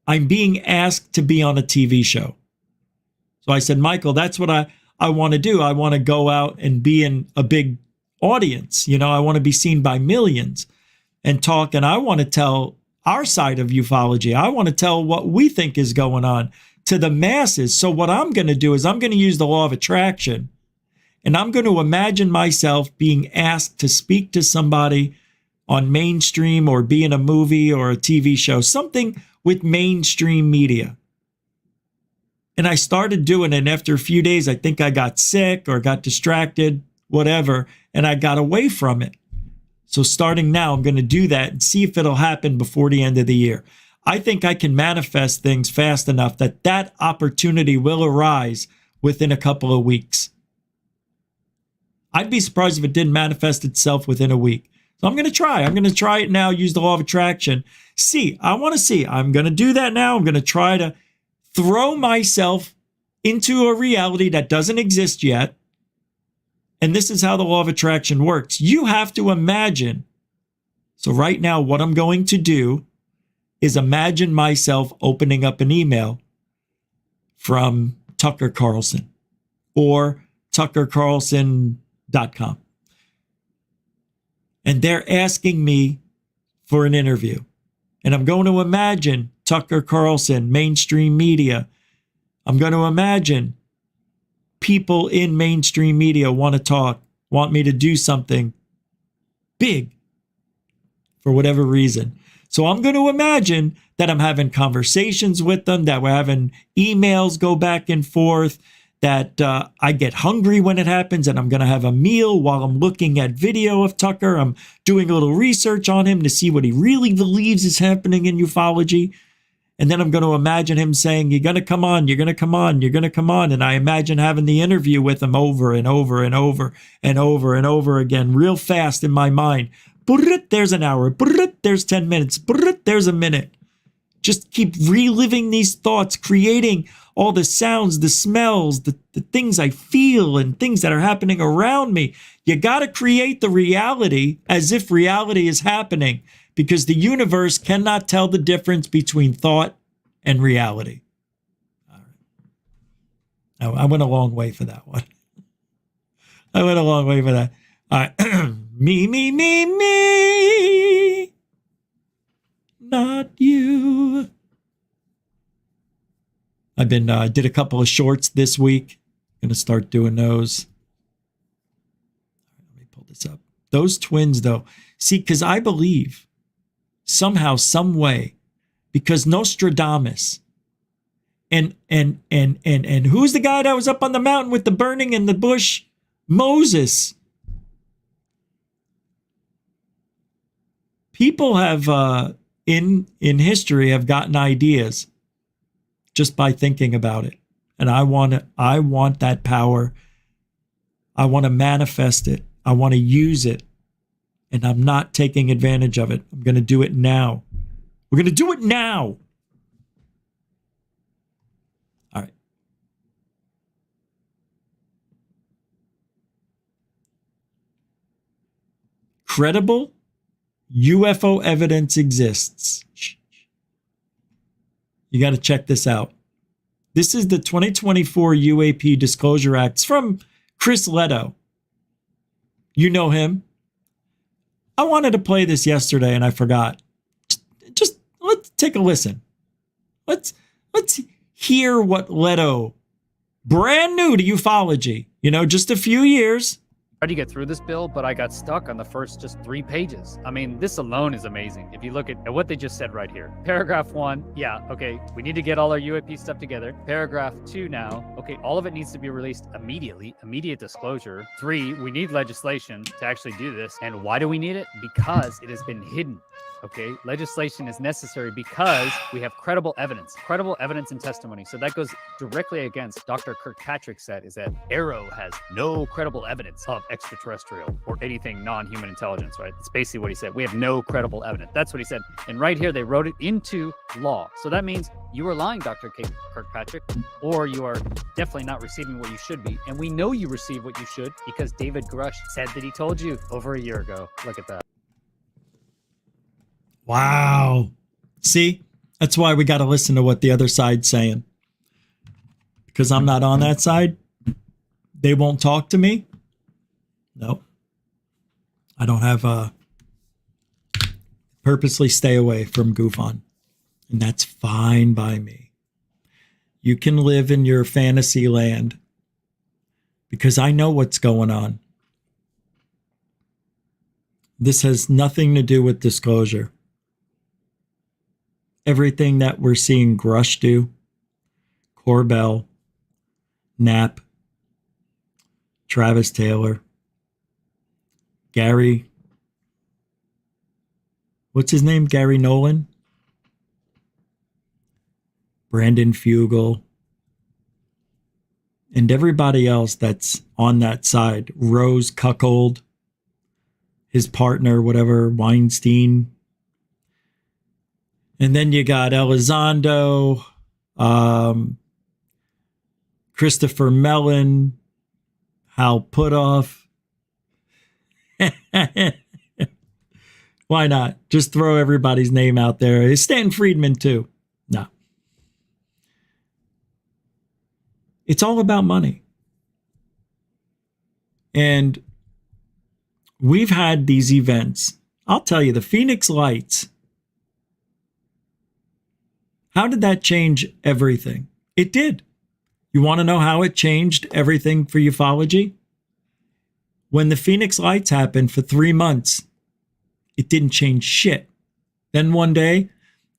Speaker 9: I'm being asked to be on a TV show. So I said, Michael, that's what I want to do. I want to go out and be in a big audience. I want to be seen by millions and talk. And I want to tell our side of ufology. I want to tell what we think is going on to the masses. So what I'm going to do is I'm going to use the law of attraction, and I'm going to imagine myself being asked to speak to somebody on mainstream or be in a movie or a TV show, something with mainstream media. And I started doing it, and after a few days, I think I got sick or got distracted, whatever, and I got away from it. So starting now, I'm going to do that and see if it'll happen before the end of the year. I think I can manifest things fast enough that opportunity will arise within a couple of weeks. I'd be surprised if it didn't manifest itself within a week. So I'm going to try. I'm going to try it now, use the law of attraction. I want to see. I'm going to do that now. I'm going to try to throw myself into a reality that doesn't exist yet. And this is how the law of attraction works. You have to imagine. So right now, what I'm going to do is imagine myself opening up an email from Tucker Carlson or tuckercarlson.com. And they're asking me for an interview. And I'm going to imagine Tucker Carlson, mainstream media. I'm going to imagine people in mainstream media want to talk, want me to do something big for whatever reason. So I'm going to imagine that I'm having conversations with them, that we're having emails go back and forth, that I get hungry when it happens and I'm going to have a meal while I'm looking at video of Tucker. I'm doing a little research on him to see what he really believes is happening in ufology. And then I'm going to imagine him saying, you're going to come on, you're going to come on, you're going to come on. And I imagine having the interview with him over and over and over and over and over again, real fast in my mind. There's an hour. There's 10 minutes. There's a minute. Just keep reliving these thoughts, creating all the sounds, the smells, the things I feel and things that are happening around me. You got to create the reality as if reality is happening, because the universe cannot tell the difference between thought and reality. All right. I went a long way for that one. I went a long way for that. All right. Me. Not you. I've been did a couple of shorts this week. Gonna start doing those. Let me pull this up. Those twins, though. See, because I believe somehow, some way, because Nostradamus and who's the guy that was up on the mountain with the burning in the bush? Moses. People have in history have gotten ideas just by thinking about it. And I want that power. I want to manifest it. I want to use it. And I'm not taking advantage of it. I'm going to do it now. We're going to do it now. All right. Credible UFO evidence exists. You got to check this out. This is the 2024 UAP Disclosure Act. It's from Chris Leto. You know him. I wanted to play this yesterday and I forgot. Just let's take a listen. Let's hear what Leto, brand new to ufology, just a few years.
Speaker 13: Tried to get through this bill, but I got stuck on the first just 3 pages. I mean, this alone is amazing. If you look at what they just said right here. Paragraph 1, yeah, okay, we need to get all our UAP stuff together. Paragraph 2 now, okay, all of it needs to be released immediately, immediate disclosure. 3, we need legislation to actually do this. And why do we need it? Because it has been hidden. Okay, legislation is necessary because we have credible evidence and testimony. So that goes directly against Dr. Kirkpatrick said is that Arrow has no credible evidence of extraterrestrial or anything non-human intelligence, right? That's basically what he said. We have no credible evidence. That's what he said. And right here, they wrote it into law. So that means you are lying, Dr. Kirkpatrick, or you are definitely not receiving what you should be. And we know you receive what you should because David Grush said that he told you over a year ago. Look at that.
Speaker 9: Wow. See, that's why we got to listen to what the other side's saying. Because I'm not on that side. They won't talk to me. No. I don't have purposely stay away from GoofOn. And that's fine by me. You can live in your fantasy land because I know what's going on. This has nothing to do with disclosure. Everything that we're seeing Grush do, Corbell, Knapp, Travis Taylor, Gary, what's his name? Gary Nolan, Brandon Fugel, and everybody else that's on that side. Rose Cuckold, his partner, whatever, Weinstein. And then you got Elizondo, Christopher Mellon, Hal Puthoff. Why not? Just throw everybody's name out there. Stanton Friedman too. No. It's all about money. And we've had these events. I'll tell you, the Phoenix Lights. How did that change everything? It did. You want to know how it changed everything for ufology? When the Phoenix Lights happened for 3 months, it didn't change shit. Then one day,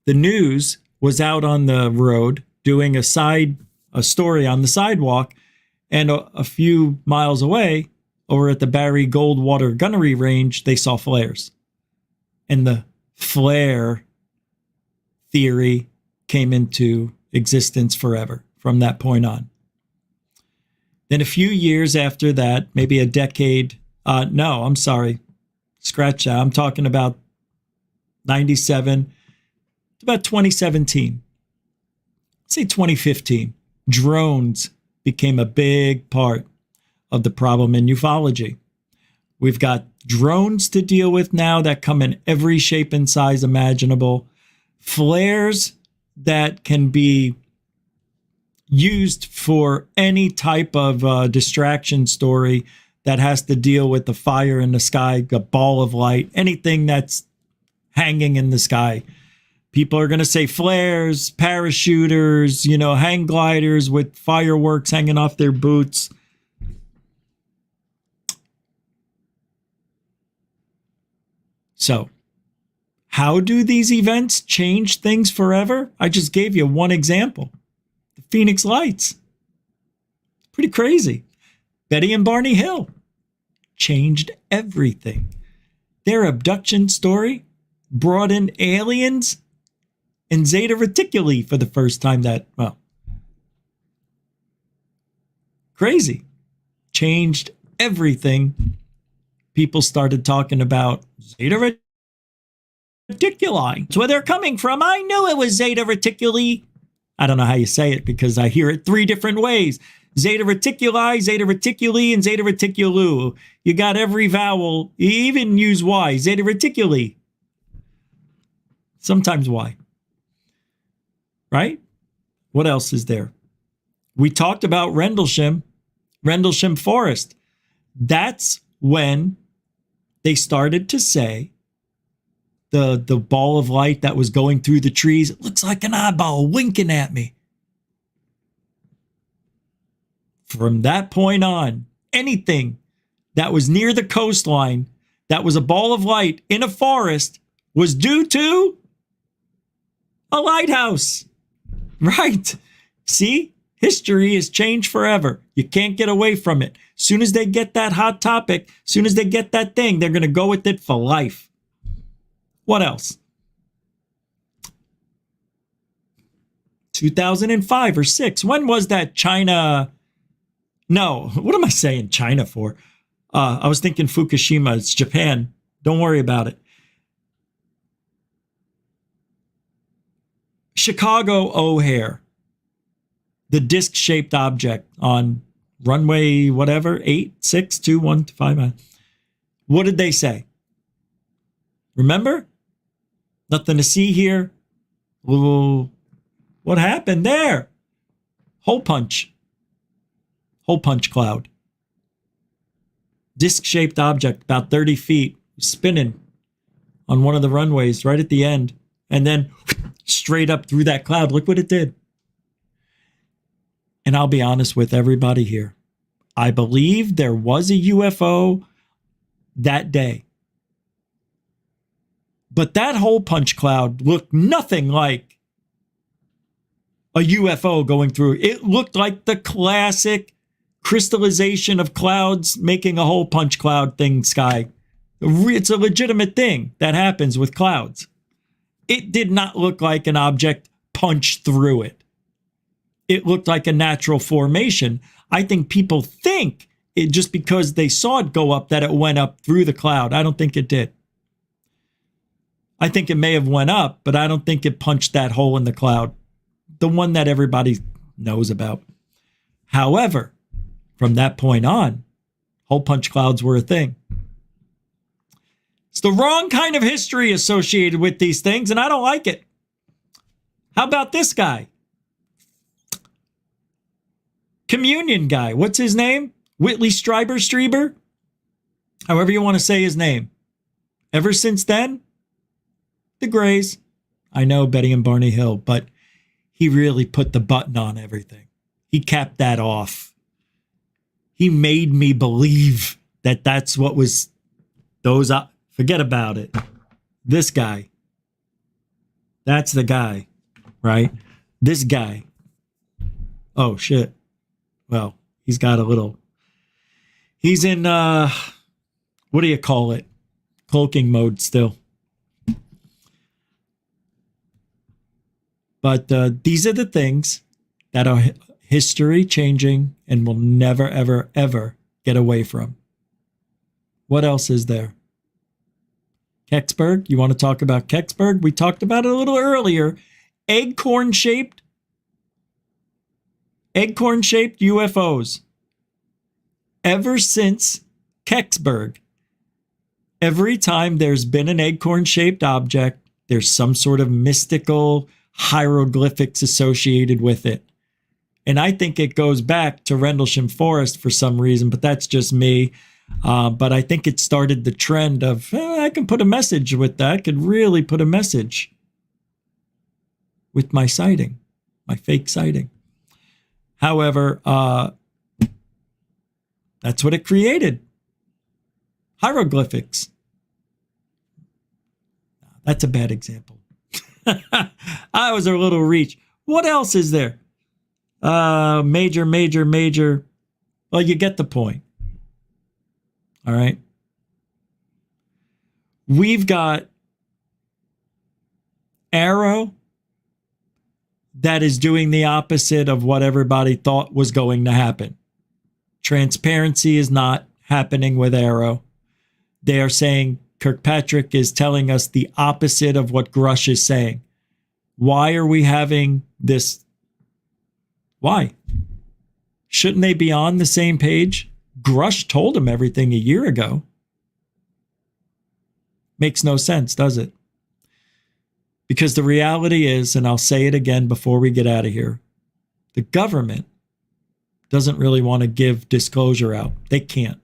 Speaker 9: the news was out on the road doing a story on the sidewalk, and a few miles away, over at the Barry Goldwater Gunnery Range, they saw flares. And the flare theory came into existence forever from that point on. Then a few years after that, maybe a decade, no, I'm sorry, scratch that. I'm talking about 97 to about 2017. Let's say 2015. Drones became a big part of the problem in ufology. We've got drones to deal with now that come in every shape and size imaginable. Flares that can be used for any type of distraction story that has to deal with the fire in the sky, a ball of light, anything that's hanging in the sky. People are going to say flares, parachuters, hang gliders with fireworks hanging off their boots. So, how do these events change things forever? I just gave you one example. The Phoenix Lights. Pretty crazy. Betty and Barney Hill changed everything. Their abduction story brought in aliens and Zeta Reticuli for the first time crazy. Changed everything. People started talking about Zeta Reticuli. It's where they're coming from. I knew it was Zeta Reticuli. I don't know how you say it because I hear it 3 different ways. Zeta Reticuli, Zeta Reticuli, and Zeta Reticulu. You got every vowel. You even use Y. Zeta Reticuli. Sometimes Y. Right? What else is there? We talked about Rendlesham Forest. That's when they started to say the ball of light that was going through the trees, it looks like an eyeball winking at me. From that point on, anything that was near the coastline that was a ball of light in a forest was due to a lighthouse. Right. See? History has changed forever. You can't get away from it. Soon as they get that hot topic, soon as they get that thing, they're going to go with it for life. What else? 2005 or 6. When was that? China? No, what am I saying China for? I was thinking Fukushima. It's Japan. Don't worry about it. Chicago O'Hare. The disc-shaped object on runway whatever, 8, 6, 2, 1, 5. What did they say? Remember? Nothing to see here. Well, what happened there? Hole punch cloud. Disc-shaped object, about 30 feet, spinning on one of the runways right at the end, and then straight up through that cloud. Look what it did. And I'll be honest with everybody here. I believe there was a UFO that day. But that hole punch cloud looked nothing like a UFO going through. It looked like the classic crystallization of clouds making a hole punch cloud thing sky. It's a legitimate thing that happens with clouds. It did not look like an object punched through it. It looked like a natural formation. I think people think it just because they saw it go up that it went up through the cloud. I don't think it did. I think it may have went up, but I don't think it punched that hole in the cloud. The one that everybody knows about. However, from that point on, hole punch clouds were a thing. It's the wrong kind of history associated with these things, and I don't like it. How about this guy? Communion guy. What's his name? Whitley Strieber? However you want to say his name. Ever since then, the Grays. I know Betty and Barney Hill, but he really put the button on everything. He capped that off. He made me believe that that's what was those. Forget about it. This guy. That's the guy, right? This guy. Oh, shit. Well, he's got a little. He's in, what do you call it? Cloaking mode still. But these are the things that are history changing and will never, ever, ever get away from. What else is there? Kecksburg. You want to talk about Kecksburg? We talked about it a little earlier. Acorn-shaped UFOs. Ever since Kecksburg, every time there's been an acorn-shaped object, there's some sort of mystical hieroglyphics associated with it. And I think it goes back to Rendlesham Forest for some reason, but that's just me. But I think it started the trend of, I can put a message with that. I could really put a message with my sighting, my fake sighting. However, that's what it created. Hieroglyphics. That's a bad example. I was a little reach. What else is there? Major. Well, you get the point. All right. We've got Arrow that is doing the opposite of what everybody thought was going to happen. Transparency is not happening with Arrow. They are saying Kirkpatrick is telling us the opposite of what Grush is saying. Why are we having this? Why? Shouldn't they be on the same page? Grush told him everything a year ago. Makes no sense, does it? Because the reality is, and I'll say it again before we get out of here, the government doesn't really want to give disclosure out. They can't.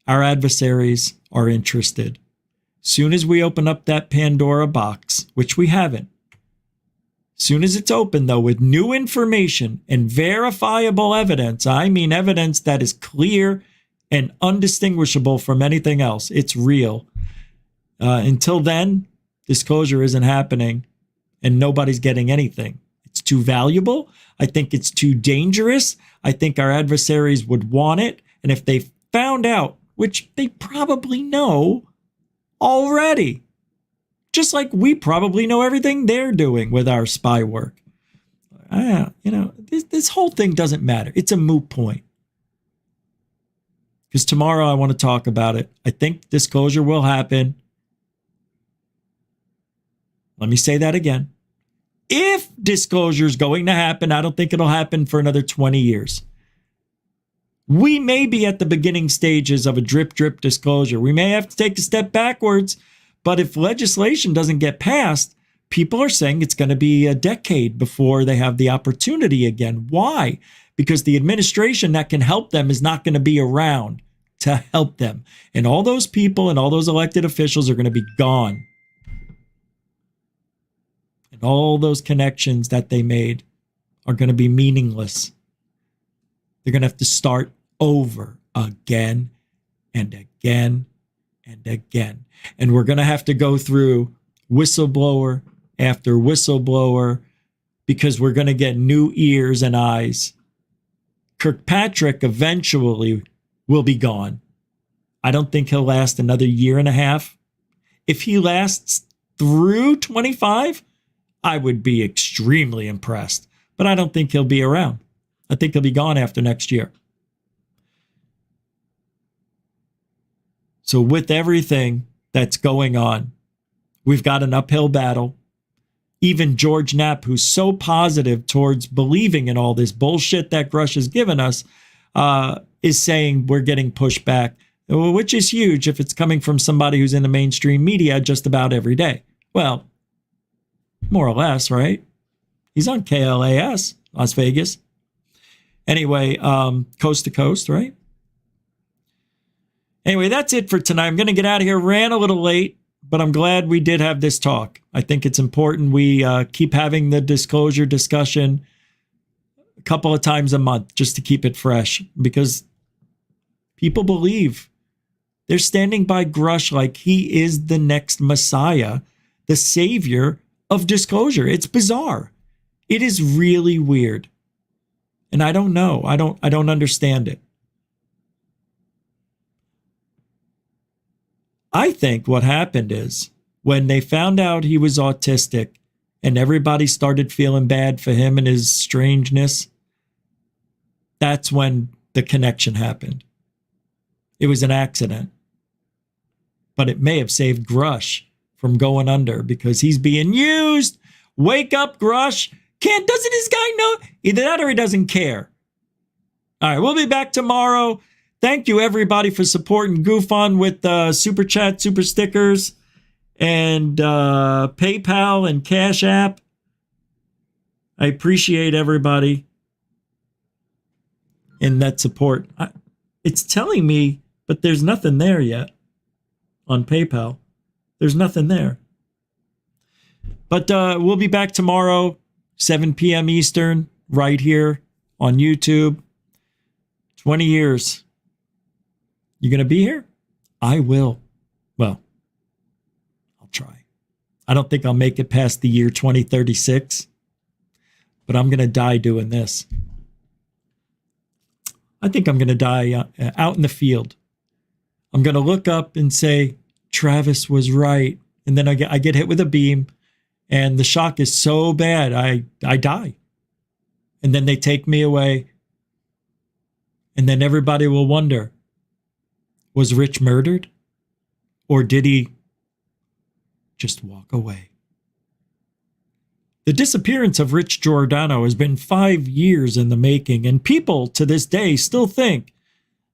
Speaker 9: Our adversaries are interested. Soon as we open up that Pandora box, which we haven't, soon as it's open, though, with new information and verifiable evidence, I mean evidence that is clear and undistinguishable from anything else, it's real. Until then, disclosure isn't happening and nobody's getting anything. It's too valuable. I think it's too dangerous. I think our adversaries would want it. And if they found out, which they probably know already, just like we probably know everything they're doing with our spy work. This whole thing doesn't matter. It's a moot point. Because tomorrow I want to talk about it. I think disclosure will happen. Let me say that again. If disclosure is going to happen, I don't think it'll happen for another 20 years. We may be at the beginning stages of a drip disclosure. We may have to take a step backwards, but if legislation doesn't get passed, people are saying it's going to be a decade before they have the opportunity again. Why? Because the administration that can help them is not going to be around to help them. And all those people and all those elected officials are going to be gone. And all those connections that they made are going to be meaningless. They're going to have to start over again and again and again. And we're going to have to go through whistleblower after whistleblower because we're going to get new ears and eyes. Kirkpatrick eventually will be gone. I don't think he'll last another year and a half. If he lasts through 25, I would be extremely impressed. But I don't think he'll be around. I think he'll be gone after next year. So with everything that's going on, we've got an uphill battle. Even George Knapp, who's so positive towards believing in all this bullshit that Grush has given us, is saying we're getting pushed back, which is huge if it's coming from somebody who's in the mainstream media just about every day. Well, more or less, right? He's on KLAS, Las Vegas. Anyway, coast to coast, right? Anyway, that's it for tonight. I'm going to get out of here. Ran a little late, but I'm glad we did have this talk. I think it's important we keep having the disclosure discussion a couple of times a month just to keep it fresh, because people believe they're standing by Grush like he is the next Messiah, the savior of disclosure. It's bizarre. It is really weird. And I don't know. I don't understand it. I think what happened is when they found out he was autistic and everybody started feeling bad for him and his strangeness, that's when the connection happened. It was an accident. But it may have saved Grush from going under because he's being used. Wake up, Grush. Doesn't this guy know? Either that or he doesn't care. All right, we'll be back tomorrow. Thank you, everybody, for supporting Goof On with Super Chat, Super Stickers, and PayPal and Cash App. I appreciate everybody in that support. It's telling me, but there's nothing there yet on PayPal. There's nothing there. But we'll be back tomorrow, 7 p.m. Eastern, right here on YouTube. 20 years. You going to be here? I will. Well, I'll try. I don't think I'll make it past the year 2036, but I'm going to die doing this. I think I'm going to die out in the field. I'm going to look up and say, Travis was right. And then I get hit with a beam and the shock is so bad, I die. And then they take me away. And then everybody will wonder, was Rich murdered? Or did he just walk away? The disappearance of Rich Giordano has been 5 years in the making, and people to this day still think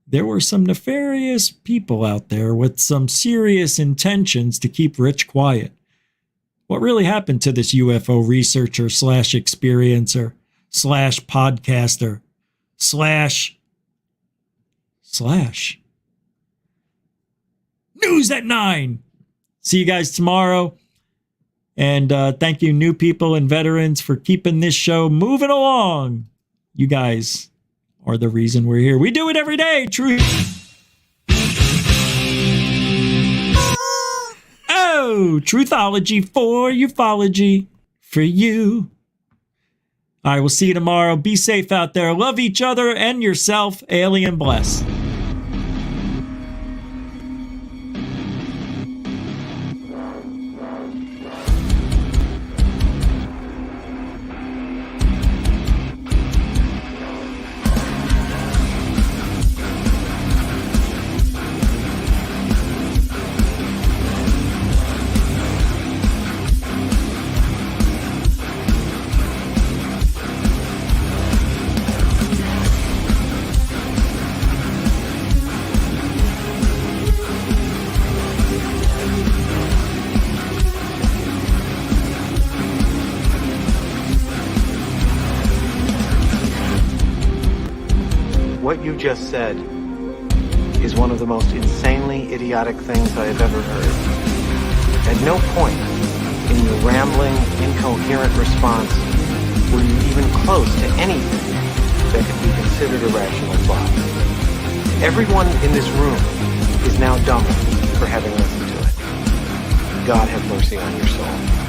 Speaker 9: there were some nefarious people out there with some serious intentions to keep Rich quiet. What really happened to this UFO researcher / experiencer / podcaster / News at 9. See you guys tomorrow. And thank you, new people and veterans, for keeping this show moving along. You guys are the reason we're here. We do it every day. Truthology for ufology for you. All right, we'll see you tomorrow. Be safe out there. Love each other and yourself. Alien bless.
Speaker 16: What you just said is one of the most insanely idiotic things I have ever heard. At no point in your rambling, incoherent response were you even close to anything that could be considered a rational thought. Everyone in this room is now dumber for having listened to it. God have mercy on your soul.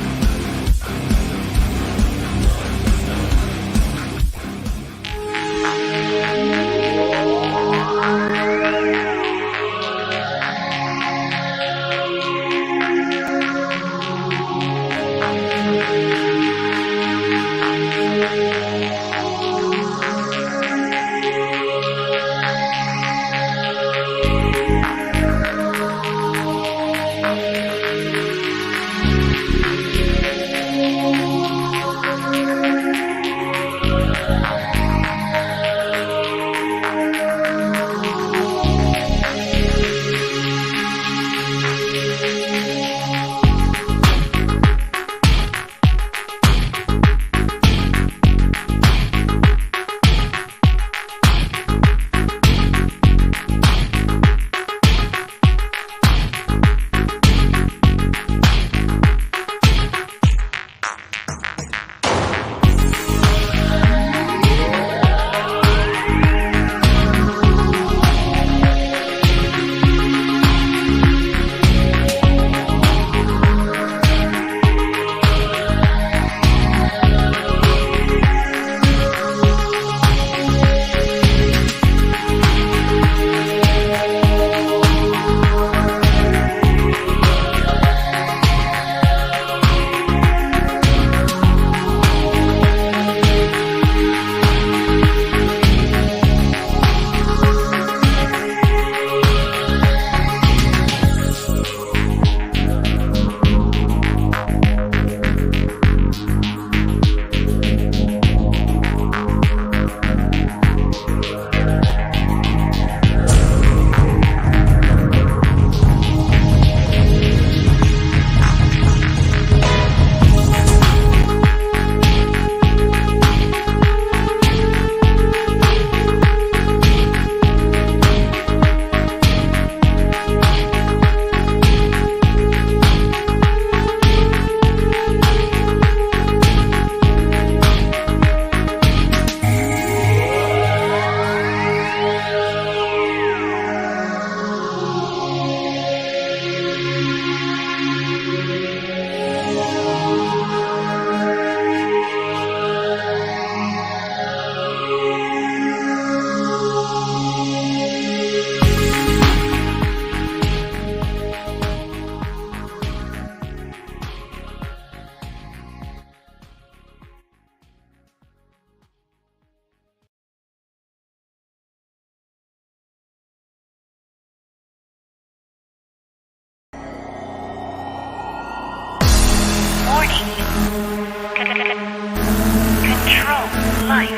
Speaker 17: Control life.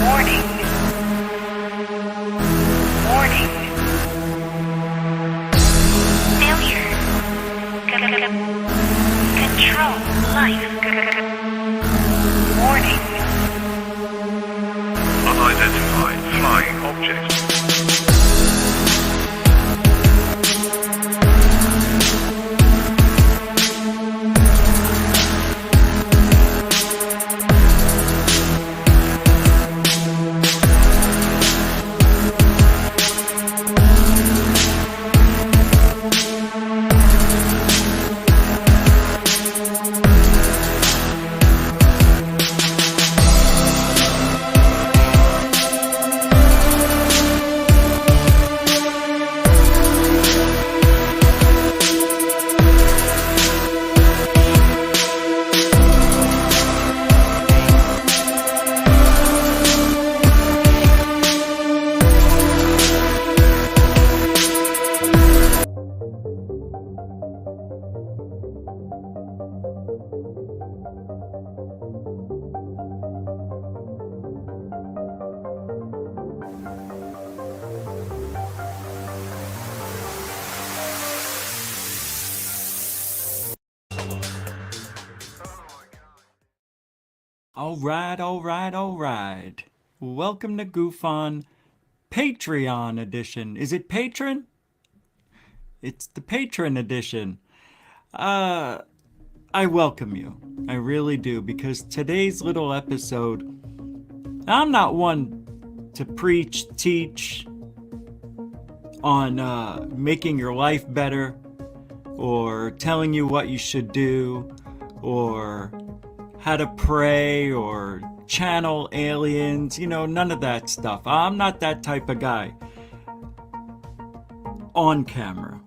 Speaker 17: Warning. Warning. Failure. Control life. Warning.
Speaker 5: Unidentified flying object.
Speaker 9: All right. Welcome to Goof On Patreon edition. Is it patron? It's the patron edition. I welcome you. I really do, because today's little episode, I'm not one to preach, teach on making your life better or telling you what you should do or how to pray or channel aliens, none of that stuff. I'm not that type of guy on camera.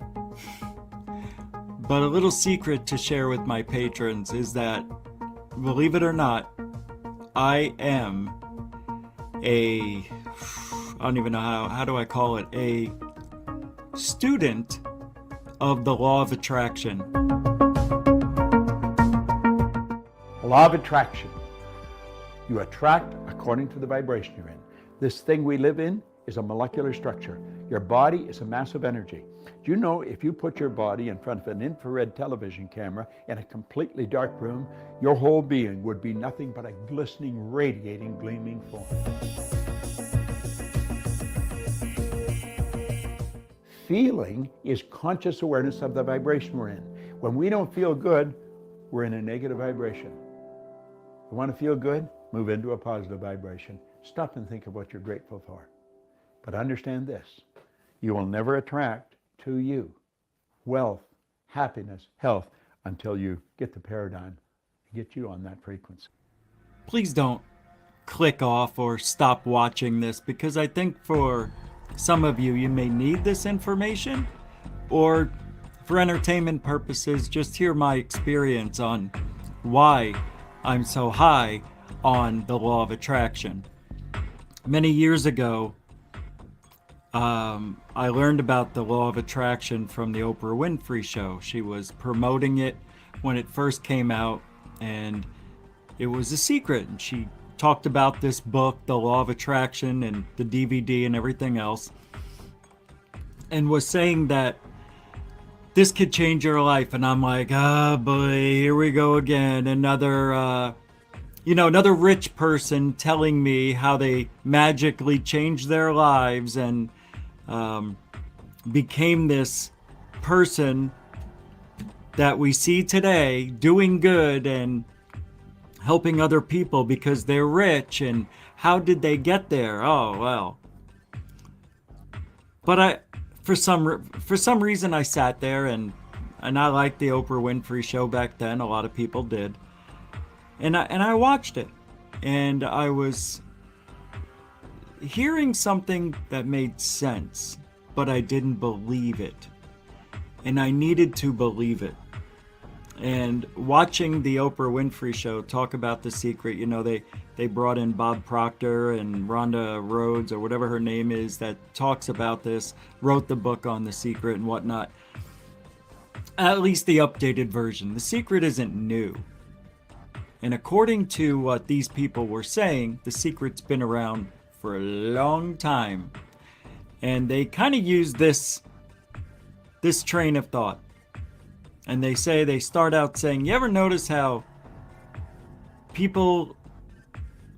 Speaker 9: But a little secret to share with my patrons is that, believe it or not, I am I don't even know how do I call it, a student of the law of attraction.
Speaker 18: Law of attraction. You attract according to the vibration you're in. This thing we live in is a molecular structure. Your body is a mass of energy. Do you know if you put your body in front of an infrared television camera in a completely dark room, your whole being would be nothing but a glistening, radiating, gleaming form? Feeling is conscious awareness of the vibration we're in. When we don't feel good, we're in a negative vibration. You want to feel good? Move into a positive vibration. Stop and think of what you're grateful for. But understand this, you will never attract to you wealth, happiness, health until you get the paradigm and get you on that frequency.
Speaker 9: Please don't click off or stop watching this, because I think for some of you, you may need this information, or for entertainment purposes, just hear my experience on why I'm so high on the law of attraction. Many years ago, I learned about the law of attraction from the Oprah Winfrey Show. She was promoting it when it first came out, and it was a secret. And she talked about this book, The Law of Attraction, and the DVD and everything else, and was saying that this could change your life. And I'm like, oh boy, here we go again. Another rich person telling me how they magically changed their lives and became this person that we see today doing good and helping other people because they're rich. And how did they get there? Oh, well. But for some reason I sat there and I liked the Oprah Winfrey Show back then. A lot of people did. And I watched it, and I was hearing something that made sense, but I didn't believe it. And I needed to believe it. And watching the Oprah Winfrey Show talk about The Secret, they brought in Bob Proctor and Rhonda Rhodes, or whatever her name is, that talks about this, wrote the book on The Secret and whatnot. At least the updated version. The Secret isn't new. And according to what these people were saying, The Secret's been around for a long time. And they kind of use this train of thought. And they start out saying, you ever notice how people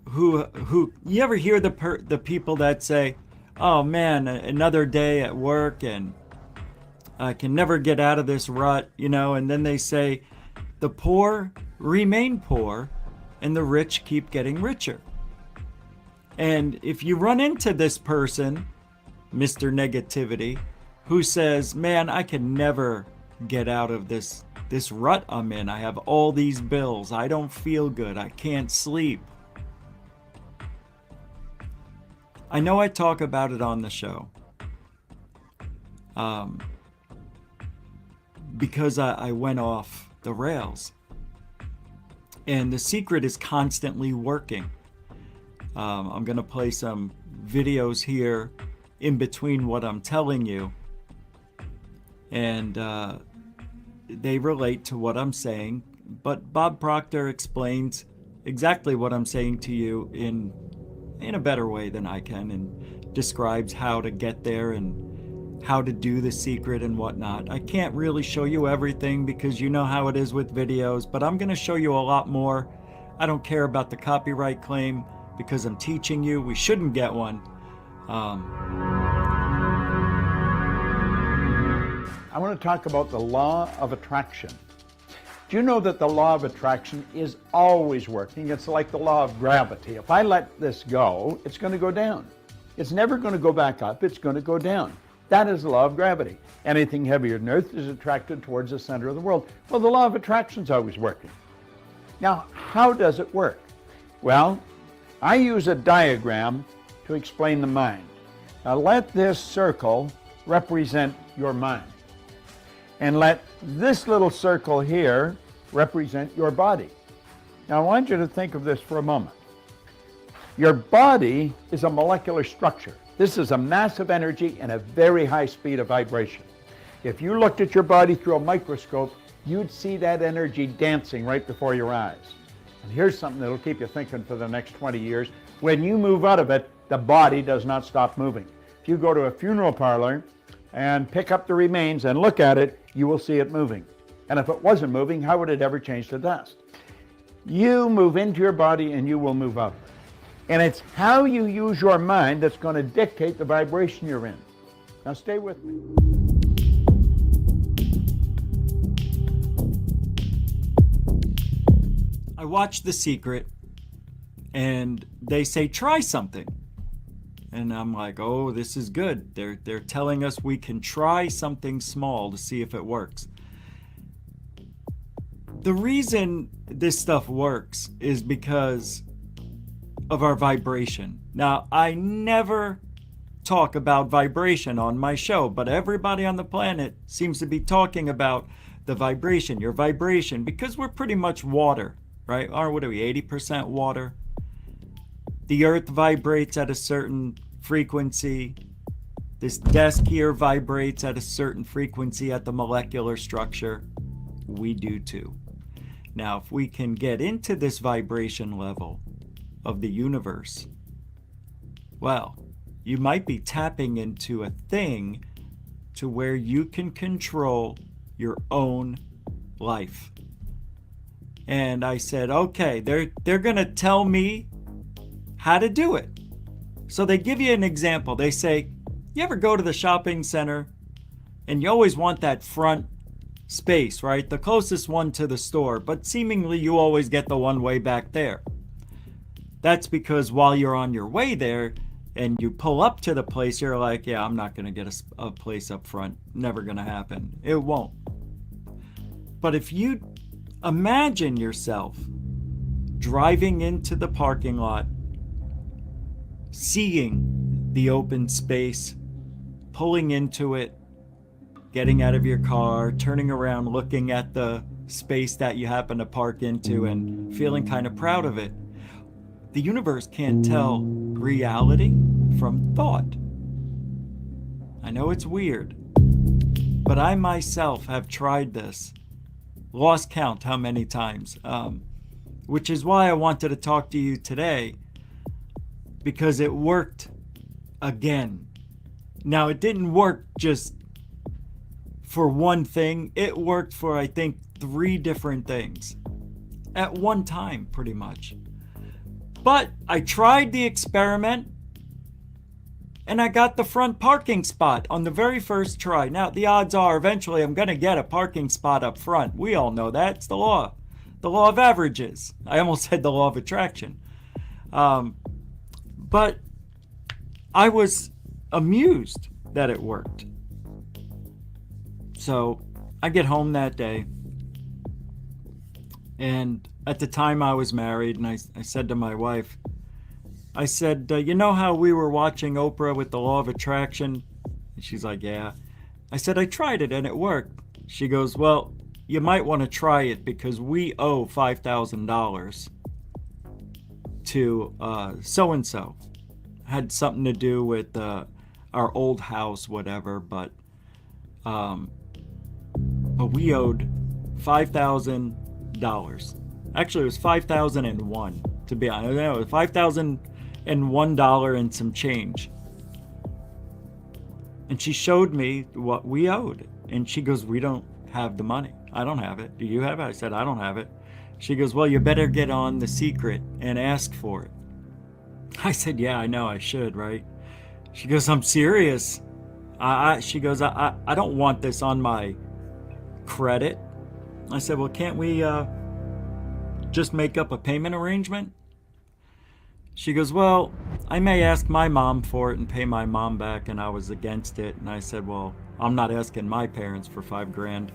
Speaker 9: who you ever hear the people that say, oh man, another day at work and I can never get out of this rut, and then they say, the poor remain poor and the rich keep getting richer. And if you run into this person, Mr. Negativity, who says, man, I can never get out of this rut I'm in. I have all these bills. I don't feel good. I can't sleep. I know I talk about it on the show. Because I went off the rails. And The Secret is constantly working. I'm going to play some videos here in between what I'm telling you. And they relate to what I'm saying. But Bob Proctor explains exactly what I'm saying to you in a better way than I can, and describes how to get there and how to do The Secret and whatnot. I can't really show you everything because you know how it is with videos, but I'm going to show you a lot more. I don't care about the copyright claim. because I'm teaching you. We shouldn't get one.
Speaker 18: I want to talk about the law of attraction. Do you know that the law of attraction is always working? It's like the law of gravity. If I let this go, it's going to go down. It's never going to go back up. It's going to go down. That is the law of gravity. Anything heavier than Earth is attracted towards the center of the world. Well, the law of attraction is always working. Now, how does it work? Well, I use a diagram to explain the mind. Now, let this circle represent your mind. And let this little circle here represent your body. Now, I want you to think of this for a moment. Your body is a molecular structure. This is a massive energy and a very high speed of vibration. If you looked at your body through a microscope, you'd see that energy dancing right before your eyes. And here's something that'll keep you thinking for the next 20 years. When you move out of it, the body does not stop moving. If you go to a funeral parlor and pick up the remains and look at it, you will see it moving. And if it wasn't moving, how would it ever change to dust? You move into your body and you will move out of it. And it's how you use your mind that's going to dictate the vibration you're in. Now stay with me.
Speaker 9: I watched The Secret, and they say, try something. And I'm like, oh, this is good. They're telling us we can try something small to see if it works. The reason this stuff works is because of our vibration. Now, I never talk about vibration on my show, but everybody on the planet seems to be talking about the vibration, your vibration, because we're pretty much water, right? Or what are we, 80% water? The earth vibrates at a certain frequency. This desk here vibrates at a certain frequency at the molecular structure. We do too. Now, if we can get into this vibration level of the universe, well, you might be tapping into a thing to where you can control your own life. And I said, okay, they're gonna tell me how to do it. So they give you an example. They say, you ever go to the shopping center and you always want that front space, right? The closest one to the store, but seemingly you always get the one way back there. That's because while you're on your way there and you pull up to the place, you're like, yeah, I'm not gonna get a place up front. Never gonna happen. It won't. But if you imagine yourself driving into the parking lot, seeing the open space, pulling into it, getting out of your car, turning around, looking at the space that you happen to park into and feeling kind of proud of it. The universe can't tell reality from thought. I know it's weird, but I myself have tried this. Lost count how many times, which is why I wanted to talk to you today, because it worked again. Now, it didn't work just for one thing. It worked for, I think, 3 different things at one time, pretty much. But I tried the experiment and I got the front parking spot on the very first try. Now, the odds are eventually I'm going to get a parking spot up front. We all know that. It's the law of averages. I almost said the law of attraction. But I was amused that it worked. So I get home that day, and at the time I was married, and I said to my wife, I said, you know how we were watching Oprah with the law of attraction? And she's like, yeah. I said, I tried it and it worked. She goes, well, you might want to try it because we owe $5,000 to so-and-so. Had something to do with our old house, whatever, but we owed $5,000. Actually, it was $5,001, to be honest. It was $5,001 and some change. And she showed me what we owed. And she goes, we don't have the money. I don't have it. Do you have it? I said, I don't have it. She goes, well, you better get on The Secret and ask for it. I said, yeah, I know I should, right? She goes, I'm serious. She goes, I don't want this on my credit. I said, well, can't we just make up a payment arrangement? She goes, well, I may ask my mom for it and pay my mom back, and I was against it. And I said, well, I'm not asking my parents for $5,000.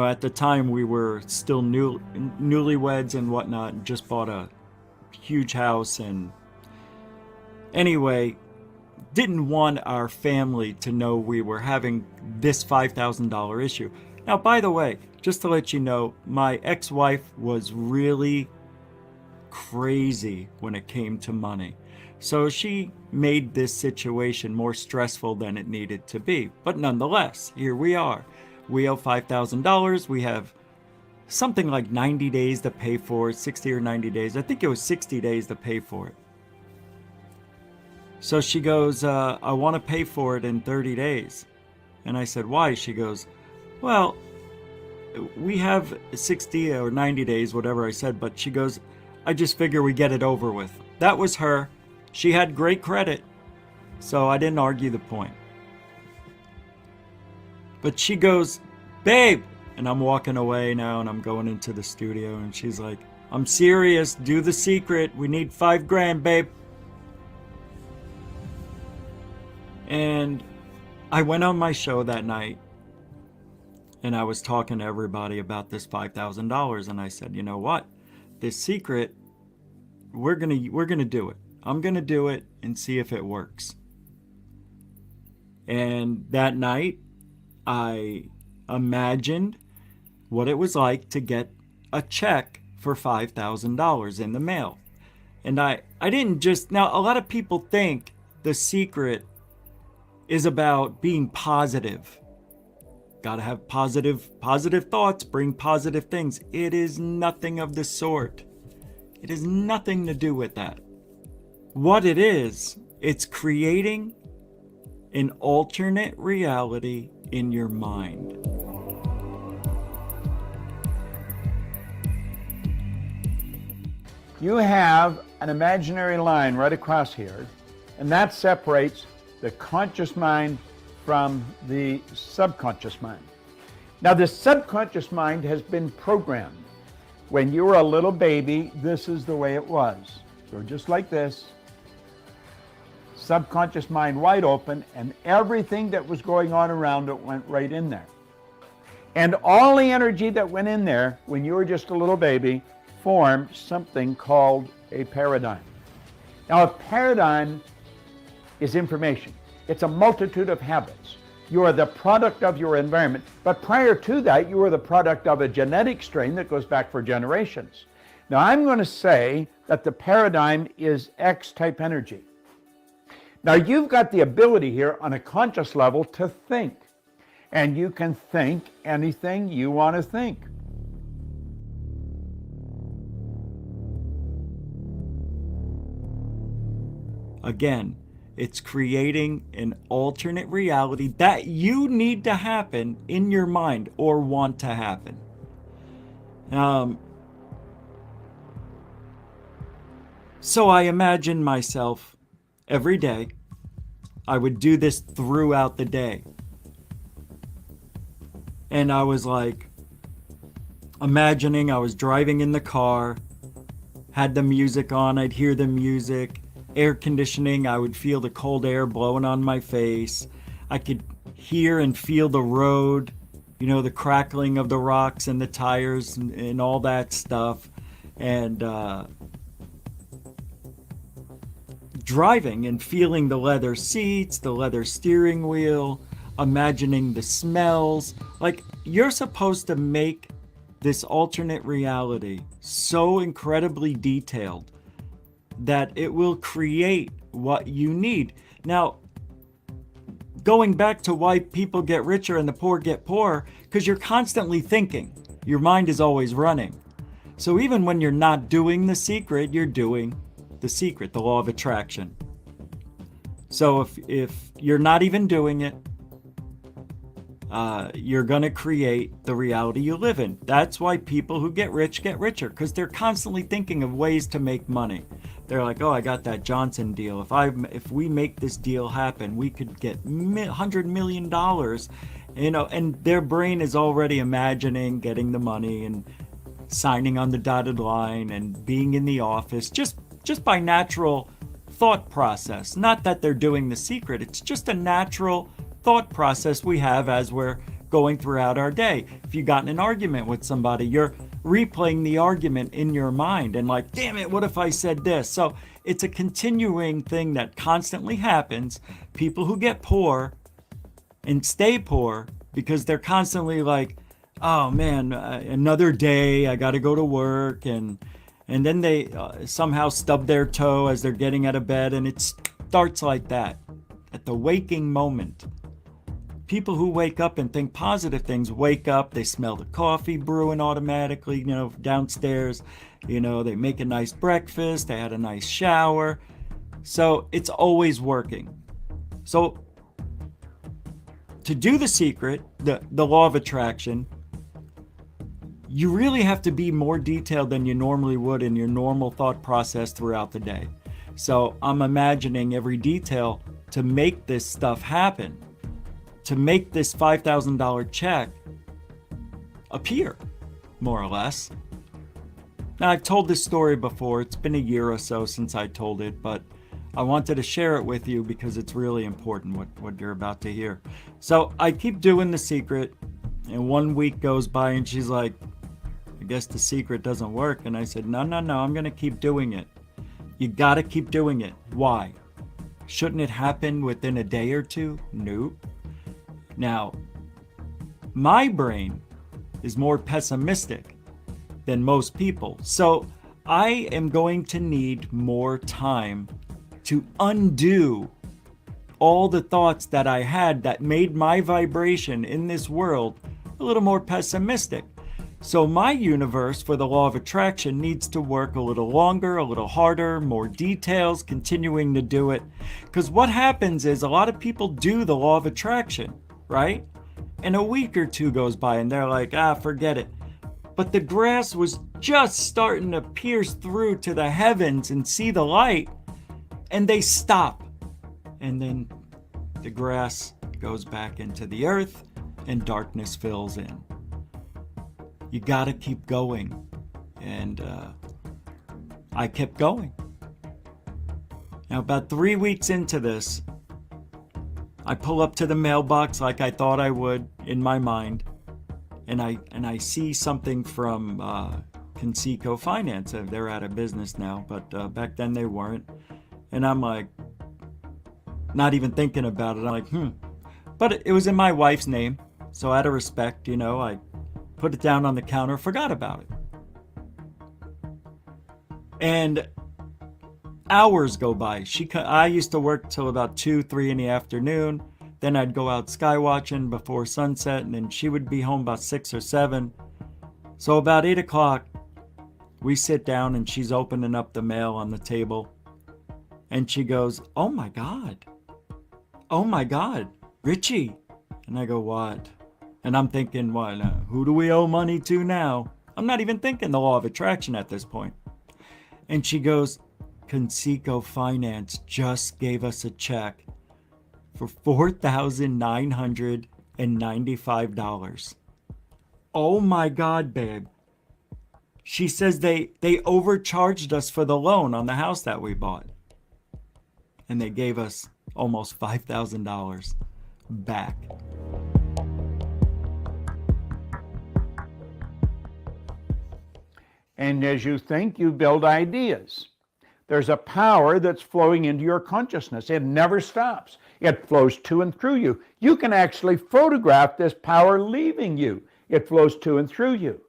Speaker 9: At the time we were still newlyweds and whatnot, and just bought a huge house, and anyway, didn't want our family to know we were having this $5,000 issue. Now, by the way, just to let you know, my ex-wife was really crazy when it came to money. So she made this situation more stressful than it needed to be. But nonetheless, here we are. We owe $5,000. We have something like 90 days to pay for it, 60 or 90 days. I think it was 60 days to pay for it. So she goes, I want to pay for it in 30 days. And I said, why? She goes, well, we have 60 or 90 days, whatever I said. But she goes, I just figure we get it over with. That was her. She had great credit. So I didn't argue the point. But she goes, babe. And I'm walking away now, and I'm going into the studio, and she's like, I'm serious. Do the secret. We need $5,000, babe. And I went on my show that night, and I was talking to everybody about this $5,000, and I said, you know what? This secret, we're gonna do it. I'm gonna do it and see if it works. And that night, I imagined what it was like to get a check for $5,000 in the mail. And I didn't just, now a lot of people think the secret is about being positive. Gotta have positive thoughts, bring positive things. It is nothing of the sort. It has nothing to do with that. What it is, it's creating an alternate reality in your mind.
Speaker 18: You have an imaginary line right across here, and that separates the conscious mind from the subconscious mind. Now, the subconscious mind has been programmed. When you were a little baby, this is the way it was. So just like this, subconscious mind wide open, and everything that was going on around it went right in there. And all the energy that went in there when you were just a little baby formed something called a paradigm. Now, a paradigm is information. It's a multitude of habits. You are the product of your environment. But prior to that, you were the product of a genetic strain that goes back for generations. Now, I'm going to say that the paradigm is X-type energy. Now, you've got the ability here on a conscious level to think. And you can think anything you want to think.
Speaker 9: Again, it's creating an alternate reality that you need to happen in your mind or want to happen. So I imagine myself every day. I would do this throughout the day. And I was like, imagining I was driving in the car, had the music on, I'd hear the music. Air conditioning, I would feel the cold air blowing on my face. I could hear and feel the road, the crackling of the rocks and the tires and all that stuff. And driving and feeling the leather seats, the leather steering wheel, imagining the smells. Like, you're supposed to make this alternate reality so incredibly detailed that it will create what you need. Now, going back to why people get richer and the poor get poorer, because you're constantly thinking. Your mind is always running. So even when you're not doing the secret, you're doing the secret, the law of attraction. So if you're not even doing it, you're going to create the reality you live in. That's why people who get rich get richer, because they're constantly thinking of ways to make money. they're like, oh, I got that Johnson deal. If we make this deal happen, we could get $100 million, you know, and their brain is already imagining getting the money and signing on the dotted line and being in the office just by natural thought process. Not that they're doing the secret. It's just a natural thought process we have as we're going throughout our day. If you got in an argument with somebody, you're replaying the argument in your mind and like, damn it, what if I said this? So it's a continuing thing that constantly happens. People who get poor and stay poor because they're constantly like, oh man, another day, I got to go to work, and then they somehow stub their toe as they're getting out of bed, and it starts like that at the waking moment. People who wake up and think positive things wake up, they smell the coffee brewing automatically, you know, downstairs, you know, they make a nice breakfast, they had a nice shower. So it's always working. So to do the secret, the law of attraction, you really have to be more detailed than you normally would in your normal thought process throughout the day. So I'm imagining every detail to make this stuff happen, to make this $5,000 check appear, more or less. Now, I've told this story before. It's been a year or so since I told it, but I wanted to share it with you because it's really important what you're about to hear. So I keep doing the secret, and 1 week goes by and she's like, I guess the secret doesn't work. And I said, no, I'm going to keep doing it. You got to keep doing it. Why? Shouldn't it happen within a day or two? Nope. Now, my brain is more pessimistic than most people. So I am going to need more time to undo all the thoughts that I had that made my vibration in this world a little more pessimistic. So my universe for the law of attraction needs to work a little longer, a little harder, more details, continuing to do it. Because what happens is a lot of people do the law of attraction, right? And a week or two goes by and they're like, forget it. But the grass was just starting to pierce through to the heavens and see the light, and they stop. And then the grass goes back into the earth and darkness fills in. You got to keep going. And I kept going. Now, about 3 weeks into this, I pull up to the mailbox like I thought I would in my mind, and I see something from Conseco Finance. They're out of business now, but back then they weren't. And I'm like, not even thinking about it. I'm like, But it was in my wife's name, so out of respect, you know, I put it down on the counter, forgot about it. And hours go by. I used to work till about 2, 3 in the afternoon. Then I'd go out sky watching before sunset, and then she would be home about 6 or 7. So about 8 o'clock, we sit down and she's opening up the mail on the table. And she goes, oh my God, Richie. And I go, what? And I'm thinking, what? Who do we owe money to now? I'm not even thinking the law of attraction at this point. And she goes, Conseco Finance just gave us a check for $4,995. Oh my God, babe. She says they overcharged us for the loan on the house that we bought. And they gave us almost $5,000 back.
Speaker 18: And as you think, you build ideas. There's a power that's flowing into your consciousness. It never stops. It flows to and through you. You can actually photograph this power leaving you. It flows to and through you.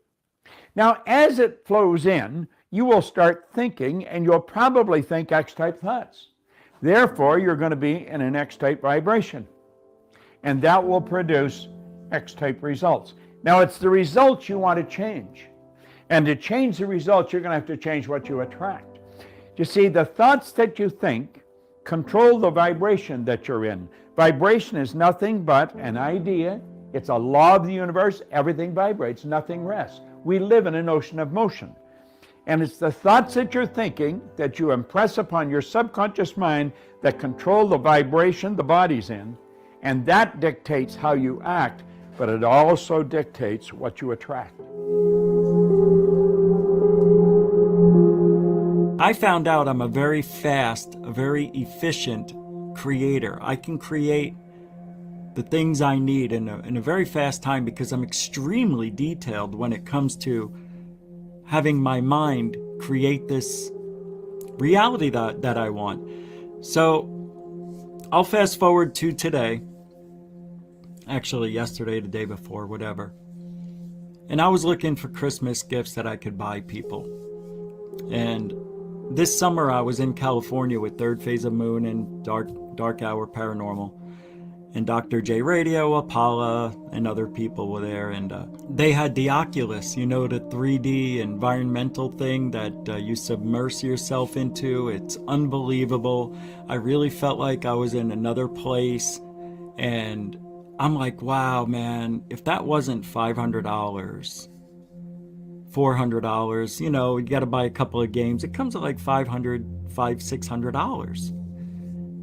Speaker 18: Now, as it flows in, you will start thinking, and you'll probably think X-type thoughts. Therefore, you're going to be in an X-type vibration. And that will produce X-type results. Now, it's the results you want to change. And to change the results, you're going to have to change what you attract. You see, the thoughts that you think control the vibration that you're in. Vibration is nothing but an idea. It's a law of the universe. Everything vibrates, nothing rests. We live in an ocean of motion. And it's the thoughts that you're thinking that you impress upon your subconscious mind that control the vibration the body's in, and that dictates how you act, but it also dictates what you attract.
Speaker 9: I found out I'm a very fast, a very efficient creator. I can create the things I need in a very fast time because I'm extremely detailed when it comes to having my mind create this reality that I want. So I'll fast forward to today, actually yesterday, the day before, whatever. And I was looking for Christmas gifts that I could buy people. And this summer I was in California with Third Phase of Moon and Dark Hour Paranormal. And Dr. J Radio, Apollo, and other people were there. And they had the Oculus, you know, the 3D environmental thing that you submerge yourself into. It's unbelievable. I really felt like I was in another place. And I'm like, wow, man, if that wasn't $500, $400, you know, you got to buy a couple of games. It comes at like $600.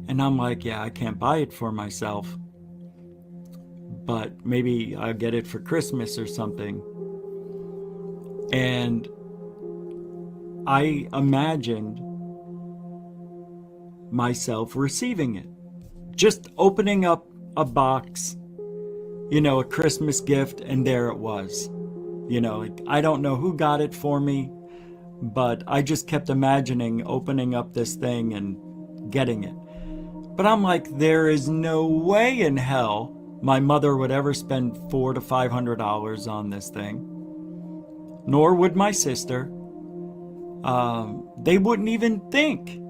Speaker 9: And I'm like, yeah, I can't buy it for myself, but maybe I'll get it for Christmas or something. And I imagined myself receiving it, just opening up a box, you know, a Christmas gift, and there it was. You know, like, I don't know who got it for me, but I just kept imagining opening up this thing and getting it. But I'm like, there is no way in hell my mother would ever spend $400 to $500 on this thing. Nor would my sister. They wouldn't even think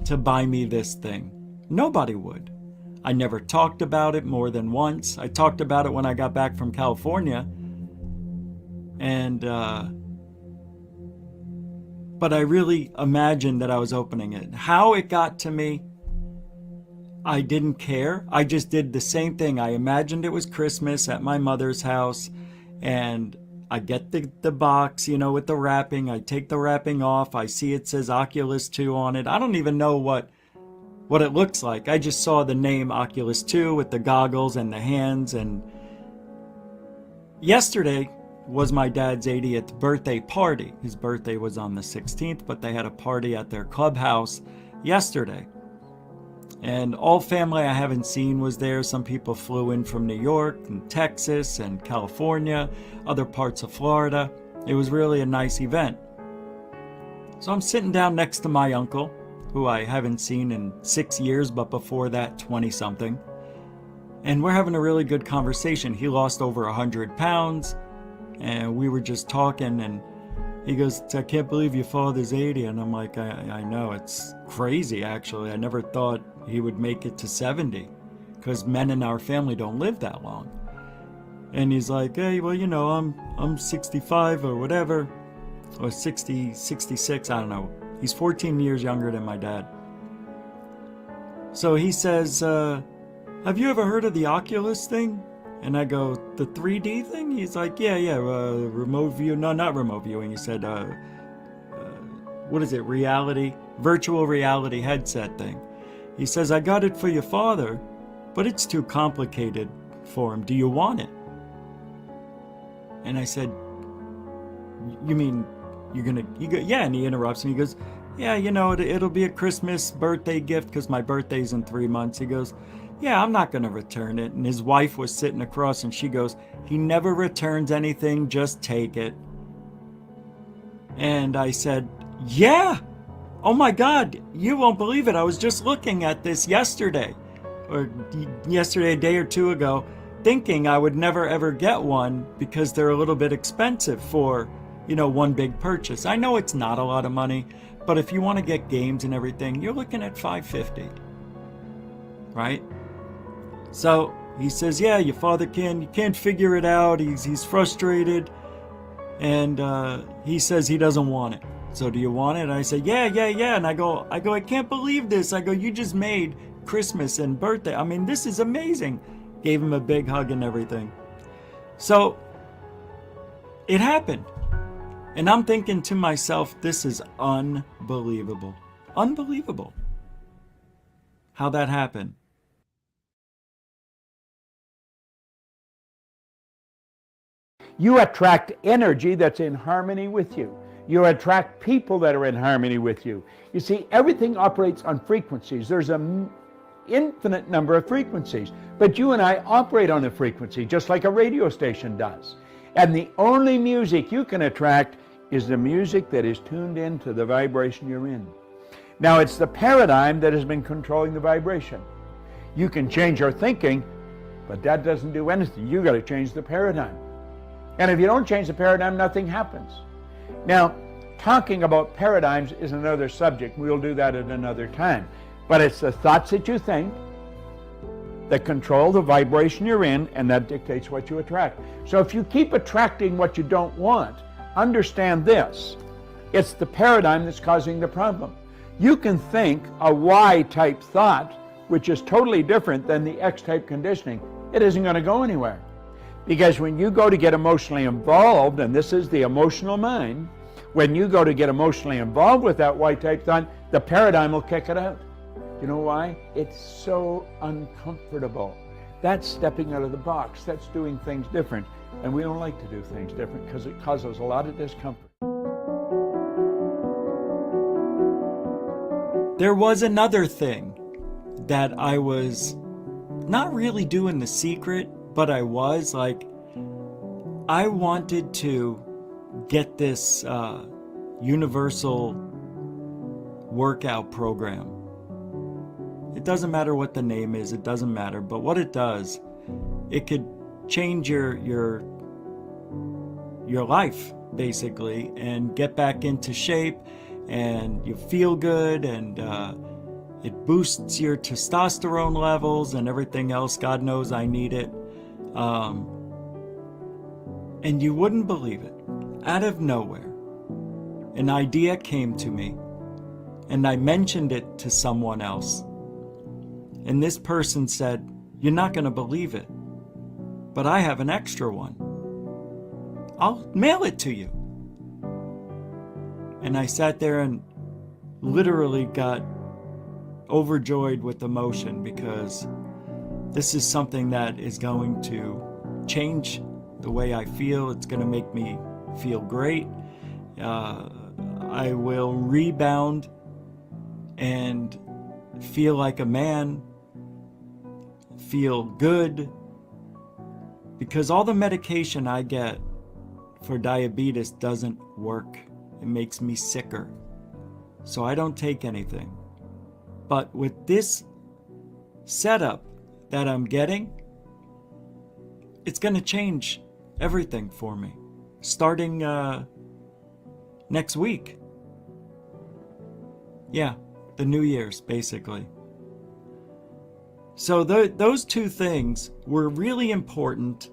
Speaker 9: to buy me this thing. Nobody would. I never talked about it more than once. I talked about it when I got back from California. And, but I really imagined that I was opening it. How it got to me, I didn't care. I just did the same thing. I imagined it was Christmas at my mother's house, and I get the box, you know, with the wrapping. I take the wrapping off. I see it says Oculus 2 on it. I don't even know what it looks like. I just saw the name Oculus 2 with the goggles and the hands. And yesterday was my dad's 80th birthday party. His birthday was on the 16th, but they had a party at their clubhouse yesterday. And all family I haven't seen was there. Some people flew in from New York and Texas and California, other parts of Florida. It was really a nice event. So I'm sitting down next to my uncle, who I haven't seen in 6 years, but before that, 20-something. And we're having a really good conversation. He lost over 100 pounds, and we were just talking, and he goes, I can't believe your father's 80. And I'm like, I know, it's crazy, actually. I never thought he would make it to 70, because men in our family don't live that long. And he's like, hey, well, you know, I'm 65 or whatever, or 60, 66, I don't know. He's 14 years younger than my dad. So he says, have you ever heard of the Oculus thing? And I go, the 3D thing? He's like, yeah, remote view. No, not remote viewing. He said, what is it? Virtual reality headset thing. He says, I got it for your father, but it's too complicated for him. Do you want it? And I said, you mean you're gonna, yeah, and he interrupts me. He goes, yeah, you know, it'll be a Christmas birthday gift because my birthday's in 3 months. He goes, yeah, I'm not gonna return it. And his wife was sitting across, and she goes, he never returns anything, just take it. And I said, yeah, oh my God, you won't believe it. I was just looking at this yesterday, a day or two ago, thinking I would never ever get one because they're a little bit expensive for, you know, one big purchase. I know it's not a lot of money, but if you want to get games and everything, you're looking at $550, right? So he says, yeah, your father can't figure it out. He's frustrated, and he says he doesn't want it. So do you want it? And I said, yeah. And I go, I can't believe this. I go, you just made Christmas and birthday. I mean, this is amazing. Gave him a big hug and everything. So it happened. And I'm thinking to myself, this is unbelievable. Unbelievable how that happened.
Speaker 18: You attract energy that's in harmony with you. You attract people that are in harmony with you. You see, everything operates on frequencies. There's an infinite number of frequencies, but you and I operate on a frequency just like a radio station does. And the only music you can attract is the music that is tuned into the vibration you're in. Now, it's the paradigm that has been controlling the vibration. You can change your thinking, but that doesn't do anything. You got to change the paradigm. And if you don't change the paradigm, nothing happens. Now, talking about paradigms is another subject. We'll do that at another time. But it's the thoughts that you think that control the vibration you're in, and that dictates what you attract. So if you keep attracting what you don't want, understand this. It's the paradigm that's causing the problem. You can think a Y-type thought, which is totally different than the X-type conditioning. It isn't going to go anywhere. Because when you go to get emotionally involved, and this is the emotional mind, when you go to get emotionally involved with that Y-type thought, the paradigm will kick it out. You know why? It's so uncomfortable. That's stepping out of the box. That's doing things different. And we don't like to do things different because it causes a lot of discomfort.
Speaker 9: There was another thing that I was not really doing the secret, but I was like, I wanted to get this universal workout program. It doesn't matter what the name is, it doesn't matter, but what it does, it could change your life basically and get back into shape, and you feel good, and it boosts your testosterone levels and everything else. God knows I need it. And you wouldn't believe it. Out of nowhere, an idea came to me, and I mentioned it to someone else. And this person said, "You're not going to believe it, but I have an extra one. I'll mail it to you." And I sat there and literally got overjoyed with emotion, because this is something that is going to change the way I feel. It's going to make me feel great. I will rebound and feel like a man, feel good, because all the medication I get for diabetes doesn't work. It makes me sicker. So I don't take anything. But with this setup that I'm getting, it's going to change everything for me, starting next week. Yeah, the New Year's, basically. So those two things were really important,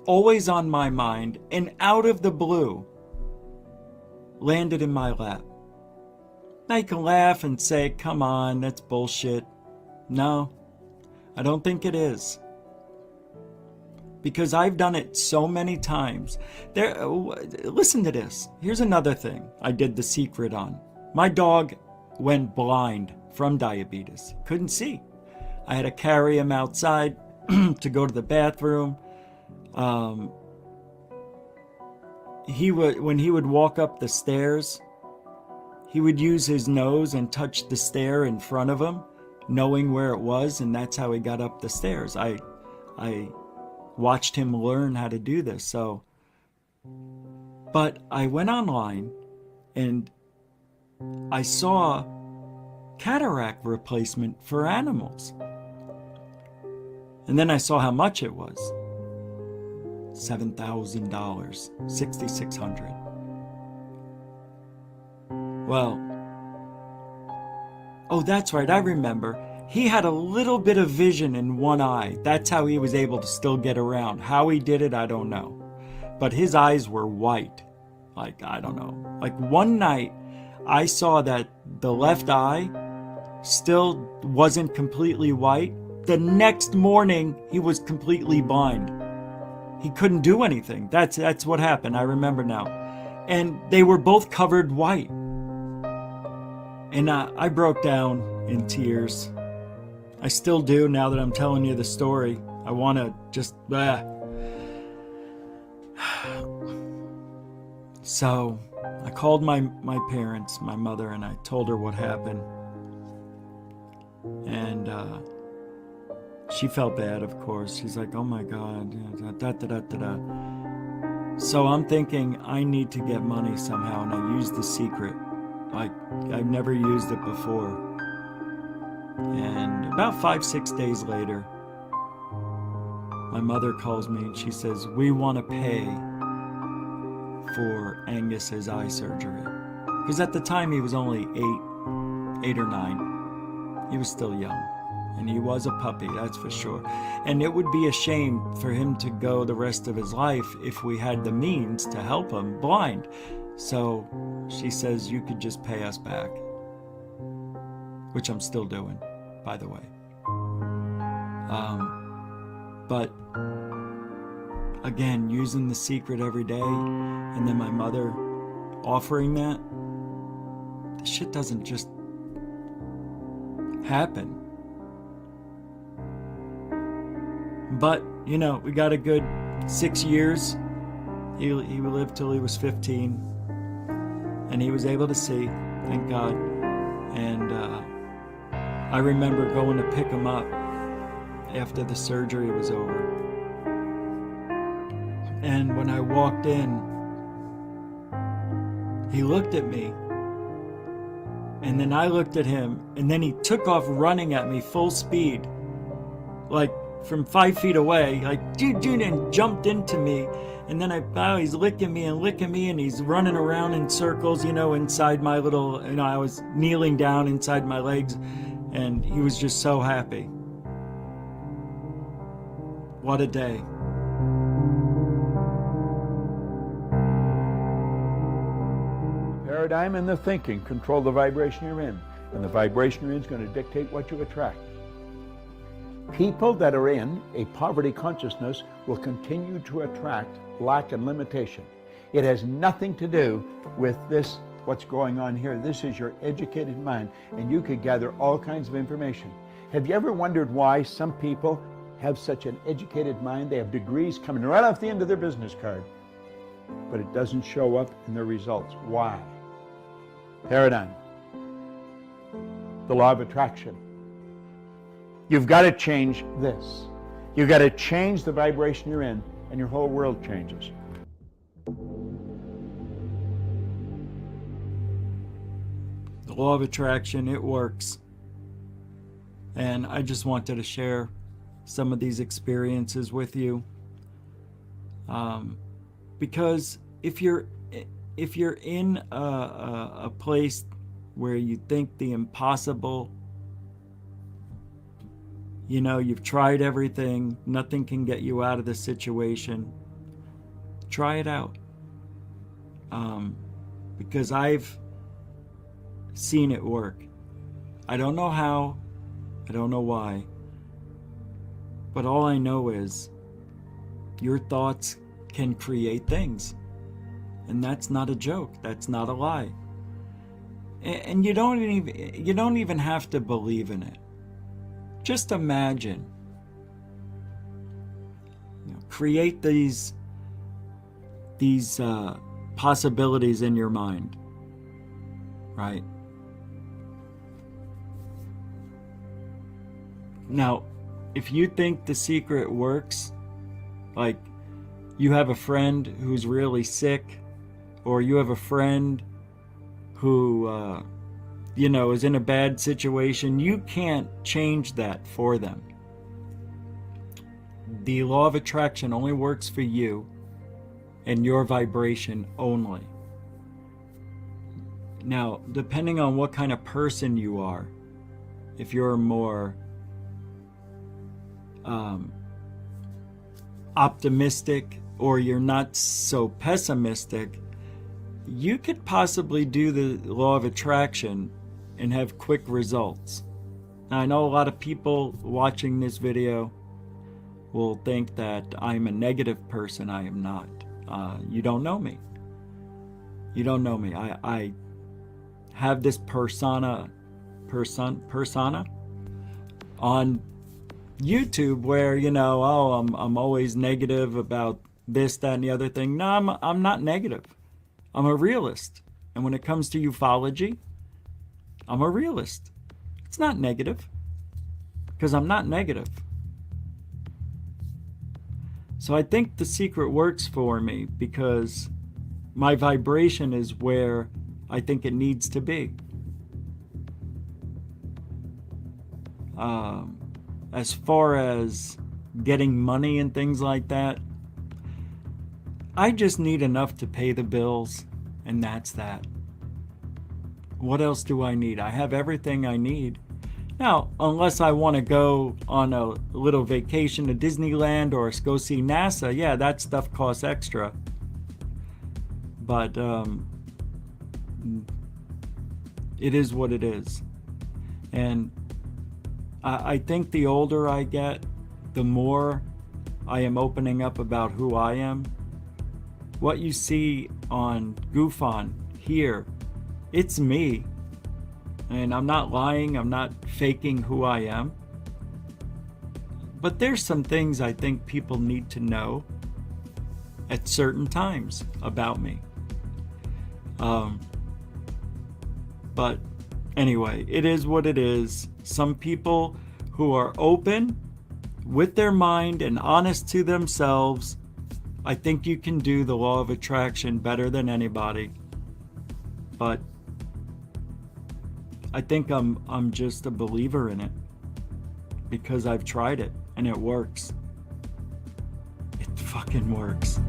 Speaker 9: always on my mind, and out of the blue, landed in my lap. I can laugh and say, come on, that's bullshit. No, I don't think it is. Because I've done it so many times. Listen to this. Here's another thing I did the secret on. My dog went blind from diabetes. Couldn't see. I had to carry him outside to go to the bathroom. When he would walk up the stairs, he would use his nose and touch the stair in front of him, knowing where it was, and that's how he got up the stairs. I watched him learn how to do this. But I went online and I saw cataract replacement for animals. And then I saw how much it was. $7,000, $6,600. Well, oh, that's right, I remember. He had a little bit of vision in one eye. That's how he was able to still get around. How he did it, I don't know. But his eyes were white. Like, I don't know. Like one night, I saw that the left eye still wasn't completely white. The next morning, he was completely blind. He couldn't do anything. That's what happened. I remember now. And they were both covered white. And I broke down in tears. I still do now that I'm telling you the story. I want to just... So I called my parents, my mother, and I told her what happened. And she felt bad, of course. She's like, oh my God. So I'm thinking I need to get money somehow, and I used the secret. Like, I've never used it before. And about 5-6 days later, my mother calls me and she says, we want to pay for Angus's eye surgery. Because at the time he was only 8 or 9. He was still young. And he was a puppy, that's for sure. And it would be a shame for him to go the rest of his life if we had the means to help him blind. So she says, you could just pay us back. Which I'm still doing, by the way. But again, using the secret every day, and then my mother offering that, the shit doesn't just happen. But, you know, we got a good 6 years. He lived till he was 15. And he was able to see, thank God. And I remember going to pick him up after the surgery was over. And when I walked in, he looked at me. And then I looked at him. And then he took off running at me full speed. Like from 5 feet away. Like, dude, and jumped into me. And then he's licking me, and he's running around in circles, you know, inside my little, you know, I was kneeling down inside my legs. And he was just so happy. What a day.
Speaker 18: Paradigm and the thinking control the vibration you're in. And the vibration you're in is going to dictate what you attract. People that are in a poverty consciousness will continue to attract lack and limitation. It has nothing to do with this, what's going on here. This is your educated mind, and you could gather all kinds of information. Have you ever wondered why some people have such an educated mind? They have degrees coming right off the end of their business card, but it doesn't show up in their results. Why? Paradigm. The law of attraction. You've got to change this. You've got to change the vibration you're in, and your whole world changes.
Speaker 9: The law of attraction, it works. And I just wanted to share some of these experiences with you. Because if you're in a place where you think the impossible, you know, you've tried everything, nothing can get you out of the situation, try it out. Because I've seen it work. I don't know how, I don't know why, but all I know is your thoughts can create things. And that's not a joke, that's not a lie. And you don't even have to believe in it. Just imagine. You know, create these possibilities in your mind, right? Now, if you think the secret works, like you have a friend who's really sick, or you have a friend who, you know, is in a bad situation, you can't change that for them. The law of attraction only works for you and your vibration only. Now, depending on what kind of person you are, if you're more optimistic or you're not so pessimistic, you could possibly do the law of attraction and have quick results. Now, I know a lot of people watching this video will think that I'm a negative person. I am not. You don't know me. You don't know me. I have this persona on YouTube where, you know, oh, I'm always negative about this, that, and the other thing. No, I'm not negative. I'm a realist. And when it comes to ufology, I'm a realist. It's not negative, because I'm not negative. So I think The Secret works for me because my vibration is where I think it needs to be. As far as getting money and things like that, I just need enough to pay the bills, and that's that. What else do I need? I have everything I need. Now, unless I want to go on a little vacation to Disneyland or go see NASA, yeah, that stuff costs extra. But it is what it is. And I think the older I get, the more I am opening up about who I am. What you see on GoofOn here, it's me. And I'm not lying, I'm not faking who I am. But there's some things I think people need to know at certain times about me. But anyway, it is what it is. Some people who are open with their mind and honest to themselves, I think you can do the law of attraction better than anybody. But I think I'm just a believer in it because I've tried it and it works. It fucking works.